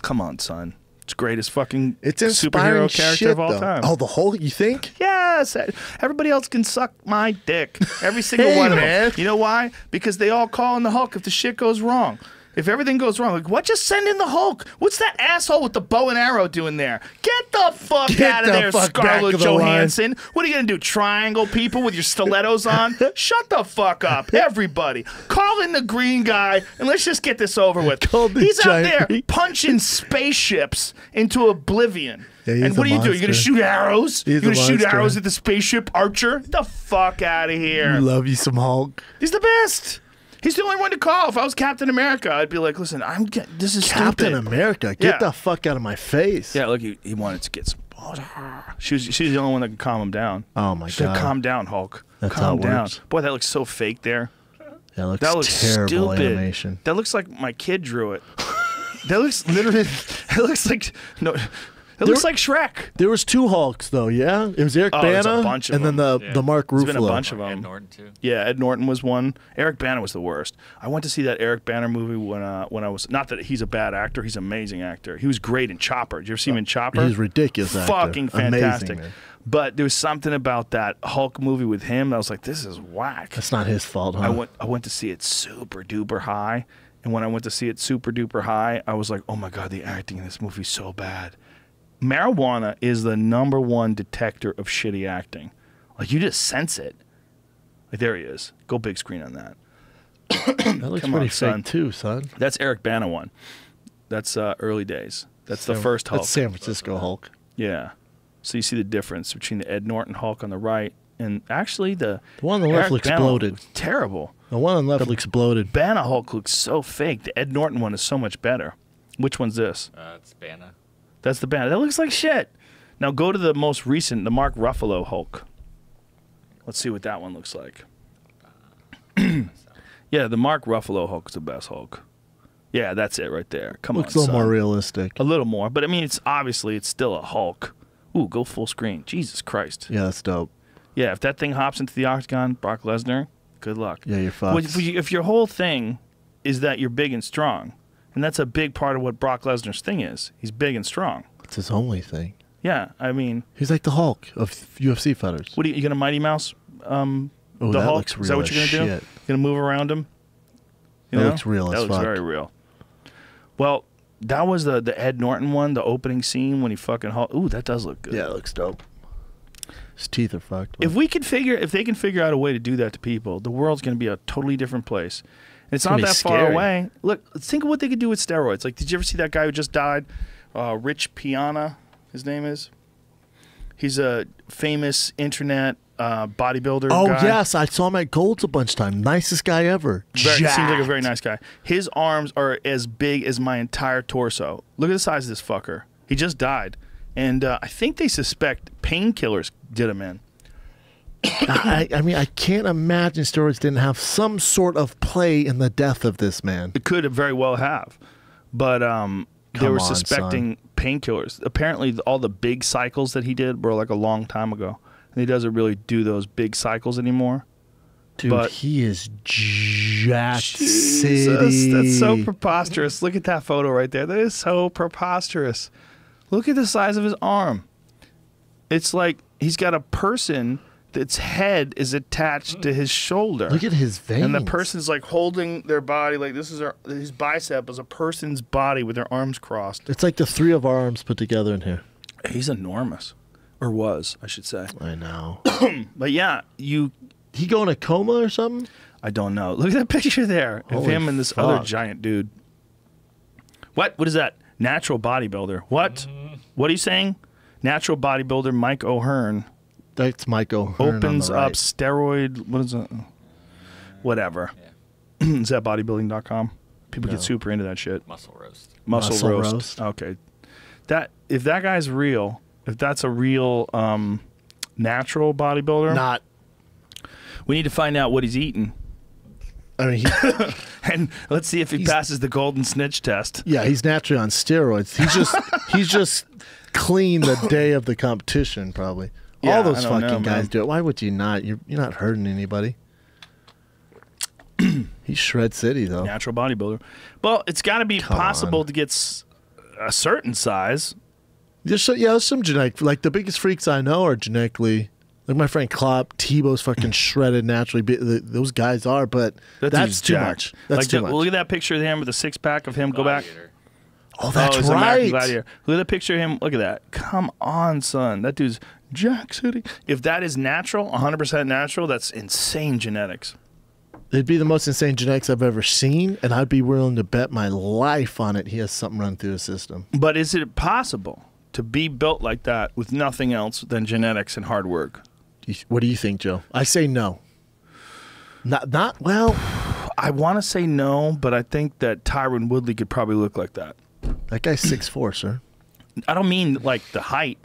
Come on, son. It's greatest fucking It's inspiring superhero character shit, of all though. time. Oh, the whole, you think? Yes. Everybody else can suck my dick. Every single Hey, one of man. them. You know why? Because they all call in the Hulk if the shit goes wrong. If everything goes wrong, like, what? Just send in the Hulk. What's that asshole with the bow and arrow doing there? Get the fuck Get out of the there, fuck back Scarlett of the line. Johansson. What are you going to do? Triangle people with your stilettos on? Shut the fuck up, everybody. Call in the green guy, and let's just get this over with. Call the He's out giant- there punching spaceships into oblivion. Yeah, he's and what a are you doing? You're going to monster. shoot arrows? He's You're going a to shoot monster. arrows at the spaceship archer? Get the fuck out of here. Love you some Hulk. He's the best. He's the only one to call. If I was Captain America, I'd be like, listen, this is Captain stupid. America, get Yeah. the fuck out of my face. Yeah, look, he wanted to get some. She's the only one that can calm him down. Oh, my She said, God. calm down, Hulk. That's calm how it down. works. Boy, that looks so fake there. That That looks looks terrible stupid. animation. That looks like my kid drew it. That looks literally. It looks like no. It looks like Shrek. There was two Hulks, though, yeah? It was Eric Oh, there's a Bana bunch of and then them. Yeah. the Mark Ruffalo. There's been a bunch of Ed them. Norton too. Yeah, Ed Norton was one. Eric Bana was the worst. I went to see that Eric Bana movie when I was, not that he's a bad actor, he's an amazing actor. He was great in Chopper. Did you ever see him in Chopper? He's ridiculous actor. Fucking Amazing, fantastic. man. But there was something about that Hulk movie with him. I was like, this is whack. That's not his fault, huh? I went to see it super duper high, and when I went to see it super duper high, I was like, oh my god, the acting in this movie is so bad. Marijuana is the #1 detector of shitty acting. Like, you just sense it. Like, there he is. Go big screen on that. That looks Come pretty on, fake, son. too, son. That's Eric Bana one. That's early days. That's the first Hulk. That's San Francisco Hulk. Yeah. So you see the difference between the Ed Norton Hulk on the right and actually the one on the left Eric looks Bana bloated. looks terrible. The one on the left looks bloated. Bana Hulk looks so fake. The Ed Norton one is so much better. Which one's this? It's Bana. That's the Bana. That looks like shit. Now go to the most recent, the Mark Ruffalo Hulk. Let's see what that one looks like. Yeah, the Mark Ruffalo Hulk is the best Hulk. Yeah, that's it right there. Come Looks on, a little son. more realistic. A little more, but I mean, it's still a Hulk. Ooh, go full screen. Jesus Christ. Yeah, that's dope. Yeah, if that thing hops into the octagon, Brock Lesnar, good luck. Yeah, you're fucked. Well, if your whole thing is that you're big and strong, and that's a big part of what Brock Lesnar's thing is. He's big and strong. It's his only thing. Yeah, I mean, He's like the Hulk of UFC fighters. what are you gonna Mighty Mouse? Oh, The that Hulk? looks real Is that what as you're gonna do? shit. Gonna move around him? That looks real That as looks fuck. very real. Well, that was the Ed Norton one, the opening scene when he fucking Hulk. Ooh, that does look good. Yeah, it looks dope. His teeth are fucked. If they can figure out a way to do that to people, the world's going to be a totally different place. And it's gonna not be that far scary. away. Look, think of what they could do with steroids. Like, did you ever see that guy who just died? Rich Piana, his name is. He's a famous internet bodybuilder. Oh guy. yes, I saw him at Gold's a bunch of times. Nicest guy ever. Seems like a very Jacked. nice guy. His arms are as big as my entire torso. Look at the size of this fucker. He just died. And I think they suspect painkillers did him in. I mean, I can't imagine steroids didn't have some sort of play in the death of this man. It could very well have. But they Come were on, suspecting painkillers. Apparently, all the big cycles that he did were like a long time ago. And he doesn't really do those big cycles anymore. Dude, But- he is jacked Jesus, city. that's so preposterous. Look at that photo right there. That is so preposterous. Look at the size of his arm. It's like he's got a person that's head is attached to his shoulder. Look at his veins. And the person's like holding their body like this is his bicep is a person's body with their arms crossed. It's like the three of our arms put together in here. He's enormous. Or was, I should say. I know. But yeah, He go in a coma or something? I don't know. Look at that picture there of Holy him and this other fuck. giant dude. What? What is that? Natural bodybuilder. What? What are you saying? Natural bodybuilder Mike O'Hearn That's Mike O'Hearn opens on the right. up steroid. What is that? Whatever. Is that bodybuilding.com? People No. get super into that shit. Muscle roast. Muscle roast. Okay. If that guy's real, if that's a real natural bodybuilder, Not. we need to find out what he's eating. I mean, And let's see if he passes the golden snitch test. yeah, he's naturally on steroids. He's just clean the day of the competition, probably. Yeah, All those I don't fucking know, guys man. do it. Why would you not? You're not hurting anybody. He's shred city though. Natural bodybuilder. Well, it's got to be Come possible on. to get a certain size. There's some genetic. Like the biggest freaks I know are genetically. Like my friend Klopp, Tebow's fucking shredded naturally. Those guys are, but That that's dude's too jacked. much. That's Like too much. Look at that picture of him with a six pack of him. Go back. Gladiator. Oh, that's it's American right. Gladiator. Look at that picture of him. Look at that. Come on, son. That dude's Jack City. If that is natural, 100% natural, that's insane genetics. It'd be the most insane genetics I've ever seen, and I'd be willing to bet my life on it. He has something running through his system. But is it possible to be built like that with nothing else than genetics and hard work? What do you think, Joe? I say no. Not well. I want to say no, but I think that Tyron Woodley could probably look like that. That guy's 6'4", sir. I don't mean like the height.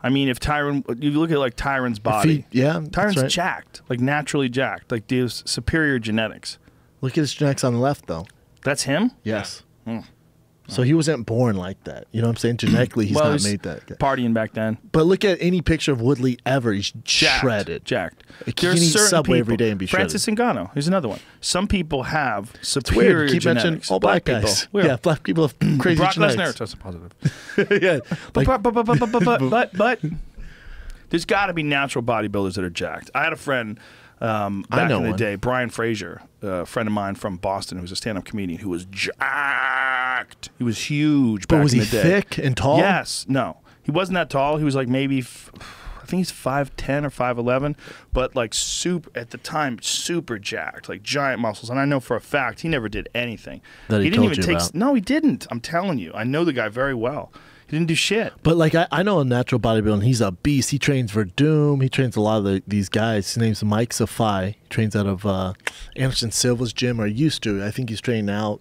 I mean if you look at like Tyron's body. That's Tyron's right. jacked, like naturally jacked, like there's superior genetics. Look at his genetics on the left, though. That's him? Yes. Hmm. So he wasn't born like that. You know what I'm saying? Genetically, he's not made that. Guy. Partying back then. But look at any picture of Woodley ever. He's Jacked, shredded. Jacked. He can eat Subway every day and be Francis Ngannou. Here's another one. Some people have It's superior weird. Keep mentioning genetics. all black people. guys. Weird. Yeah, black people have crazy Brock Lesnar genetics. tested positive. Yeah. Like, But there's got to be natural bodybuilders that are jacked. I had a friend back know in the one. day, Brian Frazier, a friend of mine from Boston who was a stand-up comedian who was jacked. He was huge but back was in he the day. thick and tall? Yes. No. He wasn't that tall. He was like maybe, I think he's 5'10 or 5'11", but like super, at the time, super jacked, like giant muscles. And I know for a fact he never did anything. That he didn't told even you take, about. no, he didn't. I'm telling you. I know the guy very well. He didn't do shit. But like I know a natural bodybuilder, he's a beast. He trains for Doom. He trains a lot of these guys. His name's Mike Safai. He trains out of Anderson Silva's gym, or used to. I think he's training out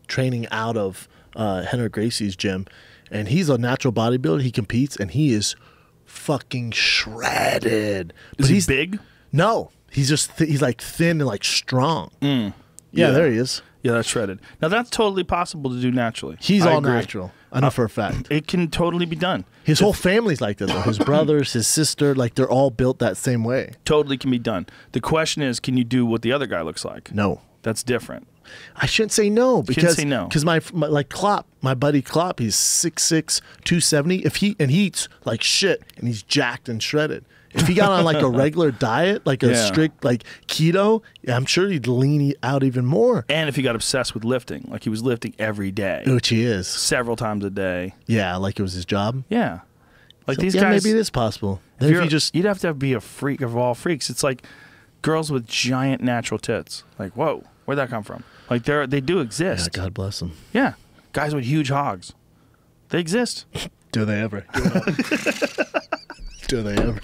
of Henry Gracie's gym. And he's a natural bodybuilder. He competes, and he is fucking shredded. Is he big? No, he's just he's like thin and like strong. Yeah, Yeah. there he is. Yeah, that's shredded. Now, that's totally possible to do naturally. He's I all agree. natural. I know for a fact. It can totally be done. His whole family's like that, though. His brothers, his sister, like, they're all built that same way. Totally can be done. The question is, can you do what the other guy looks like? No. That's different. I shouldn't say no because say no. my like Klopp, my buddy Klopp, he's 6'6", 270. If he eats like shit and he's jacked and shredded. If he got on like a regular diet, like a strict like keto, I'm sure he'd lean out even more. And if he got obsessed with lifting, like he was lifting every day, Which he is. several times a day. Yeah, like it was his job. Yeah. Like So, these yeah, guys, maybe it is possible. Then if you just you'd have to be a freak of all freaks. It's like girls with giant natural tits. Like, whoa, where'd that come from? Like they do yeah, exist. God bless them. Yeah. Guys with huge hogs. They exist. Do they ever? Do they ever?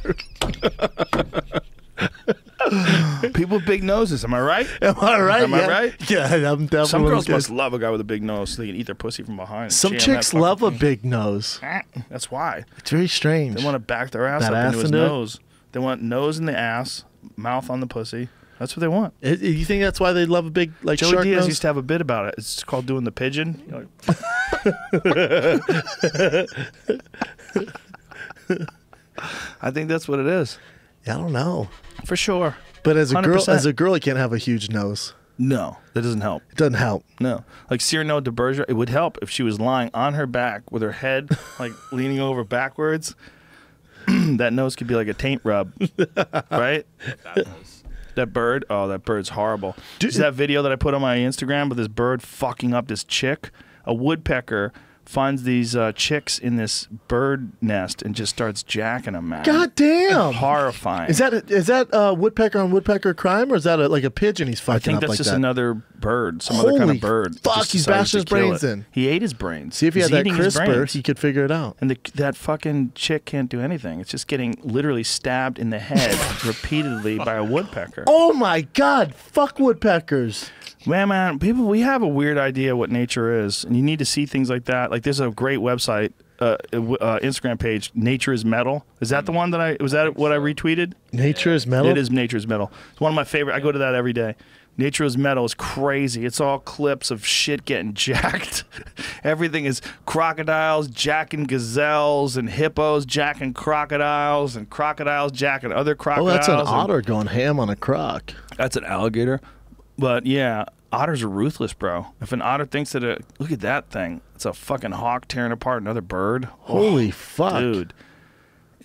People with big noses, am I right? Am I right? Am I right? Yeah, I'm definitely. Some one of girls those must guys. love a guy with a big nose so they can eat their pussy from behind. and Some jam chicks that love a fucking big nose. thing. That's why. It's very strange. They want to back their ass That up ass into his into it? nose. They want nose in the ass, mouth on the pussy. That's what they want. You think that's why they love a big like Joey shark Diaz nose? used to have a bit about it. It's called doing the pigeon. You're like- I think that's what it is. Yeah, I don't know. For sure. But as a 100%. girl, you can't have a huge nose. No, that doesn't help. It doesn't help. No. Like Cyrano de Bergerac, it would help if she was lying on her back with her head like leaning over backwards. That nose could be like a taint rub, right? That bird, oh, that bird's horrible. See that video that I put on my Instagram with this bird fucking up this chick? A woodpecker finds these chicks in this bird nest and just starts jacking them, man. God damn! Horrifying. Is that woodpecker on woodpecker crime, or is that like a pigeon he's fucking I think up that's like just that? another bird, some other kind Holy of bird. fuck, Just he's decided bashing his to kill brains it. in. He ate his brains. See if he had He's that eating his CRISPR, brains. he could figure it out. And that fucking chick can't do anything. It's just getting literally stabbed in the head repeatedly by a woodpecker. Oh my God! Fuck woodpeckers. Man, people, we have a weird idea what nature is, and you need to see things like that. Like, there's a great website, Instagram page, Nature is Metal. Is that the one that was that what I retweeted? Nature is metal. It is Nature is Metal. It's one of my favorite. I go to that every day. Nature is Metal is crazy. It's all clips of shit getting jacked. Everything is crocodiles jacking gazelles and hippos jacking crocodiles and crocodiles jacking other Oh, crocodiles. that's an and- otter going ham on a croc. That's an alligator. But yeah, otters are ruthless, bro. If an otter thinks that look at that thing. It's a fucking hawk tearing apart another bird. Holy fuck. Dude.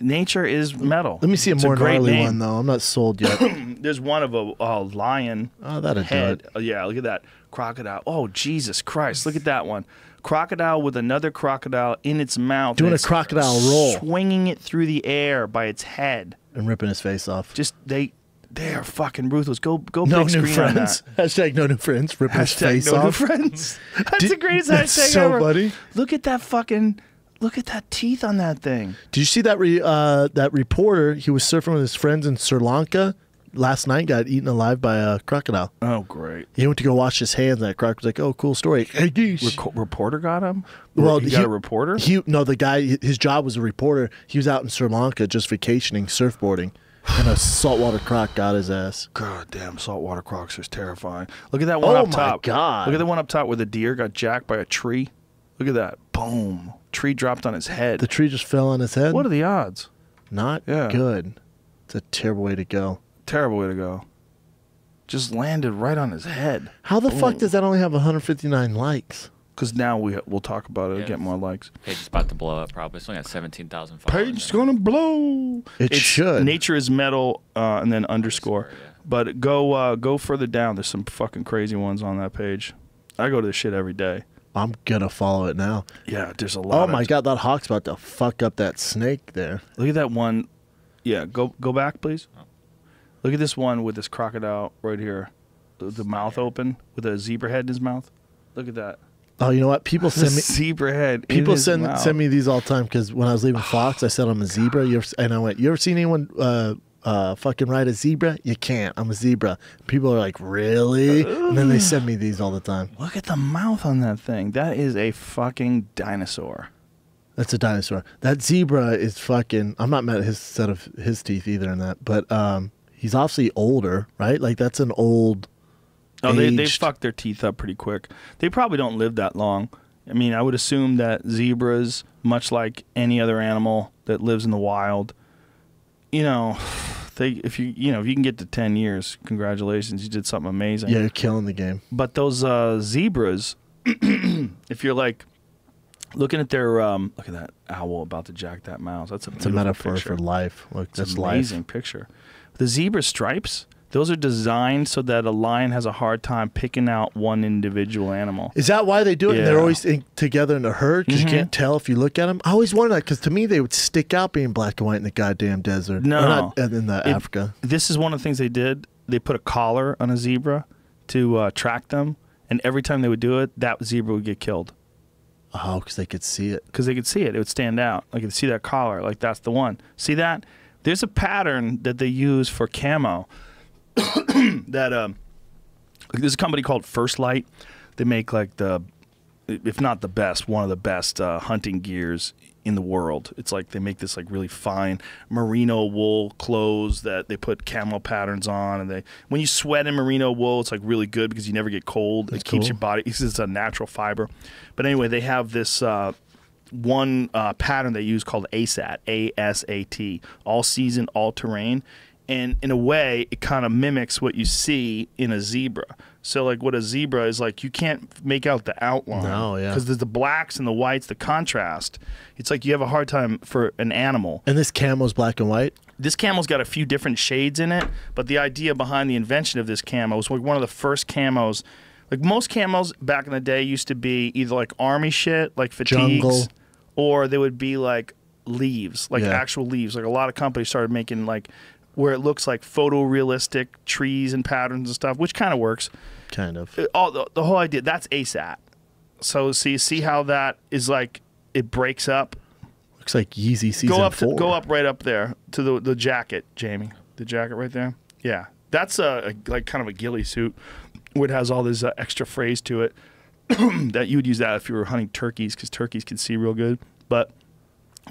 Nature is metal. Let me see a It's more great gnarly name. one though. I'm not sold yet. There's one of a lion Oh, that'd do head. it. Oh, yeah, look at that. Crocodile. Oh, Jesus Christ. Look at that one. Crocodile with another crocodile in its mouth. Doing and a it's crocodile roll. Swinging it through the air by its head. And ripping his face off. Just, they are fucking ruthless. Go No big new screen on friends. that. Hashtag no new friends. Ripping his face no new off. friends. That's Did- the greatest that's hashtag so ever. funny. Look at that teeth on that thing. Did you see that that reporter? He was surfing with his friends in Sri Lanka last night. Got eaten alive by a crocodile. Oh, great. He went to go wash his hands. And that croc was like, "Oh, cool story." Hey, geez. Reporter got him? Well, he got a reporter? The guy. His job was a reporter. He was out in Sri Lanka just vacationing, surfboarding, and a saltwater croc got his ass. God damn, saltwater crocs is terrifying. Look at that one Oh up my top. God. Look at the one up top where the deer got jacked by a tree. Look at that. Boom. Tree dropped on his head. The tree just fell on his head. What are the odds? Not Yeah. good. It's a terrible way to go. Terrible way to go. Just landed right on his head. How the fuck does that only have 159 likes? Because now we'll talk about it and Yeah. get more likes. Page is about to blow up probably. It's only got 17,000 followers. Page's gonna blow. It should. Nature is metal and then underscore. Yeah. But go further down. There's some fucking crazy ones on that page. I go to this shit every day. I'm gonna follow it now. Yeah, there's a lot. Oh my God, that hawk's about to fuck up that snake there. Look at that one. Yeah, go back, please. Oh. Look at this one with this crocodile right here. The mouth open with a zebra head in his mouth. Look at that. Oh, you know what? People send me. Zebra head. People in his mouth. send me these all the time because when I was leaving Fox, I said I'm a zebra. And I went, "You ever seen anyone fucking ride a zebra? You can't. I'm a zebra." People are like, "Really?" And then they send me these all the time. Look at the mouth on that thing. That is a fucking dinosaur. That's a dinosaur. That zebra is fucking. I'm not mad at his set of his teeth either in that, but he's obviously older, right? Like that's an old. Oh, they aged. fuck their teeth up pretty quick. They probably don't live that long. I mean, I would assume that zebras, much like any other animal that lives in the wild, you know, if you can get to 10 years, congratulations, you did something amazing. Yeah, you're killing the game. But those zebras, if you're like looking at their look at that owl about to jack that mouse. That's It's a metaphor picture. for life. Look, It's that's an life. amazing picture. The zebra stripes, those are designed so that a lion has a hard time picking out one individual animal. Is that why they do it? And they're Yeah. always together in a herd because you can't tell if you look at them. I always wondered that because to me they would stick out being black and white in the goddamn desert. No. Or not in the Africa. This is one of the things they did. They put a collar on a zebra to track them, and every time they would do it, that zebra would get killed. Oh, because they could see it. Because they could see it. It would stand out. Like, you could see that collar. Like, that's the one. See that? There's a pattern that they use for camo that there's a company called First Light. They make, like, if not the best, one of the best hunting gears in the world. It's like they make this, like, really fine merino wool clothes that they put camo patterns on. And when you sweat in merino wool, it's, like, really good because you never get cold. That's it keeps cool. your body, it's a natural fiber. But anyway, they have this one pattern they use called ASAT, A-S-A-T, all season, all terrain. And in a way, it kind of mimics what you see in a zebra. So, like, what a zebra is like, you can't make out the outline. No, yeah. Because there's the blacks and the whites, the contrast. It's like you have a hard time for an animal. And this camo's black and white? This camo's got a few different shades in it, but the idea behind the invention of this camo was like one of the first camos. Like, most camos back in the day used to be either like army shit, like fatigues, Jungle. or they would be like leaves, like Yeah. actual leaves. Like, a lot of companies started making, like, where it looks like photorealistic trees and patterns and stuff, which kind of works. Kind of. The whole idea, that's ASAT. So you see how that is, like, it breaks up. Looks like Yeezy season 4. Go up right up there to the jacket, Jamie. The jacket right there. Yeah, that's like kind of a ghillie suit, where it has all this extra phrase to it. That you would use that if you were hunting turkeys, because turkeys can see real good. But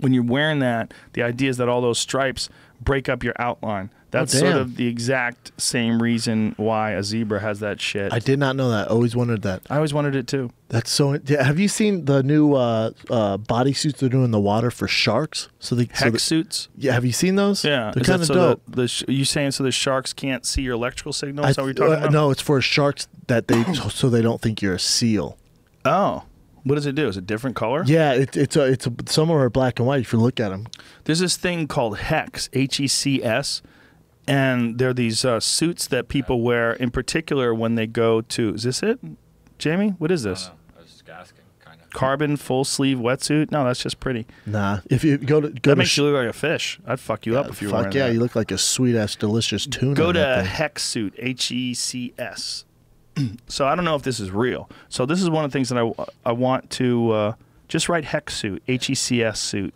when you're wearing that, the idea is that all those stripes break up your outline. That's sort of the exact same reason why a zebra has that shit. I did not know that. Always wondered that. I always wanted it too. That's so. Yeah, have you seen the new bodysuits they're doing in the water for sharks? Hex suits? Yeah, have you seen those? Yeah. They're Is that kind of so dope. are you saying so the sharks can't see your electrical signal? Is that what you're talking about? No, it's for sharks that so they don't think you're a seal. Oh. What does it do? Is it a different color? Yeah, some are black and white if you look at them. There's this thing called HEX, H-E-C-S, and they're these suits that people wear, in particular when they go to. Is this it, Jamie? What is this? I was just asking, kind of. Carbon full sleeve wetsuit? No, that's just pretty. Nah, if you go That to makes you look like a fish. I'd fuck you up if you were wearing fuck yeah, that. you look like a sweet ass delicious tuna. Go in that to thing. HEX suit, H-E-C-S. So I don't know if this is real. So this is one of the things that I want to just write HEX suit, H-E-C-S suit.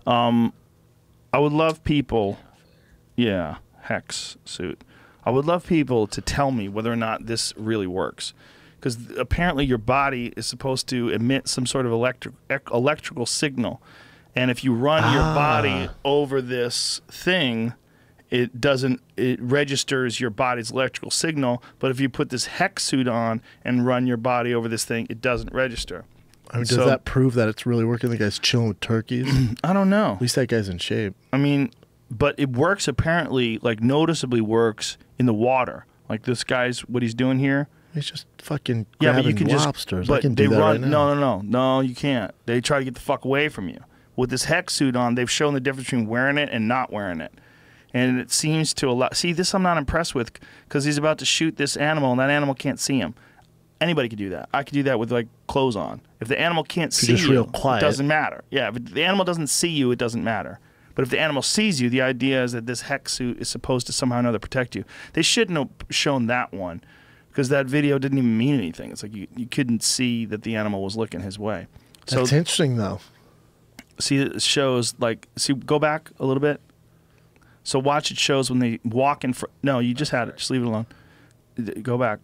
I would love people, yeah, HEX suit. I would love people to tell me whether or not this really works. Because apparently your body is supposed to emit some sort of electrical signal. And if you run your body over this thing, it registers your body's electrical signal. But if you put this HEX suit on and run your body over this thing, it doesn't register. I mean, does that prove that it's really working? The guy's chilling with turkeys. I don't know. At least that guy's in shape. I mean, but it works apparently, like noticeably works in the water. Like this guy's, what he's doing here. He's just fucking Yeah, grabbing but you can lobsters. just. But I can they do that run. right now. No, you can't. They try to get the fuck away from you. With this HEX suit on, they've shown the difference between wearing it and not wearing it. And it seems to allow. See, this I'm not impressed with because he's about to shoot this animal and that animal can't see him. Anybody could do that. I could do that with like clothes on. If the animal can't see just you, real quiet. it doesn't matter. Yeah, if the animal doesn't see you, it doesn't matter. But if the animal sees you, the idea is that this HEX suit is supposed to somehow or another protect you. They shouldn't have shown that one because that video didn't even mean anything. It's like you couldn't see that the animal was looking his way. That's interesting, though. See, it shows like, go back a little bit. So watch, it shows when they walk in front. No, you just had it. Just leave it alone. Go back.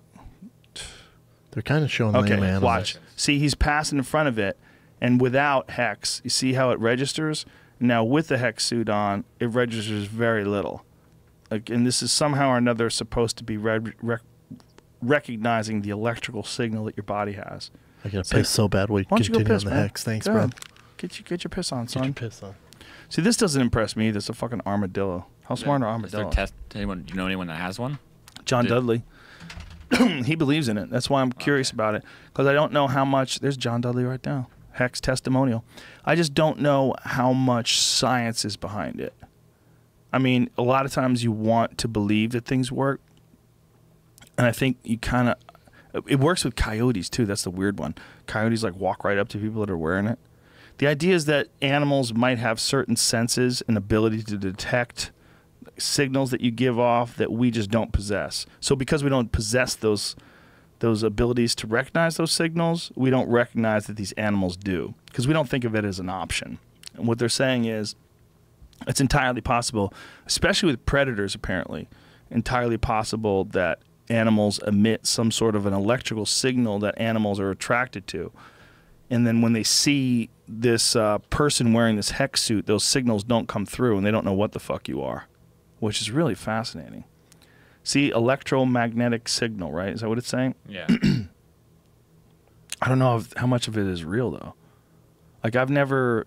They're kind of showing Okay, lame animals. watch. See, he's passing in front of it, and without HEX, you see how it registers? Now, with the HEX suit on, it registers very little. Like, and this is somehow or another supposed to be recognizing the electrical signal that your body has. I gotta piss so bad. Why don't you go piss, on the man? hex? Thanks, Go bro. ahead. Get your piss on, son. Get your piss on. See, this doesn't impress me. This is a fucking armadillo. How smart are armadillos? Do you know anyone that has one? John Dudley. He believes in it. That's why I'm curious about it, because I don't know how much. There's John Dudley right now. Hex testimonial. I just don't know how much science is behind it. I mean, a lot of times you want to believe that things work, and I think you kind of. It works with coyotes too. That's the weird one. Coyotes like walk right up to people that are wearing it. The idea is that animals might have certain senses and ability to detect signals that you give off that we just don't possess. So because we don't possess those abilities to recognize those signals, we don't recognize that these animals do, because we don't think of it as an option. And what they're saying is it's entirely possible, especially with predators apparently, entirely possible that animals emit some sort of an electrical signal that animals are attracted to. And then when they see this person wearing this hex suit, those signals don't come through and they don't know what the fuck you are, which is really fascinating. See, electromagnetic signal, right? Is that what it's saying? Yeah. I don't know how much of it is real though. Like I've never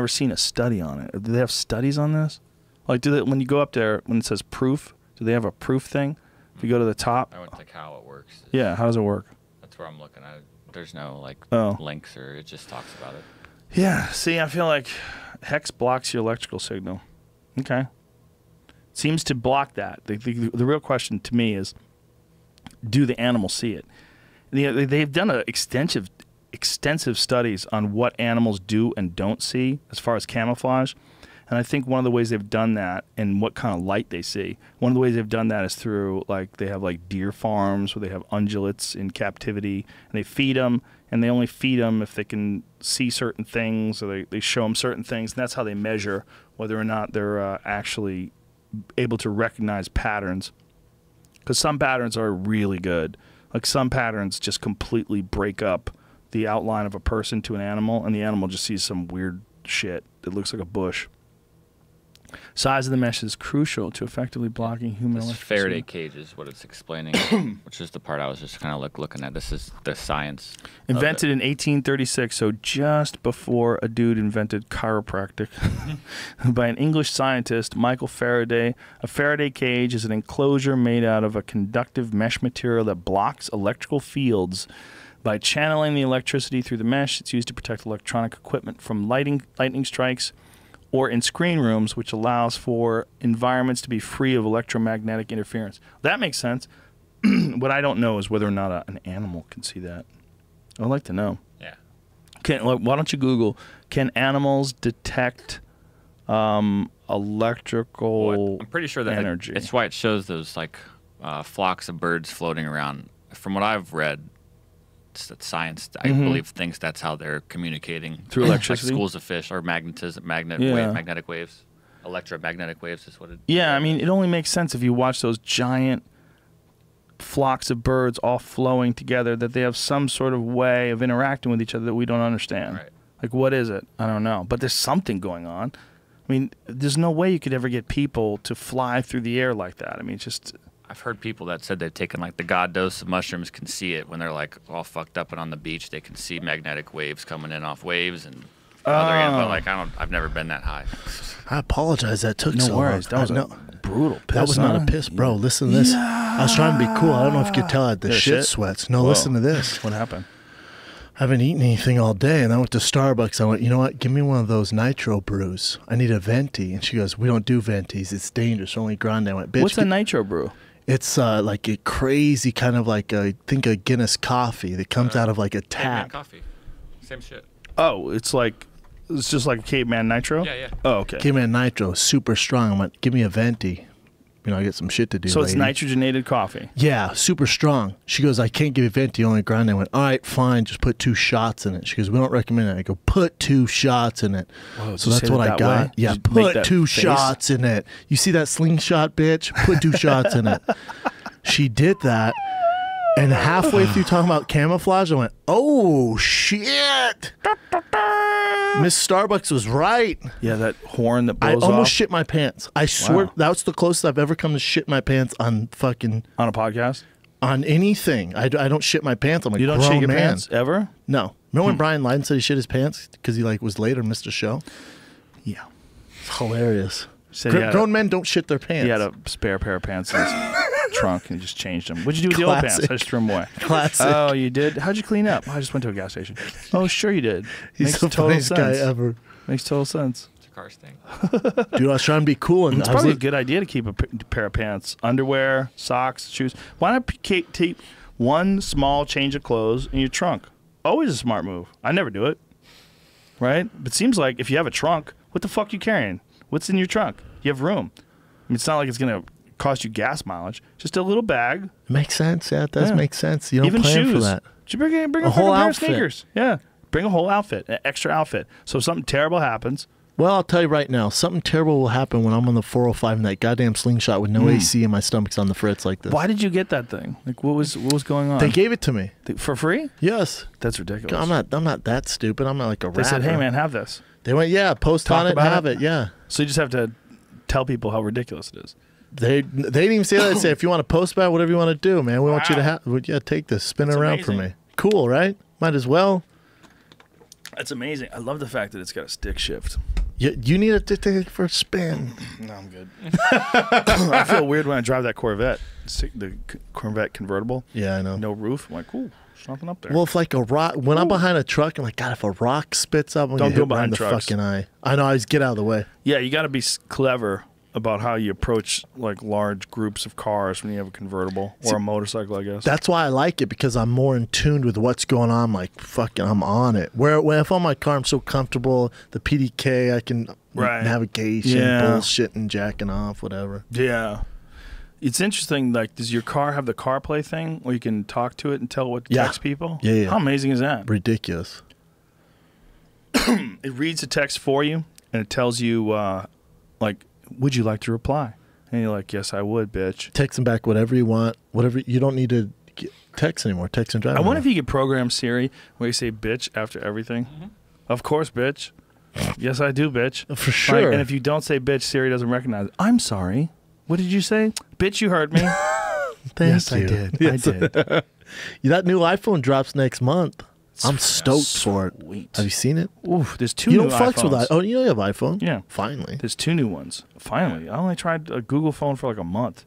seen a study on it. Do they have studies on this? Like when you go up there, when it says proof, do they have a proof thing? If you go to the top. I wouldn't think how it works. Yeah, how does it work? That's where I'm looking at it. There's no like links, or it just talks about it. Yeah, see, I feel like hex blocks your electrical signal. Okay. Seems to block that. The real question to me is, do the animals see it? They've done extensive studies on what animals do and don't see as far as camouflage. And I think one of the ways they've done that, and what kind of light they see, one of the ways they've done that is through, like, they have like deer farms where they have ungulates in captivity, and they feed them, and they only feed them if they can see certain things, or they show them certain things, and that's how they measure whether or not they're actually able to recognize patterns. Because some patterns are really good. Like some patterns just completely break up the outline of a person to an animal, and the animal just sees some weird shit that looks like a bush. Size of the mesh is crucial to effectively blocking human This electricity. Faraday cage is what it's explaining, which is the part I was just kind of looking at. This is the science. Invented in 1836, so just before a dude invented chiropractic, by an English scientist, Michael Faraday. A Faraday cage is an enclosure made out of a conductive mesh material that blocks electrical fields. By channeling the electricity through the mesh, it's used to protect electronic equipment from lightning strikes, or in screen rooms, which allows for environments to be free of electromagnetic interference. That makes sense. What I don't know is whether or not an animal can see that. I'd like to know. Yeah. Why don't you Google, can animals detect electrical Well, I'm pretty sure that energy? it's why it shows those like flocks of birds floating around. From what I've read, it's that science, I believe, thinks that's how they're communicating Through electricity? like schools of fish, or magnetic waves, electromagnetic waves is what it. Yeah, I mean, it only makes sense if you watch those giant flocks of birds all flowing together, that they have some sort of way of interacting with each other that we don't understand. Right. Like, what is it? I don't know. But there's something going on. I mean, there's no way you could ever get people to fly through the air like that. I mean, it's just... I've heard people that said they've taken like the god dose of mushrooms, can see it when they're like all fucked up and on the beach. They can see magnetic waves coming in off waves and other end, but like I've never been that high. I apologize. That took No so worries. long. That was a brutal piss. That was not a huh? piss, bro. Listen to this. I was trying to be cool. I don't know if you could tell I had the Yeah, shit shit? sweats. No, Whoa. listen to this. What happened? I haven't eaten anything all day, and I went to Starbucks. I went, you know what? Give me one of those nitro brews. I need a venti. And she goes, we don't do ventis. It's dangerous. Only grande. I went, bitch. What's a nitro brew? It's like a crazy kind of like a Guinness coffee that comes out of like a Caveman tap. coffee, same shit. Oh, it's just like a Caveman Nitro? Yeah. Oh, okay. Caveman Nitro, super strong. I went, give me a venti. You know, I get some shit to do. So it's lady. nitrogenated coffee. Yeah, super strong. She goes, I can't give you venti, only grande. I went, all right, fine, just put 2 shots in it. She goes, we don't recommend it. I go, put 2 shots in it. Whoa, so did you that's say what it I that got. way? Yeah, Did you make put that 2 face? shots in it. You see that slingshot, bitch? Put 2 shots in it. She did that. And halfway through talking about camouflage, I went, oh, shit. Miss Starbucks was right. Yeah, that horn that I blows almost off shit my pants. I swear Wow. that was the closest I've ever come to shit my pants on fucking on a podcast. On anything. I don't shit my pants. I'm like, You don't grown shit your man. pants ever? No. Remember when Brian Lyden said he shit his pants because he like was late or missed a show? Yeah. It's hilarious. Said he had Grown men don't shit their pants. He had a spare pair of pants in his trunk and he just changed them. What'd you do with the old pants? I just threw them away. Classic. Oh, you did? How'd you clean up? I just went to a gas station. Oh, sure you did. He's Makes the total funniest sense. guy ever. Makes total sense. It's a car stink. Dude, I was trying to be cool. And It's I was probably a like, good idea to keep a pair of pants, underwear, socks, shoes. Why not keep one small change of clothes in your trunk? Always a smart move. I never do it. Right? But it seems like if you have a trunk, what the fuck you carrying? What's in your trunk? You have room. I mean, it's not like it's going to cost you gas mileage. Just a little bag. makes sense. Yeah, it does make sense. You don't Even plan shoes. for that. Just bring A a whole pair of outfit. sneakers. Yeah. Bring a whole outfit, an extra outfit. So if something terrible happens, Well, I'll tell you right now, something terrible will happen when I'm on the 405 in that goddamn slingshot with no AC and my stomach's on the fritz like this. why did you get that thing? Like, what was going on? They gave it to me. For free? Yes. That's ridiculous. I'm not that stupid. I'm not like a rapper. They said, "Hey, man, have this." They went, yeah, post Talk on it, about have it? it. Yeah. So you just have to tell people how ridiculous it is. They didn't even say that. They say, if you want to post about it, whatever you want to do, man, we want you to have. Yeah, take this, spin That's it around for amazing. me. Cool, right? Might as well. That's amazing. I love the fact that it's got a stick shift. You need it to take it for a spin. No, I'm good. I feel weird when I drive that Corvette, the Corvette convertible. Yeah, I know. No roof. I'm like, ooh, there's nothing up there. Well, if like a rock, when I'm behind a truck, I'm like, God, if a rock spits up, I'm Don't gonna go hit behind the trucks. fucking eye. I know. I just get out of the way. yeah, you got to be clever about how you approach like large groups of cars when you have a convertible or a motorcycle, I guess. That's why I like it because I'm more in tune with what's going on. I'm like, fucking, I'm on it. Where when if I'm on my car, I'm so comfortable. The PDK, I can navigation, bullshitting, jacking off, whatever. Yeah. It's interesting, like, does your car have the CarPlay thing where you can talk to it and tell what to text people? Yeah, yeah. How amazing is that? Ridiculous. It reads the text for you, and it tells you, like, would you like to reply? And you're like, yes, I would, bitch. Text them back whatever you want. Whatever you don't need to text anymore. Text and drive. I wonder if you could program Siri where you say bitch after everything. Mm-hmm. Of course, bitch. Yes, I do, bitch. For sure. Like, and if you don't say bitch, Siri doesn't recognize it. I'm sorry. What did you say? Bitch, you heard me. Thank yes, you. I did. Yes. I did. That new iPhone drops next month. I'm stoked for it. Sweet. Have you seen it? Oof, there's two You new don't flex iPhones. with iPhone. Oh, you have iPhone? Yeah. Finally. There's two new ones. Finally. I only tried a Google phone for like a month.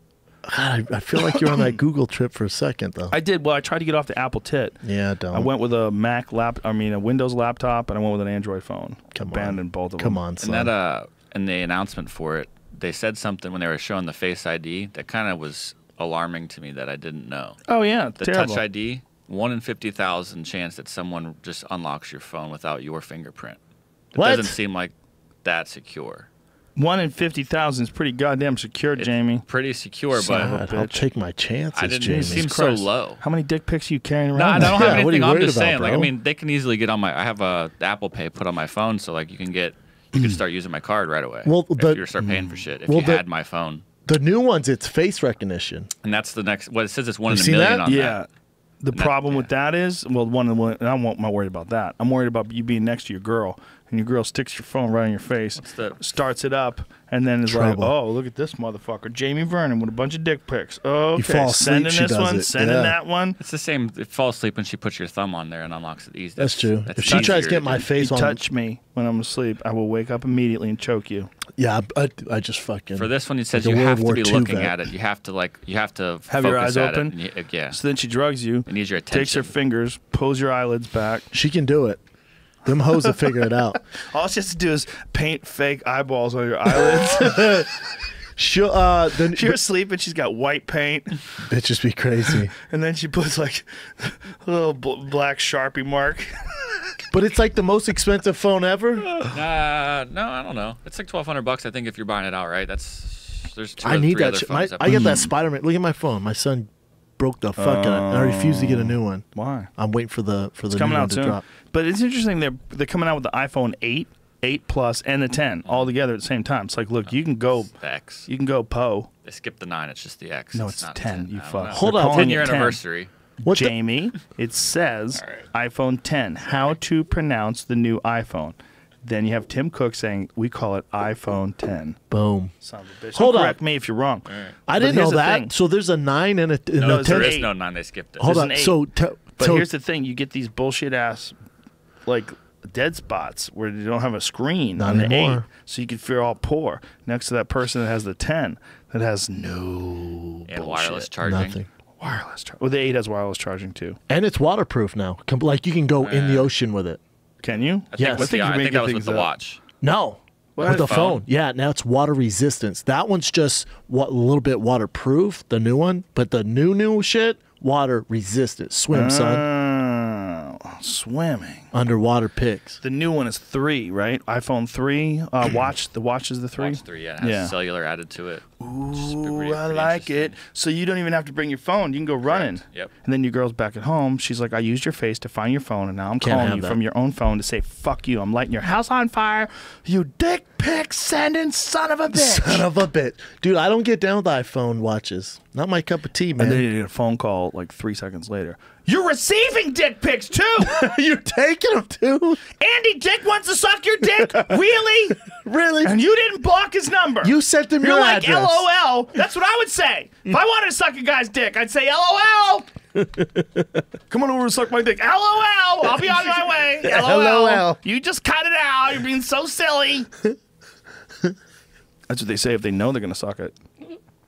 God, I feel like you're on that Google trip for a second, though. I did. Well, I tried to get off the Apple tit. Yeah, don't. I went with a a Windows laptop, and I went with an Android phone. Come on. Abandoned both of them. Come on, son. And that in the announcement for it, they said something when they were showing the Face ID that kind of was alarming to me that I didn't know. Oh, yeah. The terrible. Touch ID, 1 in 50,000 chance that someone just unlocks your phone without your fingerprint. It What? doesn't seem like that secure. 1 in 50,000 is pretty goddamn secure, It's Jamie. pretty secure, Son of a but God, I'll bitch. take my chances, I didn't. Jamie. It seems Jesus so Christ. low. How many dick pics are you carrying around? No, I don't Yeah, have what are anything. you I'm worried just about, saying. Like, I bro? mean, they can easily get on my. I have a Apple Pay put on my phone, so like you can start using my card right away. Well, if you start paying for shit, if you had my phone, The new ones, it's face recognition. and that's the next. What it says, it's 1 You in a seen million that? on Yeah. that. The problem with that is, well, and I'm not worried about that. I'm worried about you being next to your girl, and your girl sticks your phone right in your face, starts it up, and then is Trouble. like, oh, look at this motherfucker, Jamie Vernon with a bunch of dick pics. Oh, okay, fall asleep, sending she this does one, it. sending Yeah. that one. It's the same. It falls asleep when she puts your thumb on there and unlocks it easy. That's true. That's If she tries easier to get my do. face You on, touch me when I'm asleep, I will wake up immediately and choke you. yeah, I just fucking. For this one, it says Like a you World have to War be II looking vet. at it. You have to Have your focus eyes at open? It. And yeah. So then she drugs you, It needs your takes her attention. fingers, pulls your eyelids back. She can do it. Them hoes will figure it out. All she has to do is paint fake eyeballs on your eyelids. She'll You're asleep and she's got white paint, bitches be crazy. and then she puts like a little black Sharpie mark. But it's like the most expensive phone ever. No, I don't know. It's like $1,200, I think, if you're buying it outright. There's two. I or need three that other shit. phones that I get put- that Spider-Man. Look at my phone. My son broke the fucking. I refuse to get a new one. Why? I'm waiting for the It's new coming one out to soon. drop. But it's interesting they're coming out with the iPhone 8, 8 Plus, and the 10 all together at the same time. It's like, look, you can go The X. Poe. They skipped the 9. It's just the X. No, it's not 10, the you I don't fuck. know. Hold They're on. calling 10-year it 10. anniversary. What the- Jamie, it says All iPhone 10. How to pronounce the new iPhone. Then you have Tim Cook saying, we call it iPhone 10. Boom. Son of a bitch. Hold Don't on. correct me if you're wrong. Right. I didn't know that. So there's a 9 and a No, there 10. is no 9. They skipped it. Hold There's on. an 8. So, But here's the thing: you get these bullshit ass, like dead spots where you don't have a screen Not on the anymore. 8, so you can feel all poor next to that person that has the 10 that has no And bullshit. wireless charging. nothing. Wireless charging. Well, the 8 has wireless charging too. And it's waterproof now. Like you can go in the ocean with it. Can you? I think, Yes. with I think the, you're I think making that was with things the up. watch. No. What? With the Phone? phone. Yeah, now it's water resistance. That one's just a little bit waterproof, the new one. But the new shit, water resistant. Swim, son. Swimming. Underwater pics. The new one is 3, right? iPhone 3. Watch. The watch is the 3. Watch 3, yeah. It has Yeah. cellular added to it. Ooh, I like it. So you don't even have to bring your phone. You can go running. Yep. And then your girl's back at home. She's like, I used your face to find your phone, and now I'm Can't calling have you that. from your own phone to say, fuck you. I'm lighting your house on fire. You dick pic sending son of a bitch. Son of a bitch. Dude, I don't get down with iPhone watches. Not my cup of tea, man. And then you get a phone call like 3 seconds later. You're receiving dick pics too. You're taking them too? Andy Dick wants to suck your dick. Really? Really? And you didn't block his number. You sent him You're your like, address. LOL. That's what I would say. If I wanted to suck a guy's dick, I'd say, LOL. Come on over and suck my dick. LOL. I'll be on my way. LOL. LOL. You just cut it out. You're being so silly. That's what they say if they know they're going to suck it.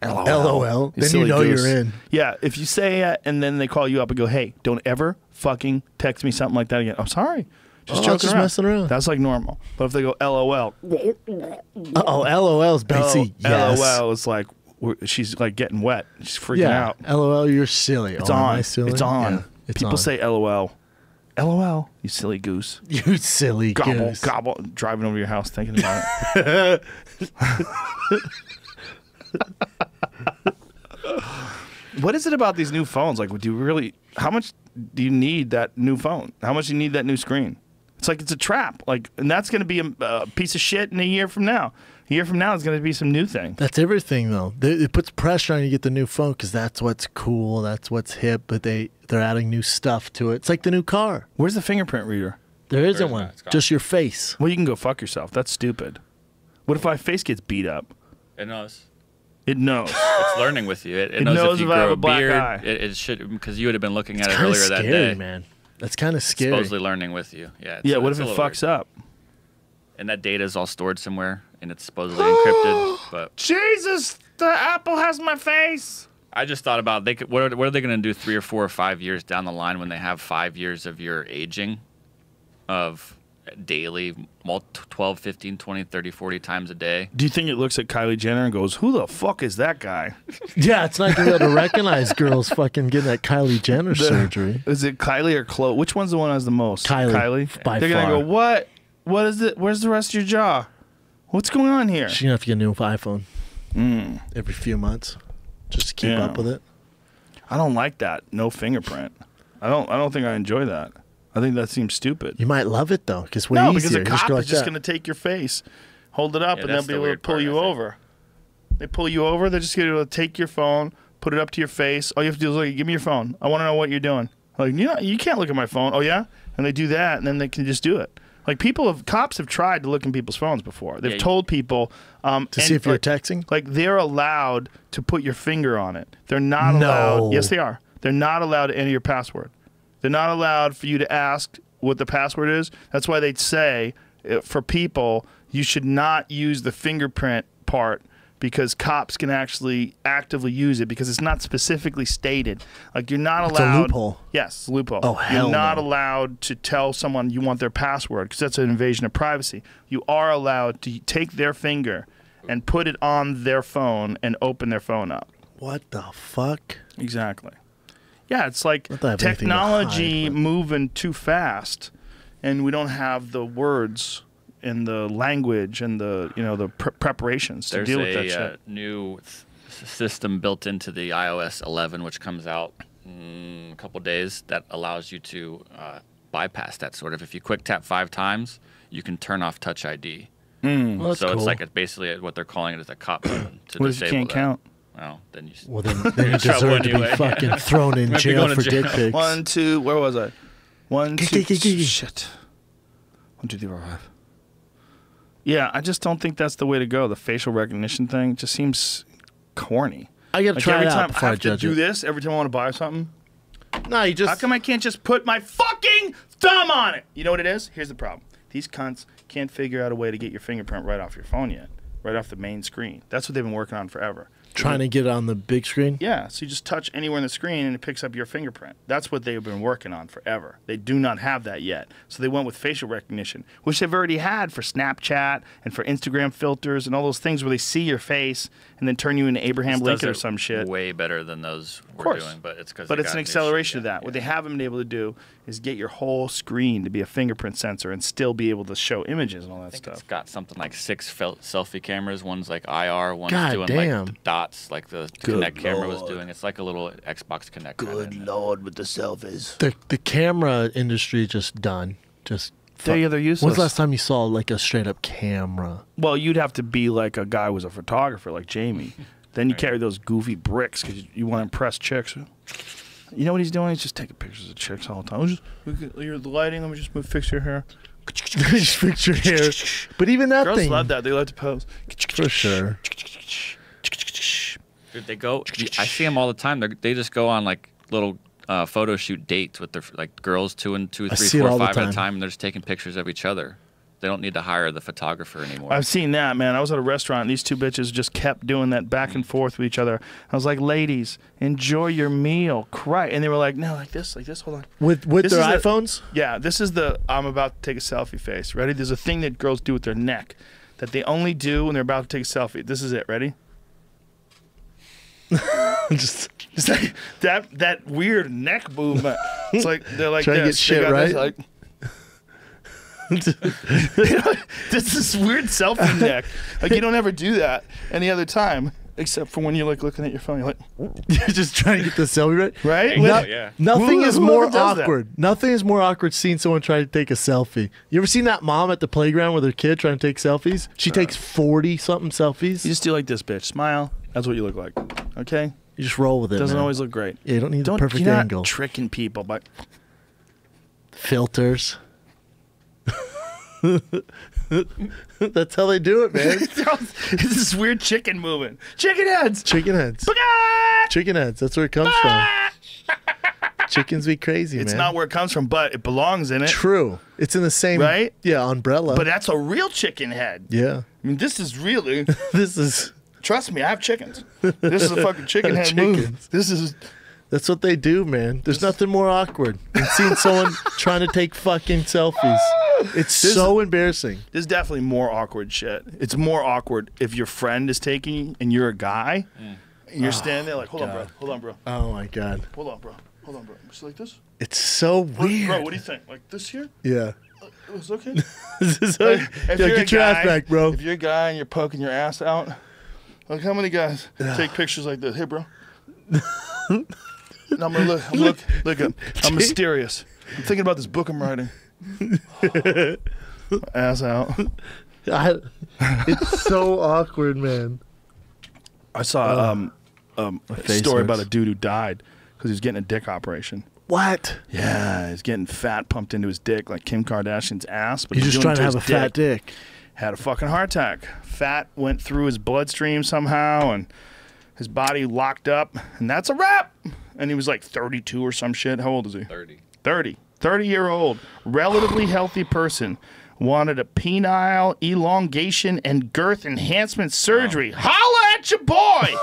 LOL. Then you silly know goose. you're in. Yeah, if you say it and then they call you up and go, hey, don't ever fucking text me something like that again. I'm sorry. Just Oh, joking just around. messing around. That's like normal. But if they go LOL, Uh-oh, LOL's basically yes. LOL is like, she's like getting wet. She's freaking Yeah. out. LOL, you're silly. It's Am on. I silly? It's on. Yeah, it's People on. say LOL. LOL, you silly goose. You silly Gobble, goose. gobble, driving over your house thinking about it. What is it about these new phones? Like, do you really, how much do you need that new phone? How much do you need that new screen? It's like it's a trap. Like, and that's going to be a piece of shit in a year from now. A year from now, it's going to be some new thing. That's everything, though. It puts pressure on you to get the new phone because that's what's cool, that's what's hip, but they're adding new stuff to it. It's like the new car. Where's the fingerprint reader? There isn't There's one. not. It's gone. Just your face. Well, you can go fuck yourself. That's stupid. What if my face gets beat up? It knows. It knows. It's learning with you. It knows, knows if you if I have grow a black beard. eye. It should, because you would have been looking at it Kind of earlier scary, that day. man. That's kind of scary. Supposedly learning with you. Yeah. Yeah, what it's if a it little fucks weird. up? And that data is all stored somewhere, and it's supposedly encrypted. But Jesus, the Apple has my face. I just thought about what are they going to do 3 or 4 or 5 years down the line when they have 5 years of your aging, of daily, 12, 15, 20, 30, 40 times a day. Do you think it looks at Kylie Jenner and goes, who the fuck is that guy? Yeah, it's not going to be able to recognize girls fucking getting that Kylie Jenner surgery. Is it Kylie or Chloe? Which one's the one that has the most? Kylie, by They're going to far. go, what? What is it? Where's the rest of your jaw? What's going on here? She's going to have to get a new iPhone every few months just to keep Yeah. up with it. I don't like that. No fingerprint. I don't think I enjoy that. I think that seems stupid. You might love it, though, because way No, easier. because a You just cop go is like just that. going to take your face, hold it up, Yeah, and they'll that's be the able to weird pull part, you I think. over. They pull you over. They're just going to be able to take your phone, put it up to your face. All you have to do is like, give me your phone. I want to know what you're doing. Like, you can't look at my phone. Oh, yeah? And they do that, and then they can just do it. Like, cops have tried to look in people's phones before. They've Yeah, told people. To see if you're texting? Like, they're allowed to put your finger on it. They're not No. allowed. Yes, they are. They're not allowed to enter your password. They're not allowed for you to ask what the password is. That's why they'd say, for people, you should not use the fingerprint part because cops can actually actively use it because it's not specifically stated. Like, you're not It's a allowed. loophole. Yes, loophole. Oh, hell You're not no. allowed to tell someone you want their password because that's an invasion of privacy. You are allowed to take their finger and put it on their phone and open their phone up. What the fuck? Exactly. Yeah, it's like Not that I have anything to technology hide, but- moving too fast, and we don't have the words and the language and the preparations to There's deal with that a shit. new system built into the iOS 11, which comes out in a couple days, that allows you to bypass that sort of. If you quick tap 5 times, you can turn off Touch ID. Well, that's So cool. it's like basically what they're calling it is a cop button to What if you disable can't that. count? Well, then you. Well, then you trouble deserve to be anyway. fucking thrown in Might be jail going for to dick jail. pics. 1, 2, where was I? 1, 2, Shit. shit. 1, 2, 3, 4, 5. Yeah, I just don't think that's the way to go. The facial recognition thing just seems corny. I gotta Like try every it out time before I I have to judge do it. this, every time I want to buy something, No, you just. how come I can't just put my fucking thumb on it? You know what it is? Here's the problem. These cunts can't figure out a way to get your fingerprint right off your phone yet, right off the main screen. That's what they've been working on forever. Trying to get it on the big screen? Yeah, so you just touch anywhere in the screen and it picks up your fingerprint. That's what they've been working on forever. They do not have that yet. So they went with facial recognition, which they've already had for Snapchat and for Instagram filters and all those things where they see your face and then turn you into Abraham This Lincoln or does it some shit. way better than those we're course. doing, but it's because. But it's an acceleration of that. What they haven't been able to do is get your whole screen to be a fingerprint sensor and still be able to show images and all that I think stuff. it's got something like 6 selfie cameras. One's like IR, one's God doing damn. like the dots, like the Kinect camera was doing. It's like a little Xbox Kinect. Good Lord with the selfies. The camera industry just done. Just. They're useless. When's the last time you saw like a straight up camera? Well, you'd have to be like a guy who was a photographer like Jamie. Then you carry those goofy bricks because you want to impress chicks. You know what he's doing? He's just taking pictures of chicks all the time. You're the lighting. Let me just fix your hair. Just fix your hair. But even that Girls thing. love that. They love to pose. For sure. Dude, they go. I see them all the time. They just go on like little photo shoot dates with their like girls, 2 and 2, 3, see it 4, all the 5 at a time. time, and they're just taking pictures of each other. They don't need to hire the photographer anymore. I've seen that, man. I was at a restaurant, and these two bitches just kept doing that back and forth with each other. I was like, ladies, enjoy your meal. Cry. And they were like, no, like this, hold on. With This their is the- iPhones? Yeah, this is the I'm about to take a selfie face. Ready? There's a thing that girls do with their neck that they only do when they're about to take a selfie. This is it. Ready? Just It's like that weird neck movement. It's like they're like Trying to this. get They shit got this, right? like, this is weird selfie neck. Like you don't ever do that any other time except for when you're like looking at your phone. You're like, you're just trying to get the selfie right. right? Oh, yeah. Nothing is Whoever more does that. awkward. Nothing is more awkward seeing someone try to take a selfie. You ever seen that mom at the playground with her kid trying to take selfies? She takes 40-something selfies. You just do like this, bitch. Smile. That's what you look like. Okay? You just roll with it. Doesn't man. always look great. Yeah, you don't need the perfect you're not angle. tricking people, but Filters. That's how they do it, man. it's this weird chicken movement. Chicken heads. Chicken heads. Chicken heads. That's where it comes from. Chickens be crazy, It's man. not where it comes from, but it belongs in it. True. It's in the same Right? Yeah, umbrella. But that's a real chicken head. yeah. I mean, this is really. This is Trust me, I have chickens. This is a fucking chicken head move. Chickens. This is. That's what they do, man. There's nothing more awkward than seeing someone trying to take fucking selfies. It's so embarrassing. There's definitely more awkward shit. It's more awkward if your friend is taking and you're a guy, and you're standing there like, hold on, bro. Oh my god. Hold on, bro. Just like this. It's so weird. Bro, what do you think? Like this here? Yeah. It's okay. This is Like, yeah, if you're a get your guy- ass back, bro. If you're a guy and you're poking your ass out, like how many guys take pictures like this? Hey, bro. And I'm gonna look up. I'm mysterious. I'm thinking about this book I'm writing. Ass out. It's so awkward, man. I saw a face story about hurts. a dude who died because he was getting a dick operation. What? Yeah, he's getting fat pumped into his dick like Kim Kardashian's ass. But He's he's just doing trying it to to have a his fat dick. Had a fucking heart attack. Fat went through his bloodstream somehow, and his body locked up, and that's a wrap. And he was like 32 or some shit. How old is he? 30. 30-year-old, relatively healthy person. Wanted a penile elongation and girth enhancement surgery. Holla at your boy!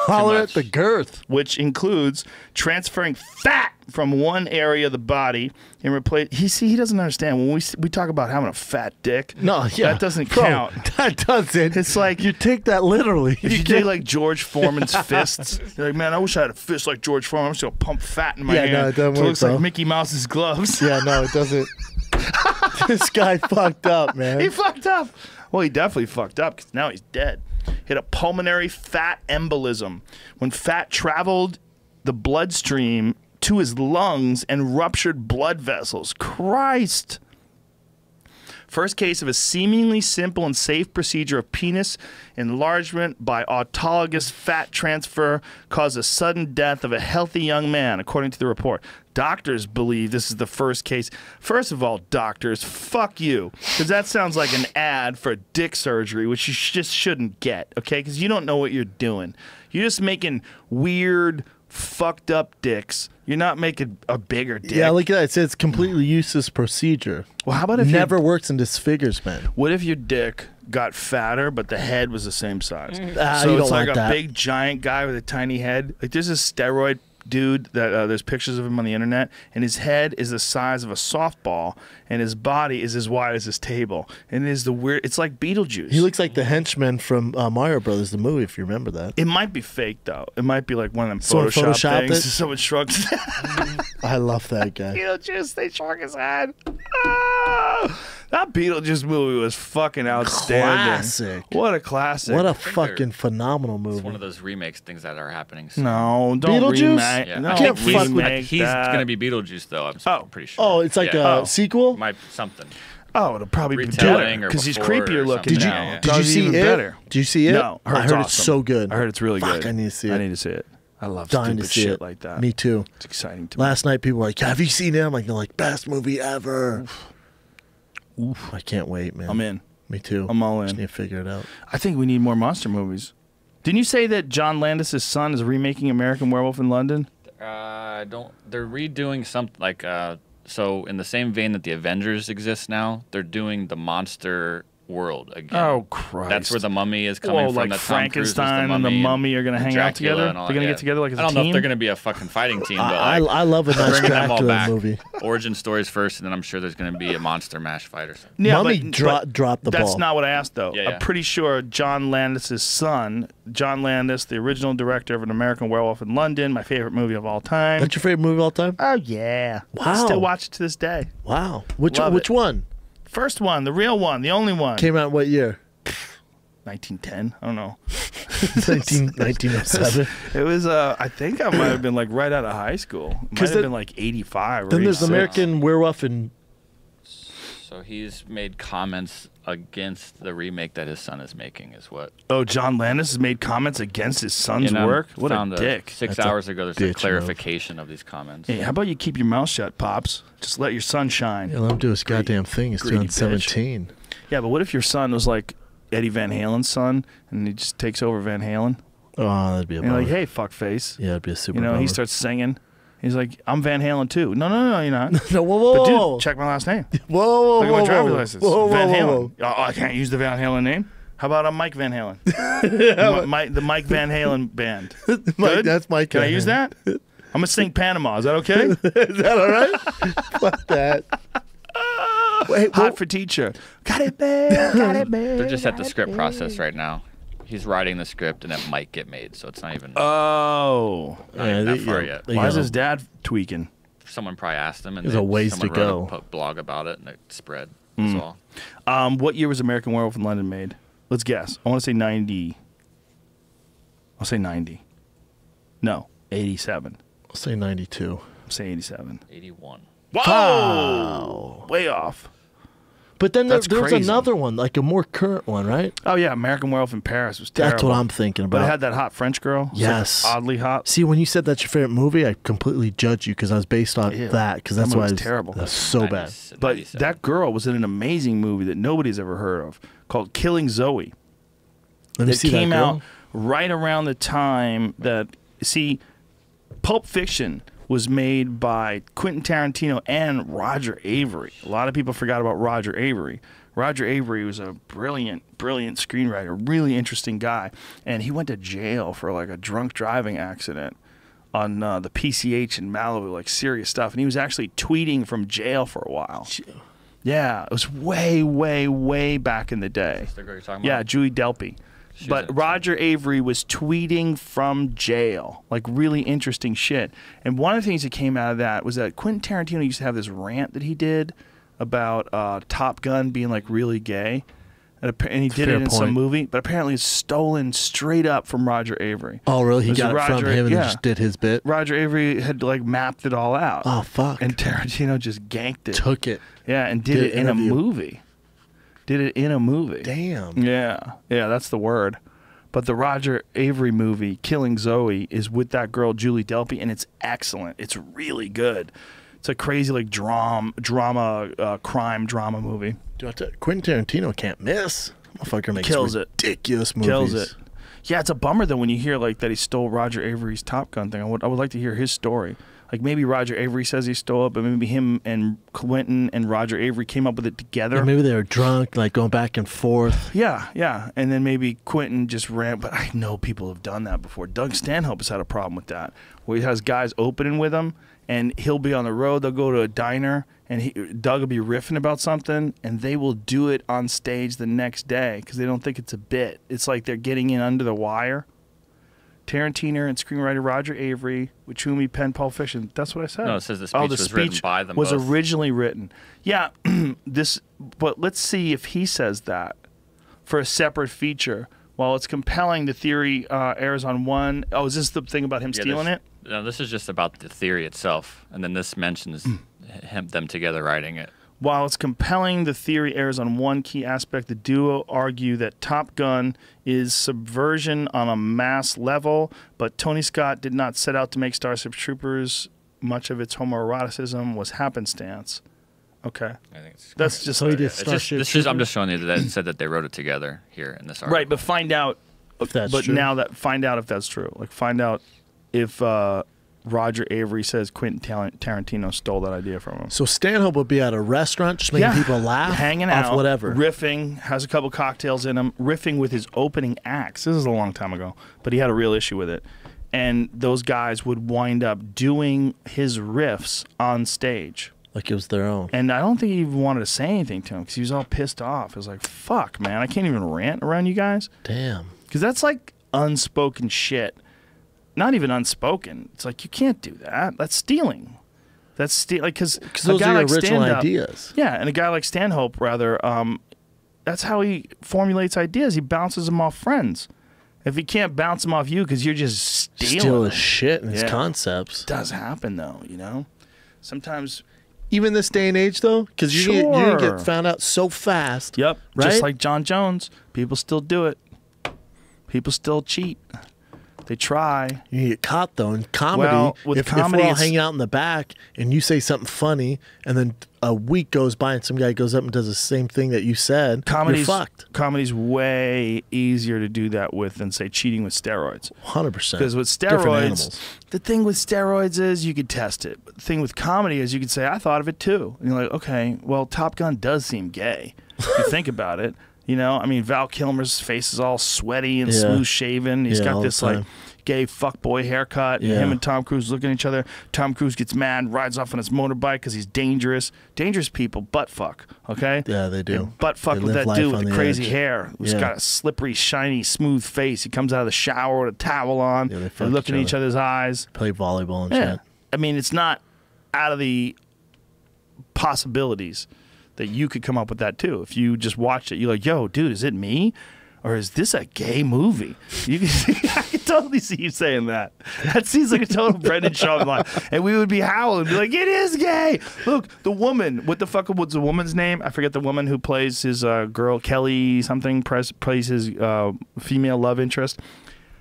Holler at the girth. Which includes transferring fat from one area of the body and replace. He doesn't understand when we talk about having a fat dick. No, yeah. that doesn't Bro, count. That doesn't. It's like you take that literally. if you take like George Foreman's fists, you're like, man, I wish I had a fist like George Foreman. I'm just gonna pump fat in my Yeah, hand. no, it doesn't So work, looks like bro. Mickey Mouse's gloves. Yeah, no, it doesn't. This guy fucked up, man. He fucked up. Well, he definitely fucked up because now he's dead. He had a pulmonary fat embolism when fat traveled the bloodstream to his lungs and ruptured blood vessels. Christ. First case of a seemingly simple and safe procedure of penis enlargement by autologous fat transfer caused a sudden death of a healthy young man, according to the report. Doctors believe this is the first case. First of all, doctors, fuck you. Because that sounds like an ad for dick surgery, which you just shouldn't get, okay? Because you don't know what you're doing. You're just making weird, fucked up dicks. You're not making a bigger dick. Yeah, look at that. It says completely useless procedure. Well, how about if never works and disfigures men? What if your dick got fatter, but the head was the same size? You So it's don't like want a that. big giant guy with a tiny head. Like there's a steroid dude that there's pictures of him on the internet, and his head is the size of a softball, and his body is as wide as this table, and it is the weird. It's like Beetlejuice. He looks like the henchman from Mario Brothers, the movie, if you remember that. It might be fake though. It might be like one of them Someone Photoshop photoshopped things. it? Someone shrunk. I love that guy. Beetlejuice, they shrunk his head. Ah! That Beetlejuice movie was fucking outstanding. Classic. What a classic. What a think fucking phenomenal movie. It's one of those remakes things that are happening soon. No, don't Beetlejuice? remake. Yeah, No, I can't think fuck with- he's going to be Beetlejuice, though. I'm pretty sure. Oh, it's like Yeah. a sequel? Might something. Oh, it'll probably be Retelling better or because he's before creepier or looking something. Did you now. Yeah, yeah. did you Probably see even it? better. Did you see it? No, I heard it's awesome. so good. I heard it's really Fuck, good. I need to see I it. need to see it. I love Dying stupid to see shit it. like that. Me too. It's exciting to me. Last night people were like, "Have you seen it?" I'm like, "They're like best movie ever." Oof. I can't wait, man. I'm in. Me too. I'm all in. Just need to figure it out. I think we need more monster movies. Didn't you say that John Landis' son is remaking American Werewolf in London? Don't. They're redoing something like. So in the same vein that the Avengers exist now, they're doing the monster world again. Oh, Christ. That's where the Mummy is coming Whoa, from. like that Tom Cruise was Frankenstein and the Mummy are going to hang out Dracula together? and all They're going to that, get together like as a I don't know team? if they're going to be a fucking fighting team, but I like, love a nice bringing them all Dracula back. movie. Origin stories first, and then I'm sure there's going to be a monster mash fight or something. Yeah, Mummy but dropped the that's ball. not what I asked, though. Yeah, yeah. I'm pretty sure John Landis' son, John Landis, the original director of An American Werewolf in London, my favorite movie of all time. That's your favorite movie of all time? Oh, yeah. I Wow. still watch it to this day. Wow. Which Love which it. one? First one, the real one, the only one. Came out what year? 1910? I don't know. 1907. It was, I think I might have been like right out of high school. It might 'Cause have the- been like 85 or Then there's 86. American Werewolf and So he's made comments against the remake that his son is making. Is what Oh, John Landis has made comments against his son's And I work? What a found dick. 6 That's a hours ago, there's bitch a clarification of these comments. Hey, how about you keep your mouth shut, Pops? Just let your son shine. yeah, let him do his goddamn thing. He's greedy bitch. 2017. Yeah, but what if your son was like Eddie Van Halen's son, and he just takes over Van Halen? Oh, that'd be a And you're bummer. like, hey, fuckface. Yeah, it'd be a super You know, he bummer. starts singing. He's like, I'm Van Halen too. No, you're not. No, whoa, whoa, But whoa. dude, check my last name. Whoa, Look at whoa, my driver's whoa. license. Whoa, whoa, Van whoa, Halen. whoa. Oh, I can't use the Van Halen name. How about I'm Mike Van Halen? the Mike Van Halen band. Mike, Good? that's Mike. Can I Van use Halen. that? I'm gonna sing Panama. Is that okay? Is that all right? Fuck that. Wait, Hot for teacher. Got it, man. Got it, man. They're just at the script process right now. He's writing the script, and it might get made, so it's not even, Oh. not even that far yet. Why is his dad tweaking? Someone probably asked him, and There's a ways someone to wrote go. a blog about it, and it spread. That's all. What year was American Werewolf in London made? Let's guess. I want to say 90. I'll say 90. No, 87. I'll say 92. I'll say 87. 81. Whoa! Way off. But then That's there was crazy. another one, like a more current one, right? Oh, yeah, American Werewolf in Paris was terrible. That's what I'm thinking about. But it had that hot French girl. It was, like, Yes. oddly hot. See, when you said that's your favorite movie, I completely judged you because I was based on Ew. that. Because That that's movie why was it was terrible. That's so bad. 90s, But 97. that girl was in an amazing movie that nobody's ever heard of called Killing Zoe. Let me That see came that girl. out right around the time that, see, Pulp Fiction was made by Quentin Tarantino and Roger Avery. A lot of people forgot about Roger Avery. Roger Avery was a brilliant screenwriter, really interesting guy, and he went to jail for like a drunk driving accident on the PCH in Malibu, like serious stuff. And he was actually tweeting from jail for a while. Yeah, it was way, way, way back in the day. That's the girl you're talking Yeah, about? Julie Delpy. She's But in- Roger Avery was tweeting from jail, like really interesting shit. And one of the things that came out of that was that Quentin Tarantino used to have this rant that he did about Top Gun being like really gay. And he did Fair it in some point. movie, but apparently it's stolen straight up from Roger Avery. Oh, really? He It was got it from Roger- him and yeah. just did his bit? Roger Avery had like mapped it all out. Oh, fuck. And Tarantino just ganked it. Took it. Yeah, and did Did it in a interview. movie. did it in a movie. Damn. Yeah, that's the word. But the Roger Avery movie, Killing Zoe, is with that girl Julie Delpy, and it's excellent. It's really good. It's a crazy like crime drama movie. Quentin Tarantino can't miss. Motherfucker makes ridiculous movies. Kills it. Yeah, it's a bummer though when you hear like that he stole Roger Avery's Top Gun thing. I would like to hear his story. Like maybe Roger Avery says he stole it, but maybe him and Quentin and Roger Avery came up with it together. Yeah, maybe they were drunk, like going back and forth. Yeah. And then maybe Quentin just ran. But I know people have done that before. Doug Stanhope has had a problem with that, where he has guys opening with him, and he'll be on the road. They'll go to a diner, and Doug will be riffing about something, and they will do it on stage the next day because they don't think it's a bit. It's like they're getting in under the wire. Tarantino and screenwriter Roger Avery, with whom he penned Pulp Fiction. That's what I said. No, it says the speech was written by them was both. originally written. Yeah, but let's see if he says that for a separate feature. While it's compelling, the theory airs on one. Oh, is this the thing about him stealing it? No, this is just about the theory itself, and then this mentions them together writing it. While it's compelling, the theory airs on one key aspect. The duo argue that Top Gun is subversion on a mass level, but Tony Scott did not set out to make Starship Troopers. Much of its homoeroticism was happenstance. Okay. I think it's That's just... So he did I'm just showing you that it said that they wrote it together here in this article. Right, but find out... If that's but true. now that find out if that's true. Like, find out if Roger Avery says Quentin Tarantino stole that idea from him. So Stanhope would be at a restaurant just making people laugh? Hanging off out, whatever. riffing, has a couple cocktails in him, riffing with his opening acts. This is a long time ago, but he had a real issue with it. And those guys would wind up doing his riffs on stage. Like it was their own. And I don't think he even wanted to say anything to him because he was all pissed off. He was like, fuck, man, I can't even rant around you guys. Damn. Because that's like unspoken shit. Not even unspoken. It's like, you can't do that. That's stealing. That's stealing. Like, because those are like original ideas. Yeah, and a guy like Stanhope, rather, that's how he formulates ideas. He bounces them off friends. If he can't bounce them off you because you're just stealing his shit and his concepts. It does happen, though, you know? Sometimes... Even this day and age, though? Because you didn't get found out so fast. Yep. Right? Just like John Jones. People still do it. People still cheat. They try. You get caught, though. In comedy, Well, with if comedy, we're all it's- hanging out in the back and you say something funny and then a week goes by and some guy goes up and does the same thing that you said, you're fucked. Comedy's way easier to do that with than, say, cheating with steroids. 100%. Because with Different steroids, animals. the thing with steroids is you could test it. But the thing with comedy is you could say, I thought of it too. And you're like, okay, well, Top Gun does seem gay. If you think about it. You know, I mean, Val Kilmer's face is all sweaty and smooth shaven. He's got this like gay fuckboy haircut. And him and Tom Cruise look at each other. Tom Cruise gets mad, rides off on his motorbike because he's dangerous. Dangerous people butt fuck, okay? Yeah, they do. And butt fuck They with live that dude life with on the the crazy edge. hair who's got a slippery, shiny, smooth face. He comes out of the shower with a towel on. Yeah, they They're fuck looking each in each other. other's eyes. Play volleyball and Yeah. shit. I mean, it's not out of the possibilities that you could come up with that too. If you just watched it, you're like, yo, dude, is it me? Or is this a gay movie? You can I can totally see you saying that. That seems like a total Brendan Schaub line. And we would be howling, be like, it is gay. Look, the woman, what's the woman's name? I forget the woman who plays his girl, Kelly something, plays his female love interest.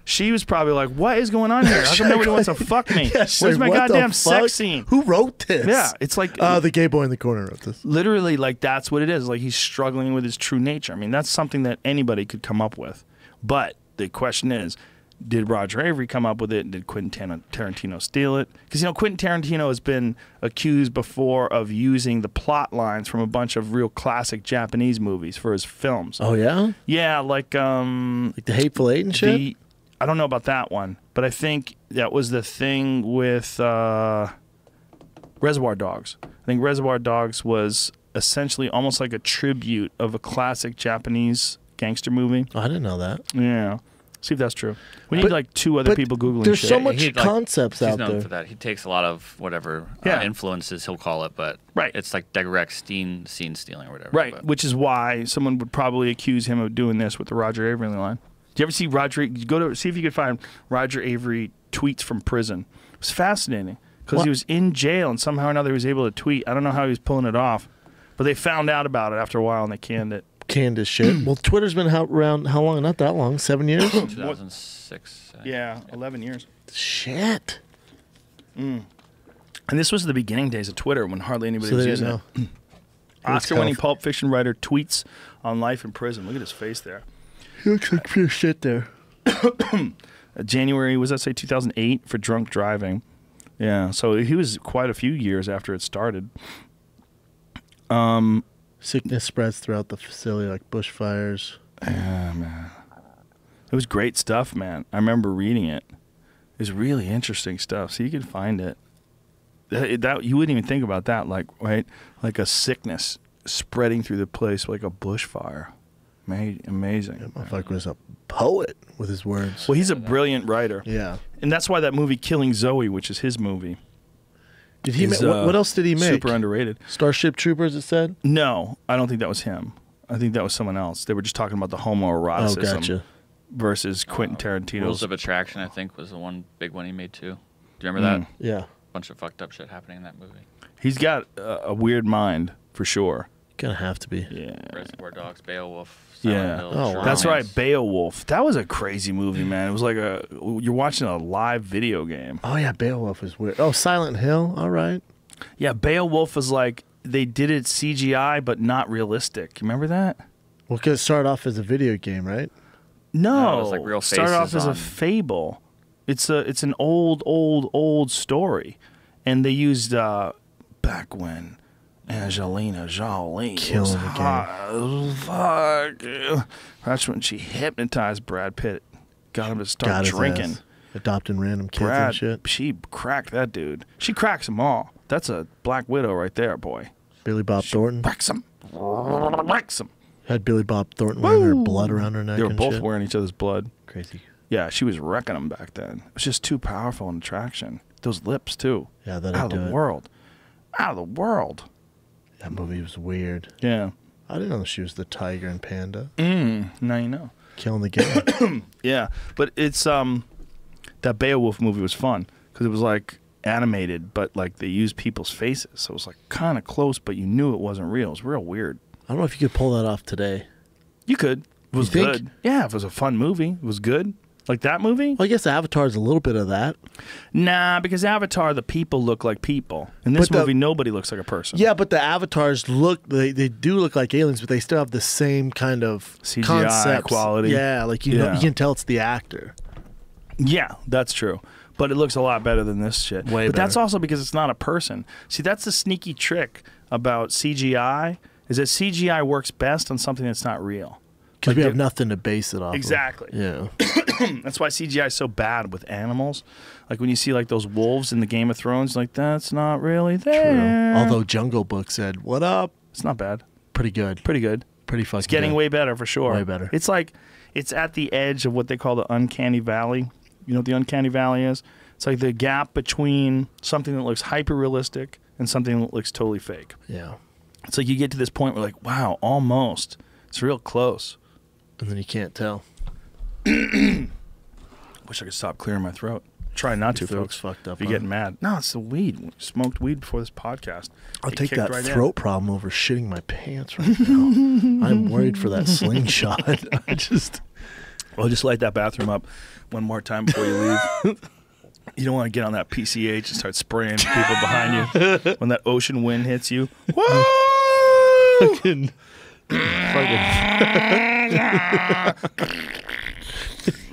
She was probably like, what is going on here? How come nobody wants to fuck me? Yeah, she's Where's like, my what the goddamn fuck? sex scene? Who wrote this? Yeah, it's like the gay boy in the corner wrote this. literally like that's what it is. Like he's struggling with his true nature. I mean, that's something that anybody could come up with. But the question is, did Roger Avery come up with it? Did Quentin Tarantino steal it? Because, you know, Quentin Tarantino has been accused before of using the plot lines from a bunch of real classic Japanese movies for his films. Oh, yeah? Yeah, like Like the Hateful Eight and shit? I don't know about that one, but I think that was the thing with Reservoir Dogs. I think Reservoir Dogs was essentially almost like a tribute of a classic Japanese gangster movie. Oh, I didn't know that. Yeah. See if that's true. We need like two other people Googling there's shit. so much He, like, concepts he's out known there. for that. He takes a lot of whatever Yeah. influences, he'll call it, but it's like direct scene stealing or whatever. Right, But. which is why someone would probably accuse him of doing this with the Roger Avery line. Do you ever see see if you could find Roger Avery tweets from prison. It was fascinating because he was in jail and somehow or another he was able to tweet. I don't know how he was pulling it off, but they found out about it after a while and they canned it. canned as shit. Well, Twitter's been around how long? Not that long. 7 years? 2006. Yeah, 11 years. Shit. And this was the beginning days of Twitter when hardly anybody was using it. Oscar-winning Pulp Fiction writer tweets on life in prison. Look at his face there. He looks like pure shit there. January, was that say 2008 for drunk driving? Yeah, so he was quite a few years after it started. Sickness spreads throughout the facility like bushfires. Yeah, man. It was great stuff, man. I remember reading it. It was really interesting stuff. So you can find it. That you wouldn't even think about that, like like a sickness spreading through the place like a bushfire. Amazing. That motherfucker was a poet with his words. Well, he's a brilliant writer. Yeah. And that's why that movie Killing Zoe, which is his movie. Did he? What else did he make? Super underrated. Starship Troopers, it said? No, I don't think that was him. I think that was someone else. They were just talking about the homoeroticism versus Quentin Tarantino's. Rules of Attraction, I think, was the one big one he made too. Do you remember that? Yeah. Bunch of fucked up shit happening in that movie. He's got a weird mind for sure. Gonna have to be. Yeah. Reservoir Dogs, Beowulf, Silent Hill, Oh, wow. That's right, Beowulf. That was a crazy movie, man. It was like you're watching a live video game. Oh yeah, Beowulf is weird. Oh, Silent Hill. All right. Yeah, Beowulf was like they did it CGI but not realistic. You remember that? Well, because it started off as a video game, right? No, it was like real started off faces as a on- fable. It's an old story, and they used back when Angelina Jolie Killing was the game. hot. Fuck. That's when she hypnotized Brad Pitt, got him to start Got his drinking. ass. Adopting random kids Brad, and shit. she cracked that dude. She cracks them all. That's a Black Widow right there, boy. Billy Bob Thornton. Cracks them. Cracks them. Had Billy Bob Thornton wearing her blood around her neck They were and both shit. wearing each other's blood. Crazy. Yeah, she was wrecking them back then. It was just too powerful an attraction. Those lips, too. Yeah, that'd Out do of the it. world. Out of the world. That movie was weird. Yeah. I didn't know she was the tiger and panda. Now you know. Killing the game. Yeah, but it's that Beowulf movie was fun because it was like animated, but like they used people's faces, so it was like kind of close, but you knew it wasn't real. It was real weird. I don't know if you could pull that off today. You could. It was You think? good. Yeah, if it was a fun movie, it was good. Like that movie? Well, I guess Avatar's a little bit of that. Nah, because Avatar, the people look like people. In this But the- movie, nobody looks like a person. Yeah, but the avatars look, they do look like aliens, but they still have the same kind of CGI concepts. quality. Yeah, like you know, you can tell it's the actor. Yeah, that's true. But it looks a lot better than this shit. Way but that's better. also because it's not a person. See, that's the sneaky trick about CGI, is that CGI works best on something that's not real. Because we have nothing to base it off Exactly. of. Yeah. That's why CGI is so bad with animals. Like when you see like those wolves in the Game of Thrones, like that's not really there. True. Although Jungle Book said, "What up?" It's not bad. Pretty good. Pretty good. Pretty fucking It's getting good. way better for sure. Way better. It's like it's at the edge of what they call the uncanny valley. You know what the uncanny valley is? It's like the gap between something that looks hyper realistic and something that looks totally fake. Yeah. It's like you get to this point where like, wow, almost. It's real close. And then you can't tell. Wish I could stop clearing my throat. Try not to, Your throat's folks. fucked up, If you huh? get mad. No, it's the weed. We smoked weed before this podcast. I'll It take kicked that right in. throat problem over shitting my pants right now. I'm worried for that slingshot. I just. Well, just light that bathroom up one more time before you leave. You don't want to get on that PCH and start spraying people behind you when that ocean wind hits you. Whoa! fucking.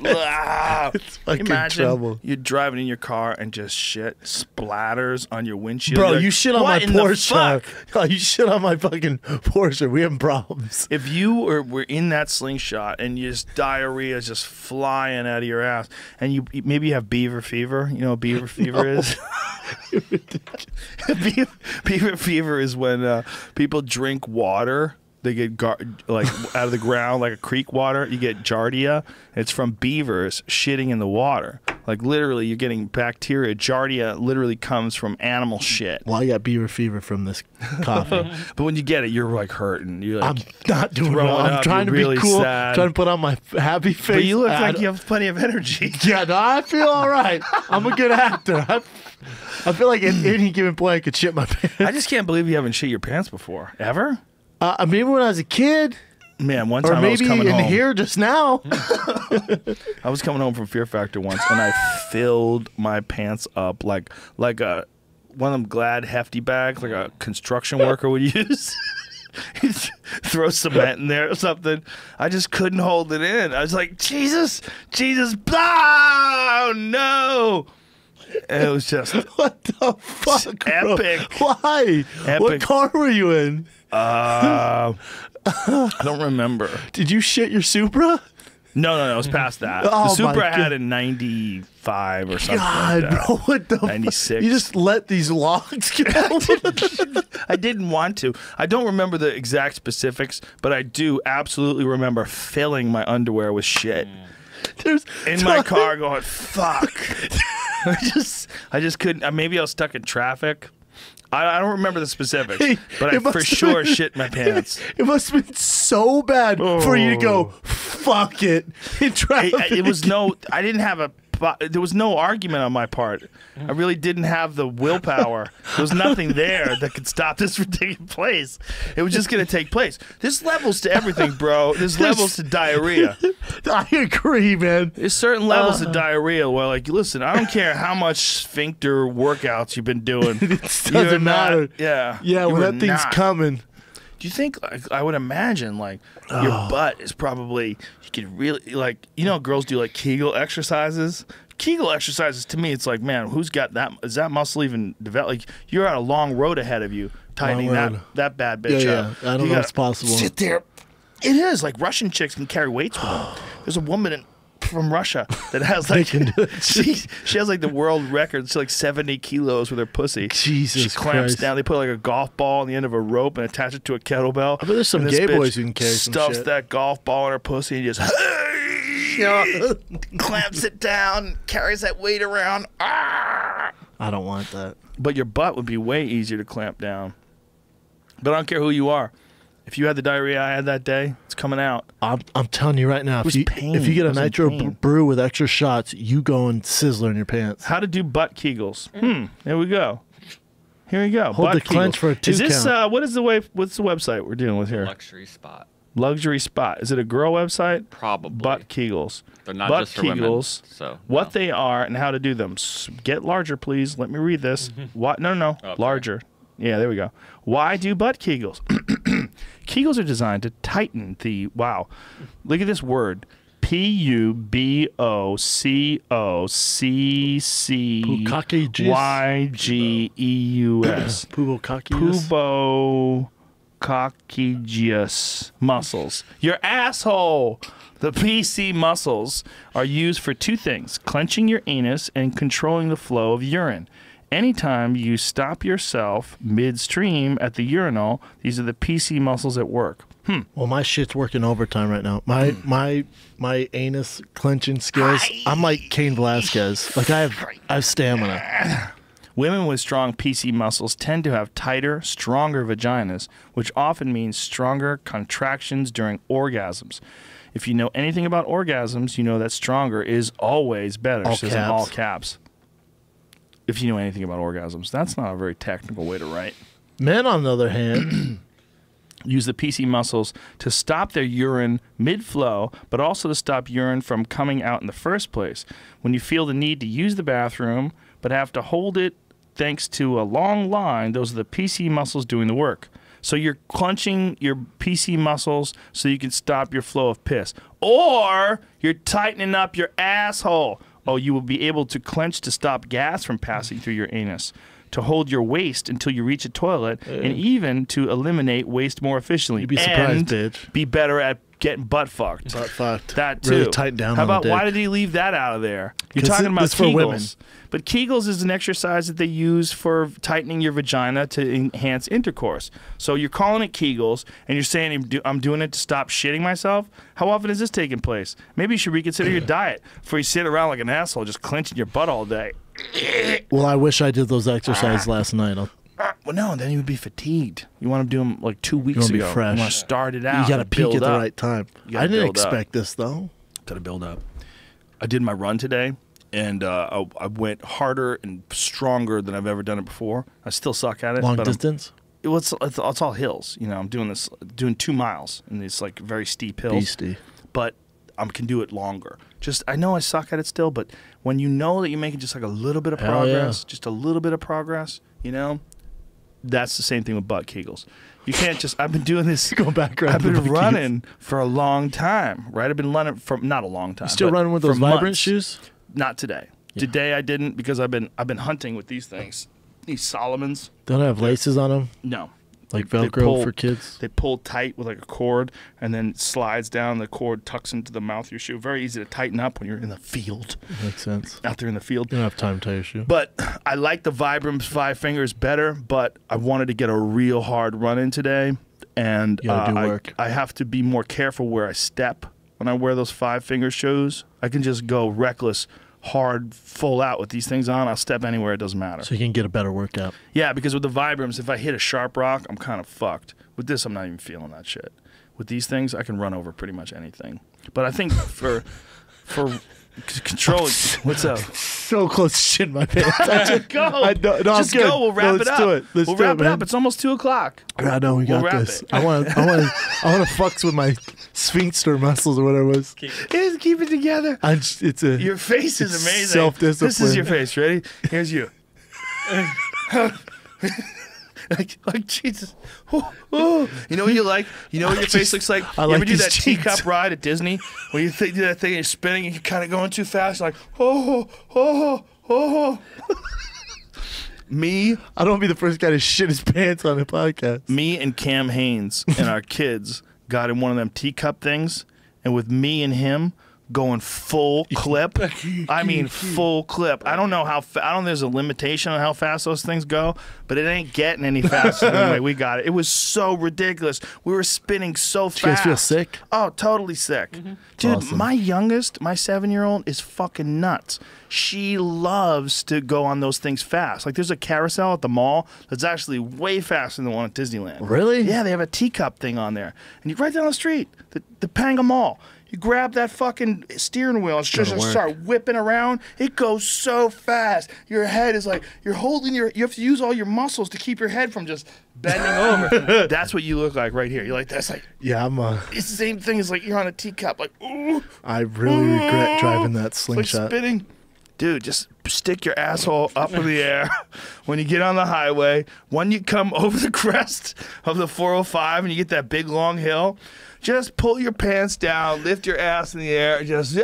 It's fucking Imagine trouble. you're driving in your car and just shit splatters on your windshield. Bro, You're like, you shit on my "What in the Porsche. fuck?" Oh, you shit on my fucking Porsche. We have problems. If you were in that slingshot and you just diarrhea is just flying out of your ass, and you maybe you have beaver fever. You know what beaver fever is? Beaver fever is when people drink water. They get like out of the ground, like a creek water. You get giardia. It's from beavers shitting in the water. Like literally, you're getting bacteria. Giardia literally comes from animal shit. Well, I got beaver fever from this coffee. But when you get it, you're like hurting. You're like, I'm not doing throwing well. I'm up, trying to you're really be cool. sad. Trying to put on my happy face. but you look I like don't- you have plenty of energy. Yeah, no, I feel all right. I'm a good actor. I feel like at any given point I could shit my pants. I just can't believe you haven't shit your pants before. Ever? Maybe when I was a kid. Man, one Or time I was maybe coming in home. here just now. I was coming home from Fear Factor once, and I filled my pants up like a one of them Glad hefty bags, like a construction worker would use. Throw cement in there or something. I just couldn't hold it in. I was like, Jesus, oh no! And it was just What the fuck, bro? epic. Why? Epic. What car were you in? I don't remember. Did you shit your Supra? No, it was past that. Oh, the my Supra I had God. in 95 or something God, like that. bro, what the 96. fuck? You just let these logs go? I didn't want to. I don't remember the exact specifics, but I do absolutely remember filling my underwear with shit There's in my car going, fuck. I just couldn't. Maybe I was stuck in traffic. I don't remember the specifics, but I it must for have sure been- shit my pants. It must have been so bad for you to go, fuck it, in traffic. It was no. I didn't have a. There was no argument on my part. I really didn't have the willpower. There was nothing there that could stop this from taking place. It was just going to take place. There's levels to everything, bro. There's levels to diarrhea. I agree, man. There's certain levels of diarrhea where, like, listen, I don't care how much sphincter workouts you've been doing. It doesn't matter. Yeah. Yeah, you when are that thing's not. coming. Do you think, like, I would imagine, like, your butt is probably, you could really, like, you know, girls do, like, Kegel exercises? Kegel exercises, to me, it's like, man, who's got that? Is that muscle even developed? Like, you're on a long road ahead of you, tightening Long road. that bad bitch up. Yeah. I don't know if it's possible. Sit there. It is. Like, Russian chicks can carry weights with them. There's a woman from Russia that has, like, she has, like, the world record. She's, like, 70 kilos with her pussy. Jesus She clamps Christ. down. They put, like, a golf ball on the end of a rope and attach it to a kettlebell. I bet there's some And this gay bitch boys who can carry some stuffs shit. that golf ball in her pussy and just clamps it down, carries that weight around. Ah! I don't want that. But your butt would be way easier to clamp down. But I don't care who you are. If you had the diarrhea I had that day, it's coming out. I'm telling you right now, was pain. if you get It a was in nitro pain. brew with extra shots, you go and sizzler in your pants. How to do butt Kegels. There we go. Here we go. Hold butt the clench Kegels. for a 2 Is this count. what's the website we're dealing with here? Luxury spot. Luxury Spot. Is it a girl website? Probably. Butt Kegels. They're not butt just for women. Kegels. So What no. they are and how to do them. Get larger, please. Let me read this. What? No. Oh, Larger. Yeah, there we go. Why do butt Kegels? Kegels are designed to tighten the, wow, look at this word. Pubococcygeus. Pubococcygeus muscles. Your asshole. The PC muscles are used for two things: clenching your anus and controlling the flow of urine. Anytime you stop yourself midstream at the urinal, these are the PC muscles at work. Well, my shit's working overtime right now. My anus clenching skills. I'm like Cain Velasquez. Like I have stamina. Women with strong PC muscles tend to have tighter, stronger vaginas, which often means stronger contractions during orgasms. If you know anything about orgasms, you know that stronger is always better. All Says in caps. all caps. If you know anything about orgasms, that's not a very technical way to write. Men, on the other hand, Use the PC muscles to stop their urine mid-flow, but also to stop urine from coming out in the first place. When you feel the need to use the bathroom, but have to hold it thanks to a long line, those are the PC muscles doing the work. So you're clenching your PC muscles so you can stop your flow of piss. Or you're tightening up your asshole. Oh, you will be able to clench to stop gas from passing through your anus, to hold your waist until you reach a toilet, and even to eliminate waste more efficiently. You'd be surprised, and bitch. Be better at getting butt fucked. butt fucked. That too. Really tighten down How on the about why dick. did he leave that out of there? You're 'Cause talking about that's for Kegels. women. But Kegels is an exercise that they use for tightening your vagina to enhance intercourse. So you're calling it Kegels, and you're saying I'm doing it to stop shitting myself? How often is this taking place? Maybe you should reconsider your diet before you sit around like an asshole just clenching your butt all day. Well, I wish I did those exercises last night. Well, no, then you would be fatigued. You want to do them like 2 weeks wanna be ago. fresh. You want to start it out. You got to and peak build at the up. right time. You gotta I didn't build up. expect this though. Got to build up. I did my run today, and I went harder and stronger than I've ever done it before. I still suck at it. Long but distance. it's all hills. You know, I'm doing 2 miles in these like very steep hills. Beastie. But I can do it longer. I know I suck at it still, but when you know that you're making just like a little bit of progress, just a little bit of progress, you know, that's the same thing with butt kegels. You can't just. I've been doing this. Go back around. I've been running for a long time, right? I've been running for not a long time. You still running with those Vibrant months. shoes? Not today. Yeah. Today I didn't because I've been hunting with these things, these Solomons. Don't have laces on them? No. Like Velcro for kids? They pull tight with like a cord and then slides down. The cord tucks into the mouth of your shoe. Very easy to tighten up when you're in the field. Makes sense. Out there in the field. You don't have time to tie your shoe. But I like the Vibram's 5 fingers better, but I wanted to get a real hard run in today. And you gotta do work. I have to be more careful where I step when I wear those 5 finger shoes. I can just go reckless, hard, full out with these things on. I'll step anywhere. It doesn't matter. So you can get a better workout. Yeah, because with the Vibrams, if I hit a sharp rock, I'm kind of fucked. With this, I'm not even feeling that shit. With these things, I can run over pretty much anything. But I think for controlling, what's up? So close to shit in my pants. Go. Just go. We'll wrap it up. Do it. We'll wrap it up. It's almost 2:00. I know we got this. I want to fucks with my sphincter muscles or whatever it was. Keep it together. Your face is amazing. Self-discipline. This is your face. Ready? Here's you. like Jesus. Ooh. You know what you like? You know what your face looks like? You ever do that teacup ride at Disney where you do that thing and you're spinning and you're kind of going too fast? Like, Me, I don't want to be the first guy to shit his pants on a podcast. Me and Cam Haynes and our kids got in one of them teacup things, and with me and him going full clip. I mean, full clip. I don't know how. I don't. There's a limitation on how fast those things go, but it ain't getting any faster than the way we got it. It was so ridiculous. We were spinning so fast. Did you guys feel sick? Oh, totally sick, dude. Awesome. My youngest, my 7-year-old, is fucking nuts. She loves to go on those things fast. Like there's a carousel at the mall that's actually way faster than the one at Disneyland. Really? Yeah, they have a teacup thing on there, and you right down the street, the Panga Mall. You grab that fucking steering wheel and just start whipping around. It goes so fast. Your head is like, you're holding you have to use all your muscles to keep your head from just bending over. That's what you look like right here. You're like, that's like, yeah, it's the same thing as like you're on a teacup. Like, ooh. I really regret driving that slingshot. Like spinning. Dude, just stick your asshole up in the air when you get on the highway. When you come over the crest of the 405 and you get that big long hill, just pull your pants down, lift your ass in the air, and just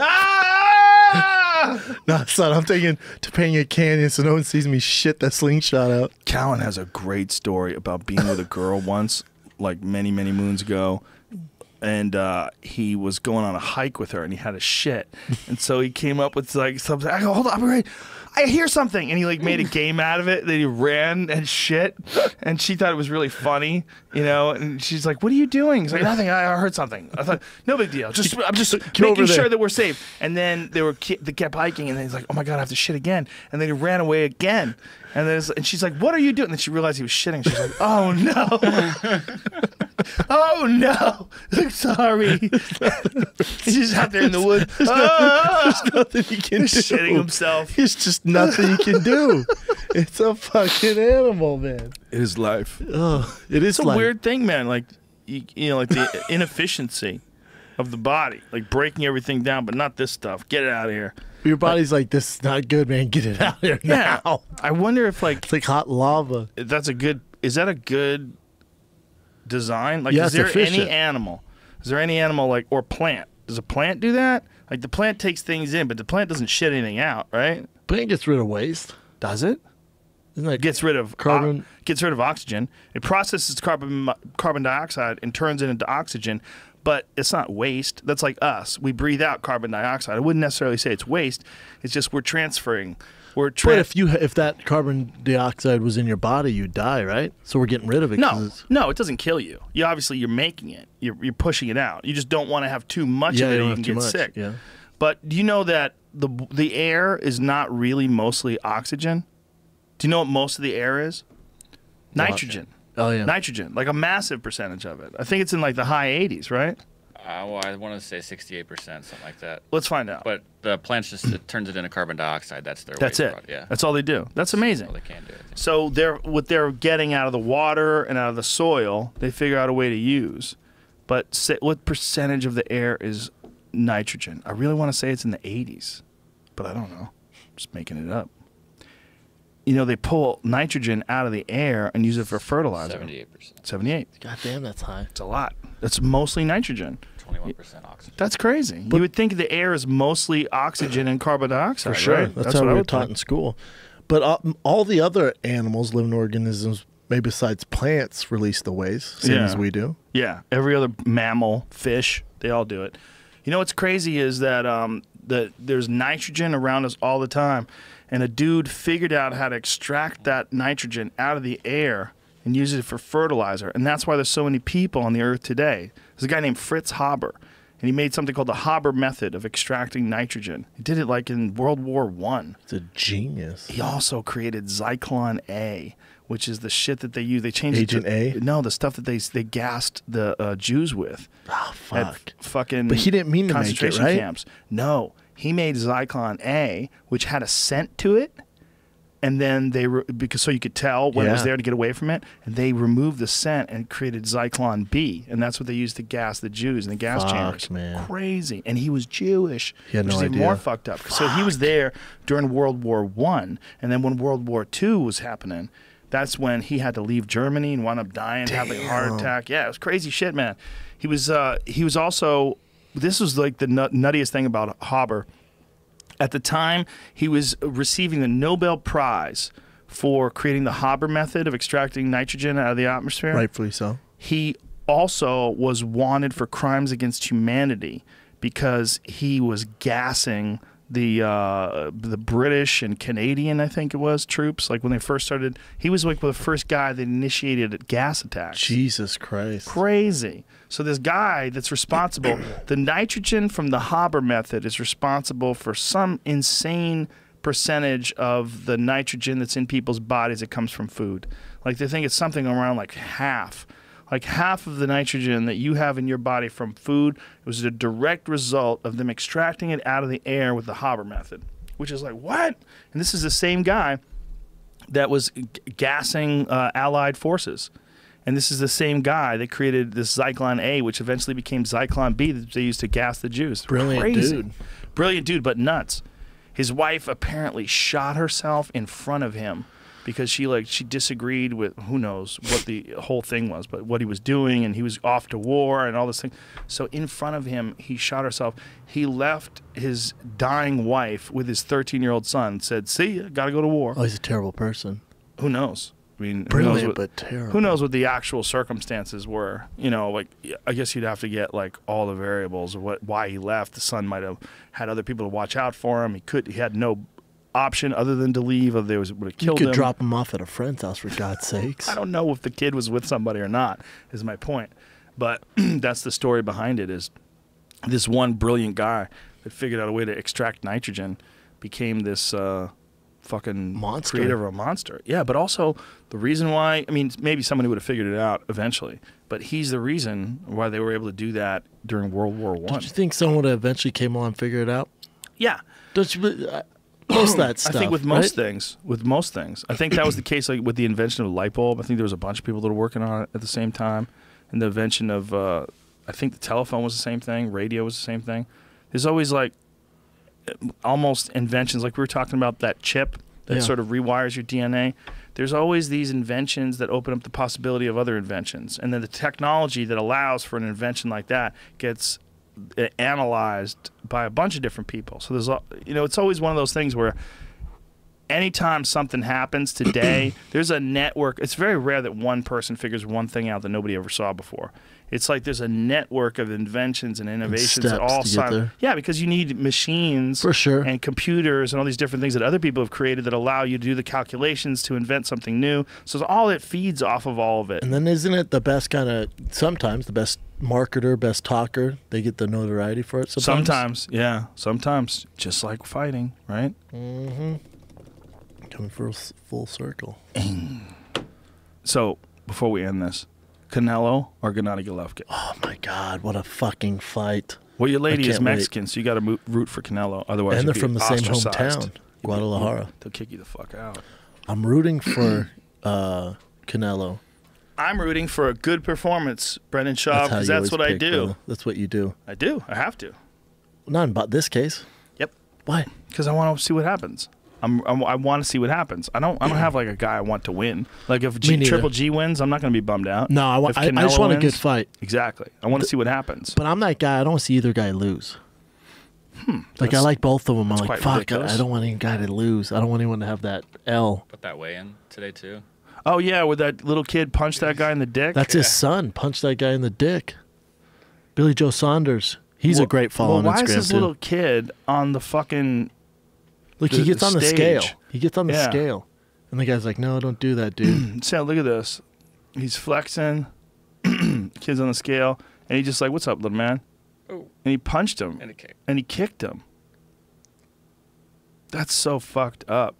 No, son, I'm taking Topanga Canyon so no one sees me shit that slingshot out. Callan has a great story about being with a girl once, like many, many moons ago. And he was going on a hike with her, and he had a shit. And so he came up with like something. I go, hold on, I'll be right. I hear something, and he like made a game out of it. Then he ran and shit, and she thought it was really funny, you know. And she's like, "What are you doing?" He's like, "Nothing. I heard something." I thought, "No big deal. I'm just making sure that we're safe." And then they kept hiking, and then he's like, "Oh my god, I have to shit again." And then he ran away again. And she's like, "What are you doing?" And then she realized he was shitting. She's like, "Oh no." Oh no! Sorry. He's just out there in the woods. There's nothing he can do. Shitting himself. It's just nothing he can do. It's a fucking animal, man. It is life. Oh, it is. It's a weird thing, man. Like you know, like the inefficiency of the body, like breaking everything down, but not this stuff. Get it out of here. Your body's like, this is not good, man. Get it out of here now. Yeah. I wonder if like it's like hot lava. Is that a good design? Like, yeah, is there any animal? Is there any animal like or plant? Does a plant do that? Like the plant takes things in, but the plant doesn't shit anything out, right? Plant gets rid of waste. Does it? Isn't that gets rid of carbon? Gets rid of oxygen. It processes carbon dioxide and turns it into oxygen. But it's not waste. That's like us. We breathe out carbon dioxide. I wouldn't necessarily say it's waste. It's just we're transferring. But if that carbon dioxide was in your body, you'd die, right? So we're getting rid of it. No, it doesn't kill you. You're making it. You're pushing it out. You just don't want to have too much of it, or you can get sick. Yeah. But do you know that the air is not really mostly oxygen? Do you know what most of the air is? Nitrogen. Oh yeah. Nitrogen, like a massive percentage of it. I think it's in like the high 80s, right? Well, I want to say 68%, something like that. Let's find out. But the plants just it turns it into carbon dioxide. That's their That's waste it. product. Yeah. That's all they do. That's amazing. All they can do. I think. So what they're getting out of the water and out of the soil, they figure out a way to use. But what percentage of the air is nitrogen? I really want to say it's in the 80s, but I don't know. Just making it up. You know, they pull nitrogen out of the air and use it for fertilizer. 78%. 78. God damn, that's high. It's a lot. That's mostly nitrogen. 21% oxygen. That's crazy. You would think the air is mostly oxygen and carbon dioxide, For sure. right? That's how what we I were would taught think. in school. But all the other animals, living organisms, maybe besides plants, release the waste, same as we do. Yeah, every other mammal, fish, they all do it. You know what's crazy is that there's nitrogen around us all the time, and a dude figured out how to extract that nitrogen out of the air and use it for fertilizer, and that's why there's so many people on the earth today. There's a guy named Fritz Haber, and he made something called the Haber method of extracting nitrogen. He did it like in World War I. It's a genius. He also created Zyklon A, which is the shit that they use. They changed Agent it to, A? No, the stuff that they gassed the Jews with. Oh, fuck. At fucking But he didn't mean to make it, concentration right? camps. No, he made Zyklon A, which had a scent to it, and then because so you could tell when it was Yeah. there to get away from it, and they removed the scent and created Zyklon B, and that's what they used to gas the Jews in the gas Fuck, chambers. man. Crazy, and he was Jewish, He had which no is even idea. more fucked up. So he was there during World War I, and then when World War II was happening, that's when he had to leave Germany and wound up dying, having a heart attack. Yeah, it was crazy shit, man. He was also, this was like the nuttiest thing about Haber. At the time, he was receiving the Nobel Prize for creating the Haber method of extracting nitrogen out of the atmosphere. Rightfully so. He also was wanted for crimes against humanity because he was gassing the British and Canadian, I think it was, troops. Like when they first started, he was like the first guy that initiated gas attacks. Jesus Christ. Crazy. So this guy that's responsible, the nitrogen from the Haber method is responsible for some insane percentage of the nitrogen that's in people's bodies that comes from food. Like they think it's something around like half. Like half of the nitrogen that you have in your body from food was a direct result of them extracting it out of the air with the Haber method, which is like, what? And this is the same guy that was gassing Allied forces. And this is the same guy that created this Zyklon A, which eventually became Zyklon B that they used to gas the Jews. Brilliant Crazy. dude. Brilliant dude, but nuts. His wife apparently shot herself in front of him because she disagreed with, who knows what the whole thing was, but what he was doing, and he was off to war and all this thing. So in front of him, he shot herself. He left his dying wife with his 13-year-old son, said, see ya, gotta go to war. Oh, he's a terrible person. Who knows? I mean, Brilliant, but terrible. Who knows what the actual circumstances were? You know, like I guess you'd have to get like all the variables of why he left. The son might have had other people to watch out for him. He had no option other than to leave, or they would have You killed him. could drop him off at a friend's house, for God's sakes. I don't know if the kid was with somebody or not, is my point. But that's the story behind it, is this one brilliant guy that figured out a way to extract nitrogen became this fucking Monster. creator of a monster. Yeah, but also the reason why, I mean, maybe somebody would have figured it out eventually, but he's the reason why they were able to do that during World War I. Don't you think someone would have eventually came along and figured it out? Yeah. Don't you? Most of that stuff. I think with most right? things, I think that was the case. Like with the invention of the light bulb, I think there was a bunch of people that were working on it at the same time. And the invention of, I think the telephone was the same thing. Radio was the same thing. There's always like almost inventions, like we were talking about that chip that sort of rewires your DNA. There's always these inventions that open up the possibility of other inventions, and then the technology that allows for an invention like that gets analyzed by a bunch of different people. So there's, it's always one of those things where anytime something happens today, there's a network. It's very rare that one person figures one thing out that nobody ever saw before. It's like there's a network of inventions and innovations that all yeah, because you need machines for sure and computers and all these different things that other people have created that allow you to do the calculations to invent something new. So all it feeds off of all of it. And then isn't it the best kind of, sometimes the best marketer, best talker, they get the notoriety for it sometimes? Sometimes, just like fighting, right? Mm-hmm. Coming for a full circle. So before we end this, Canelo or Gennady Golovkin? Oh my God, what a fucking fight! Well, your lady I is can't wait. Mexican, so you got to root for Canelo. Otherwise, And you'll they're be from the same ostracized. hometown, Guadalajara. They'll kick you the fuck out. I'm rooting for Canelo. I'm rooting for a good performance, Brendan Schaub, how because you that's always what I pick, do. brother. That's what you do. I do. I have to. Not in this case. Yep. Why? Because I want to see what happens. I want to see what happens. I don't have like a guy I want to win. Like if Me neither. Triple G wins, I'm not going to be bummed out. No, If I just Canelo want a good wins- fight. Exactly. I want to see what happens. But I'm that guy. I don't want to see either guy lose. Like I That's- like both of them. I'm that's like, quite fuck. ridiculous. I don't want any guy to lose. I don't want anyone to have that L. Put that weigh in today too. Oh yeah, where that little kid punched that guy in the dick. That's his son. Punched that guy in the dick. Billy Joe Saunders. He's a great follow on Well, why Instagram is this too. little kid on the fucking? Look, the he gets on the scale. stage? He gets on the Yeah. scale, and the guy's like, "No, don't do that, dude." Sam, look at this. He's flexing. Kid's on the scale, and he just like, "What's up, little man?" Oh, And he punched him, and a kick. and he kicked him. That's so fucked up.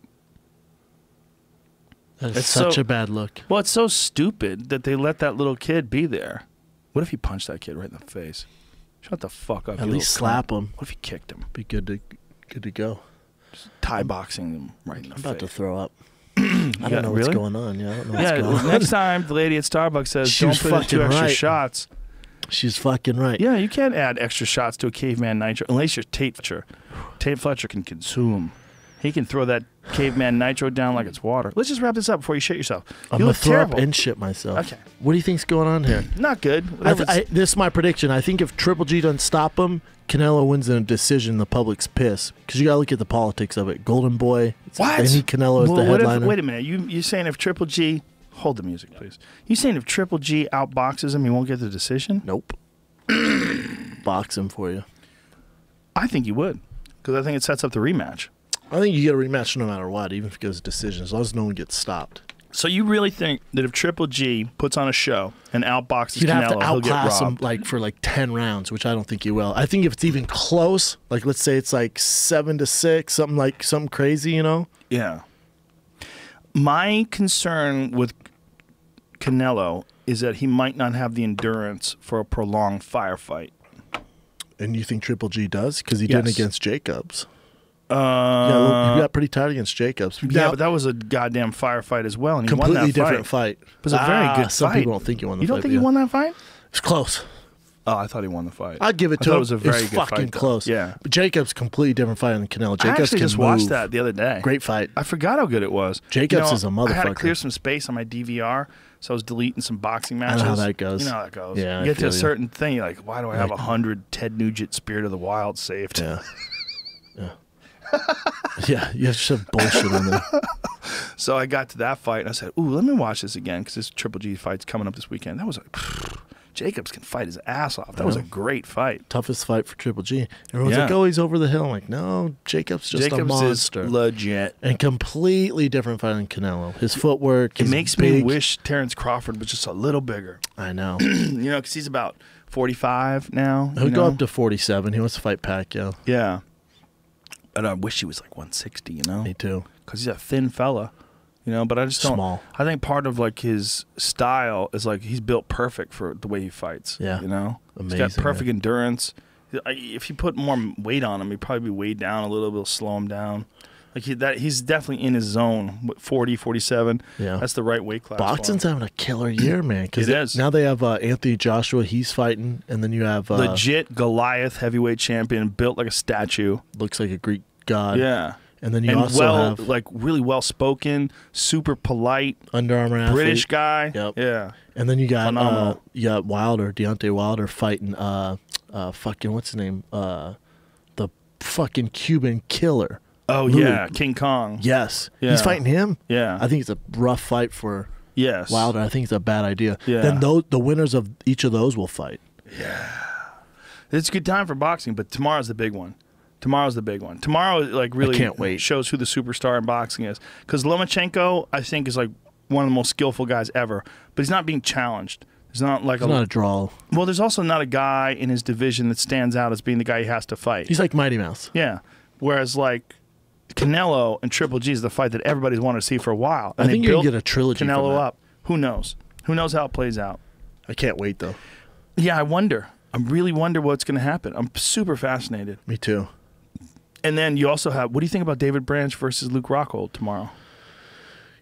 That is It's such so- a bad look. Well, it's so stupid that they let that little kid be there. What if he punched that kid right in the face? Shut the fuck up. At you least little cunt. slap him. What if he kicked him? Be good to go. Thai boxing him right in the I'm about to face. throw up. I don't know what's really? going on. Yeah, I don't know what's Yeah, going on. next time the lady at Starbucks says, She don't was put in 2 fucking extra right. shots. She's fucking right. Yeah, you can't add extra shots to a caveman nitro unless you're Tate Fletcher. Tate Fletcher can consume. He can throw that caveman nitro down like it's water. Let's just wrap this up before you shit yourself. I'm You gonna look throw terrible. up and shit myself. Okay. What do you think's going on here? Not good. Whatever's- This is my prediction. I think if Triple G doesn't stop him, Canelo wins in a decision. The public's pissed because you gotta look at the politics of it. Golden Boy. What? They need Canelo as Well, the what if- headliner. wait a minute. You saying if Triple G... Hold the music, please. You saying if Triple G outboxes him, he won't get the decision? Nope. Box him for you. I think he would. Because I think it sets up the rematch. I think you get a rematch no matter what, even if it goes to decision, as long as no one gets stopped. So you really think that if Triple G puts on a show and outboxes He'd have to Canelo, he'll get outclass him robbed? like for like 10 rounds, which I don't think he will. I think if it's even close, like let's say it's like 7-6, something crazy, you know? Yeah. My concern with Canelo is that he might not have the endurance for a prolonged firefight. And you think Triple G does? Because he did Yes. against Jacobs. Yeah, he got pretty tired against Jacobs. Yeah, Now, but that was a goddamn firefight as well, and he won completely that different fight. fight. It was a very good Some fight. people don't think he won the You fight. don't think but he won that fight? It's close. Oh, I thought he won the fight. I'd give it I to thought him. It was a very good fucking fight, though. close. Yeah. But Jacobs completely different fight than Canelo. I Jacobs actually can just watched move. that the other day. Great fight. I forgot how good it was. Jacobs is a I had to motherfucker. clear some space on my DVR, so I was deleting some boxing I matches. know how that goes. You know how that goes. Yeah, I you get to a feel you. certain thing, you're like, why do I have 100 Ted Nugent Spirit of the Wild saved? Yeah. Yeah, you have some bullshit in there. So I got to that fight, and I said, ooh, let me watch this again, because this Triple G fight's coming up this weekend. That was like, Jacobs can fight his ass off. That was a great fight. Toughest fight for Triple G. Everyone's Yeah. like, oh, he's over the hill. I'm like, no, Jacobs just a Jacobs monster. is legit. And completely different fight than Canelo. His footwork, It his makes big, me wish Terence Crawford was just a little bigger. I know. You know, because he's about 45 now. He'll you go know? up to 47. He wants to fight Pacquiao. Yeah. But I wish he was like 160, you know? Me too. Because he's a thin fella, you know? But I just don't. Small. I think part of like his style is like he's built perfect for the way he fights. Yeah. You know? He's Amazing, got perfect endurance. If you put more weight on him, he'd probably be weighed down a little bit, slow him down. Like he's definitely in his zone. 40, 47. Yeah. That's the right weight class. Boxing's having a killer year, man. Because It is. now they have Anthony Joshua. He's fighting, and then you have Legit Goliath heavyweight champion, built like a statue. looks like a Greek god. Yeah. And then you And also have like really well spoken, super polite, Under Armour athlete. British guy. Yep. Yeah. And then you got Phenomenal. Wilder, Deontay Wilder fighting fucking what's his name? The fucking Cuban killer. Oh Louis. yeah, King Kong. Yes. Yeah. He's fighting him. Yeah. I think it's a rough fight for Yes. Wilder. I think it's a bad idea. Yeah. Then the winners of each of those will fight. It's a good time for boxing, but tomorrow's the big one. Tomorrow, like, really can't wait. shows who the superstar in boxing is. Because Lomachenko, I think, is like one of the most skillful guys ever, but he's not being challenged. There's not like It's not a draw. well, there's also not a guy in his division that stands out as being the guy he has to fight. He's like Mighty Mouse. Yeah. Whereas like Canelo and Triple G is the fight that everybody's wanted to see for a while. I And think they you're gonna built get a trilogy from Canelo that. up. Who knows? Who knows how it plays out? I can't wait though. Yeah, I wonder. I really wonder what's going to happen. I'm super fascinated. Me too. And then you also have, what do you think about David Branch versus Luke Rockhold tomorrow?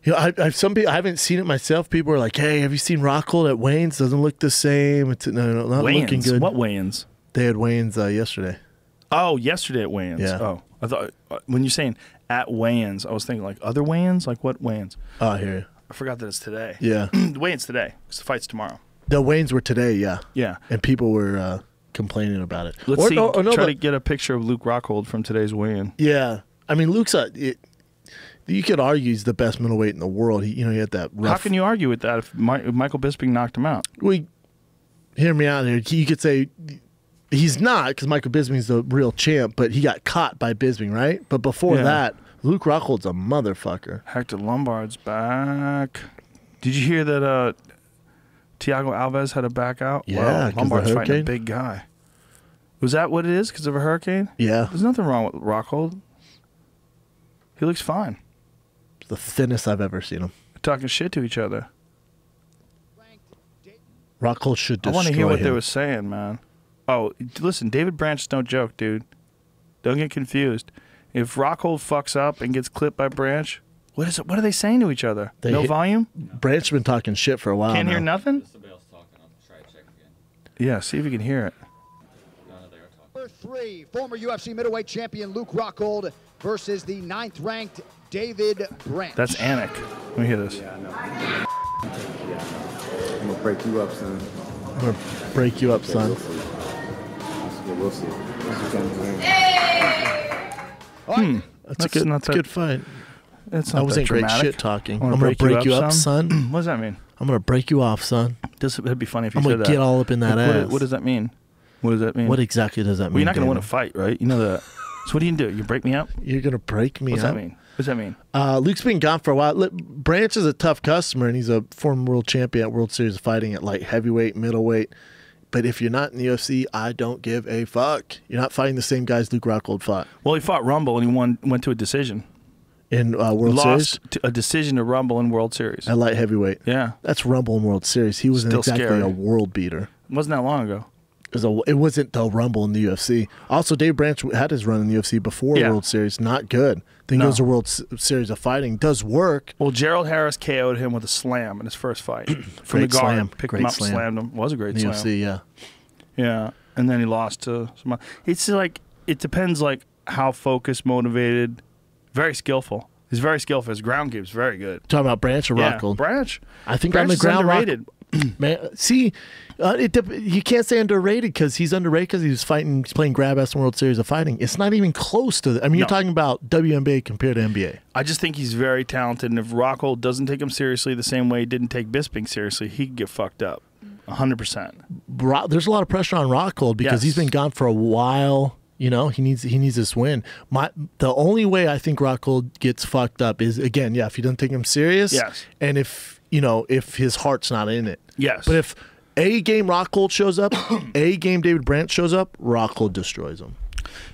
You know, I've some people, I haven't seen it myself. People are like, "Hey, have you seen Rockhold at Wayne's? Doesn't look the same. It's no, not Wayans? looking good." What Wayans? They had Wayne's yesterday. Oh, yesterday at Wayans. Yeah. Oh, I thought when you're saying at Wayans, I was thinking like other Wayans, like what Wayans? Oh, I hear you. I forgot that it's today. Yeah, The Wayans today because the fight's tomorrow. the Wayne's were today. Yeah, Yeah. and people were complaining about it. Let's see. No, try to get a picture of Luke Rockhold from today's weigh-in. Yeah, I mean, Luke's you could argue he's the best middleweight in the world. He had that rough. How can you argue with that if Michael Bisping knocked him out? Hear me out here. You could say he's not because Michael Bisping's the real champ, but he got caught by Bisping, right? But before that, Luke Rockhold's a motherfucker. Hector Lombard's back. Did you hear that Thiago Alves had a back out? Yeah, 'cause Lombard's the fighting a hurricane? big guy. Was that what it is? Because of a hurricane? Yeah, There's nothing wrong with Rockhold. He looks fine. the thinnest I've ever seen him. They're talking shit to each other. Rockhold should destroy I want to hear what him. they were saying, man. Oh, listen, David Branch is no joke, dude. Don't get confused. If Rockhold fucks up and gets clipped by Branch, what is it? What are they saying to each other? No volume? Branch's been talking shit for a while. Can't now. hear nothing? Somebody else talking. I'll try to check again. Yeah, see if you can hear it. No, they are talking. Number 3, former UFC middleweight champion Luke Rockhold versus the 9th-ranked David Branch. That's Anik. Let me hear this. Yeah, I know. I'm gonna break you up, son. I'm gonna break you up, son. We'll see. That's a good fight. It's That not wasn't that great dramatic. shit talking. I'm I'm gonna break you up, son. What does that mean? I'm gonna break you off, son. It'd be funny if you I'm said gonna that. get all up in that ass. What does that mean? What does that mean? What exactly does that mean? Well, you're not going to win a Daniel? fight, right? You know that. So what do you do? You break me up? You're gonna break me What's up. that mean? What does that mean? Luke's been gone for a while. Branch is a tough customer, and he's a former world champion at World Series of Fighting at light heavyweight, middleweight. But if you're not in the UFC, I don't give a fuck. You're not fighting the same guys Luke Rockhold fought Well, he fought Rumble and he went to a decision. in World Series Lost a decision to Rumble in World Series. at light heavyweight. Yeah. That's Rumble in World Series. He wasn't Still exactly scary. a world beater. Wasn't that long ago. It wasn't the Rumble in the UFC. Also, Dave Branch had his run in the UFC before Yeah. World Series. Not good. Then No. goes to World Series of Fighting. Does work. Well, Gerald Harris KO'd him with a slam in his first fight. From Great the guard. slam. Picked Great him up, slam. slammed him. Was a great In the slam. UFC, yeah. Yeah. And then he lost to some. It's like, it depends like how focused, motivated, very skillful. He's very skillful. His ground game's very good. Talking about Branch or Yeah, Rockhold? Branch. I think Branch on the is ground, underrated. Man, see, you can't say underrated because he's underrated because he's playing grab ass in World Series of Fighting. It's not even close to. I mean, you're No. talking about WNBA compared to NBA. I just think he's very talented, and if Rockhold doesn't take him seriously the same way he didn't take Bisping seriously, he could get fucked up. 100%. There's a lot of pressure on Rockhold because Yes. he's been gone for a while. You know, he needs this win. The only way I think Rockhold gets fucked up is again, if you don't take him serious, Yes. and if his heart's not in it. Yes. But if A game Rockhold shows up, A game David Branch shows up, Rockhold destroys him.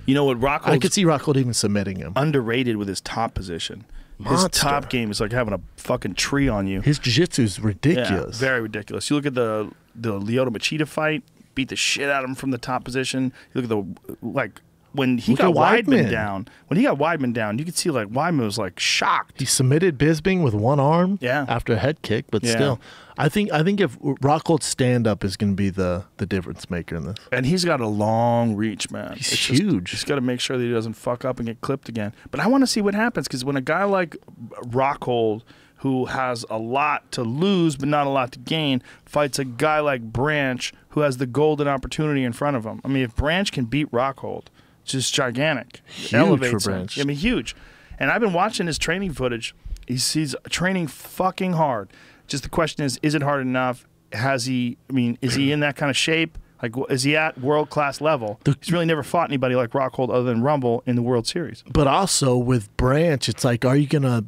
You know what, Rockhold's I could see Rockhold even submitting him. underrated with his top position. His Monster. top game is like having a fucking tree on you. His jiu-jitsu is ridiculous. Yeah, very ridiculous. You look at the Lyoto Machida fight, beat the shit out of him from the top position. You look at when he Look got at Weidman. Weidman down. When he got Weidman down, you could see like Weidman was like shocked. He submitted Bisping with one arm Yeah. after a head kick, but Yeah. still. I think if Rockhold's stand-up is going to be the difference maker in this. And he's got a long reach, man. He's It's just- huge. He's got to make sure that he doesn't fuck up and get clipped again. But I want to see what happens because when a guy like Rockhold, who has a lot to lose but not a lot to gain, fights a guy like Branch, who has the golden opportunity in front of him. I mean, if Branch can beat Rockhold, it's just gigantic. It Huge elevates for him. Branch. I mean, huge. And I've been watching his training footage. He's training fucking hard. Just the question is it hard enough? Is he in that kind of shape? Like, is he at world-class level? He's really never fought anybody like Rockhold other than Rumble in the World Series. But also with Branch, it's like, are you going to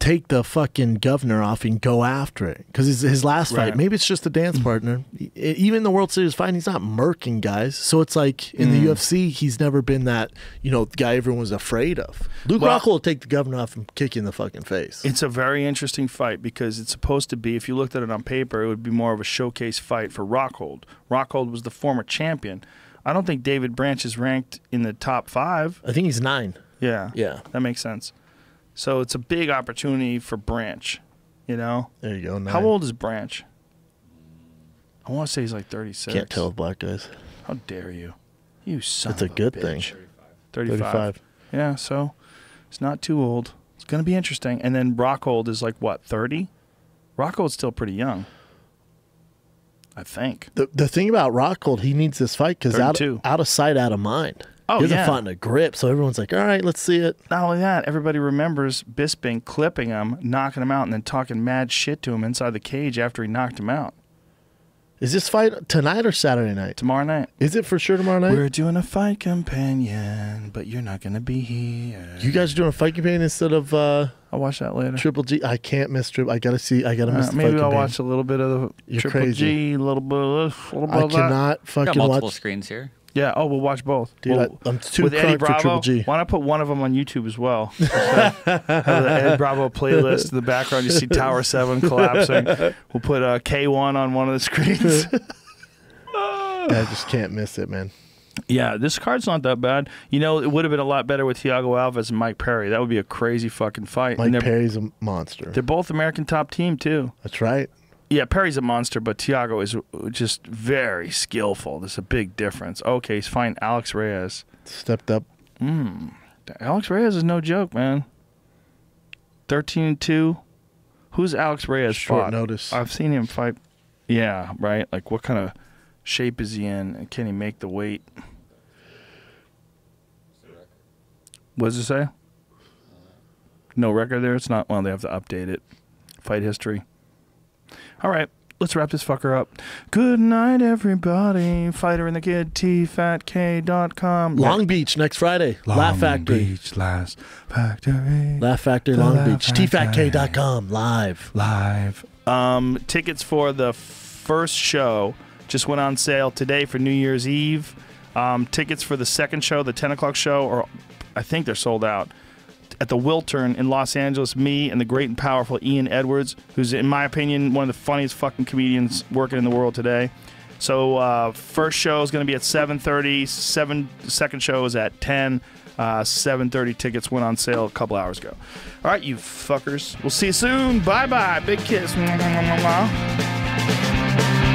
take the fucking governor off and go after it because his last fight. Right. Maybe it's just a dance partner. Even the World Series fight, he's not murking guys. So it's like in the UFC, he's never been that guy everyone was afraid of. Luke Rockhold will take the governor off and kick you in the fucking face. It's a very interesting fight because it's supposed to be, if you looked at it on paper, it would be more of a showcase fight for Rockhold. Rockhold was the former champion. I don't think David Branch is ranked in the top 5. I think he's 9. Yeah. Yeah. That makes sense. So it's a big opportunity for Branch, There you go. 9. How old is Branch? I want to say he's like 36. Can't tell with black guys. How dare you? You son That's a of good bitch. thing. 35. Yeah, so it's not too old. It's going to be interesting. And then Rockhold is like, what, 30? Rockhold's still pretty young, I think. The thing about Rockhold, he needs this fight because out of sight, out of mind. Oh, he hasn't yeah. fought in a grip, so everyone's like, all right, let's see it. Not only that, everybody remembers Bisping clipping him, knocking him out, and then talking mad shit to him inside the cage after he knocked him out. Is this fight tonight or Saturday night? Tomorrow night. Is it for sure tomorrow night? We're doing a fight companion, but you're not going to be here. You guys are doing a fight companion instead of I'll watch that later. Triple G? I can't miss Triple. I gotta miss the Maybe fight I'll companion. watch a little bit of the You're Triple crazy. G, a little bit of this, a little bit I of that. cannot Got fucking multiple watch. screens here. Yeah. Oh, we'll watch both. Dude, I'm too with Eddie crunk for Bravo. Triple G. Why not put one of them on YouTube as well? Just have the Eddie Bravo playlist in the background. You see Tower 7 collapsing. We'll put K1 on one of the screens. I just can't miss it, man. Yeah, this card's not that bad. It would have been a lot better with Thiago Alves and Mike Perry. That would be a crazy fucking fight. Mike And Perry's a monster. they're both American top team, too. That's right. Yeah, Perry's a monster, but Thiago is just very skillful. There's a big difference. Okay, he's fighting Alex Reyes. Stepped up. Alex Reyes is no joke, man. 13-2. Who's Alex Reyes Short fought? notice. I've seen him fight. Yeah, right? Like, what kind of shape is he in? And can he make the weight? What does it say? No record there? It's not. Well, they have to update it. Fight history. All right. Let's wrap this fucker up. Good night, everybody. Fighter and the Kid, tfatk.com. Long Beach next Friday. Laugh Factory. Beach, Laugh Factory. Laugh Factory, The Long Laugh Beach. tfatk.com. Live. Tickets for the first show just went on sale today for New Year's Eve. Tickets for the second show, the 10 o'clock show, I think they're sold out. At the Wiltern in Los Angeles, me and the great and powerful Ian Edwards, who's, in my opinion, one of the funniest fucking comedians working in the world today. So first show is going to be at 7:30. Second show is at 10. 7:30 tickets went on sale a couple hours ago. All right, you fuckers. We'll see you soon. Bye-bye. Big kiss. Mwah, mwah, mwah, mwah.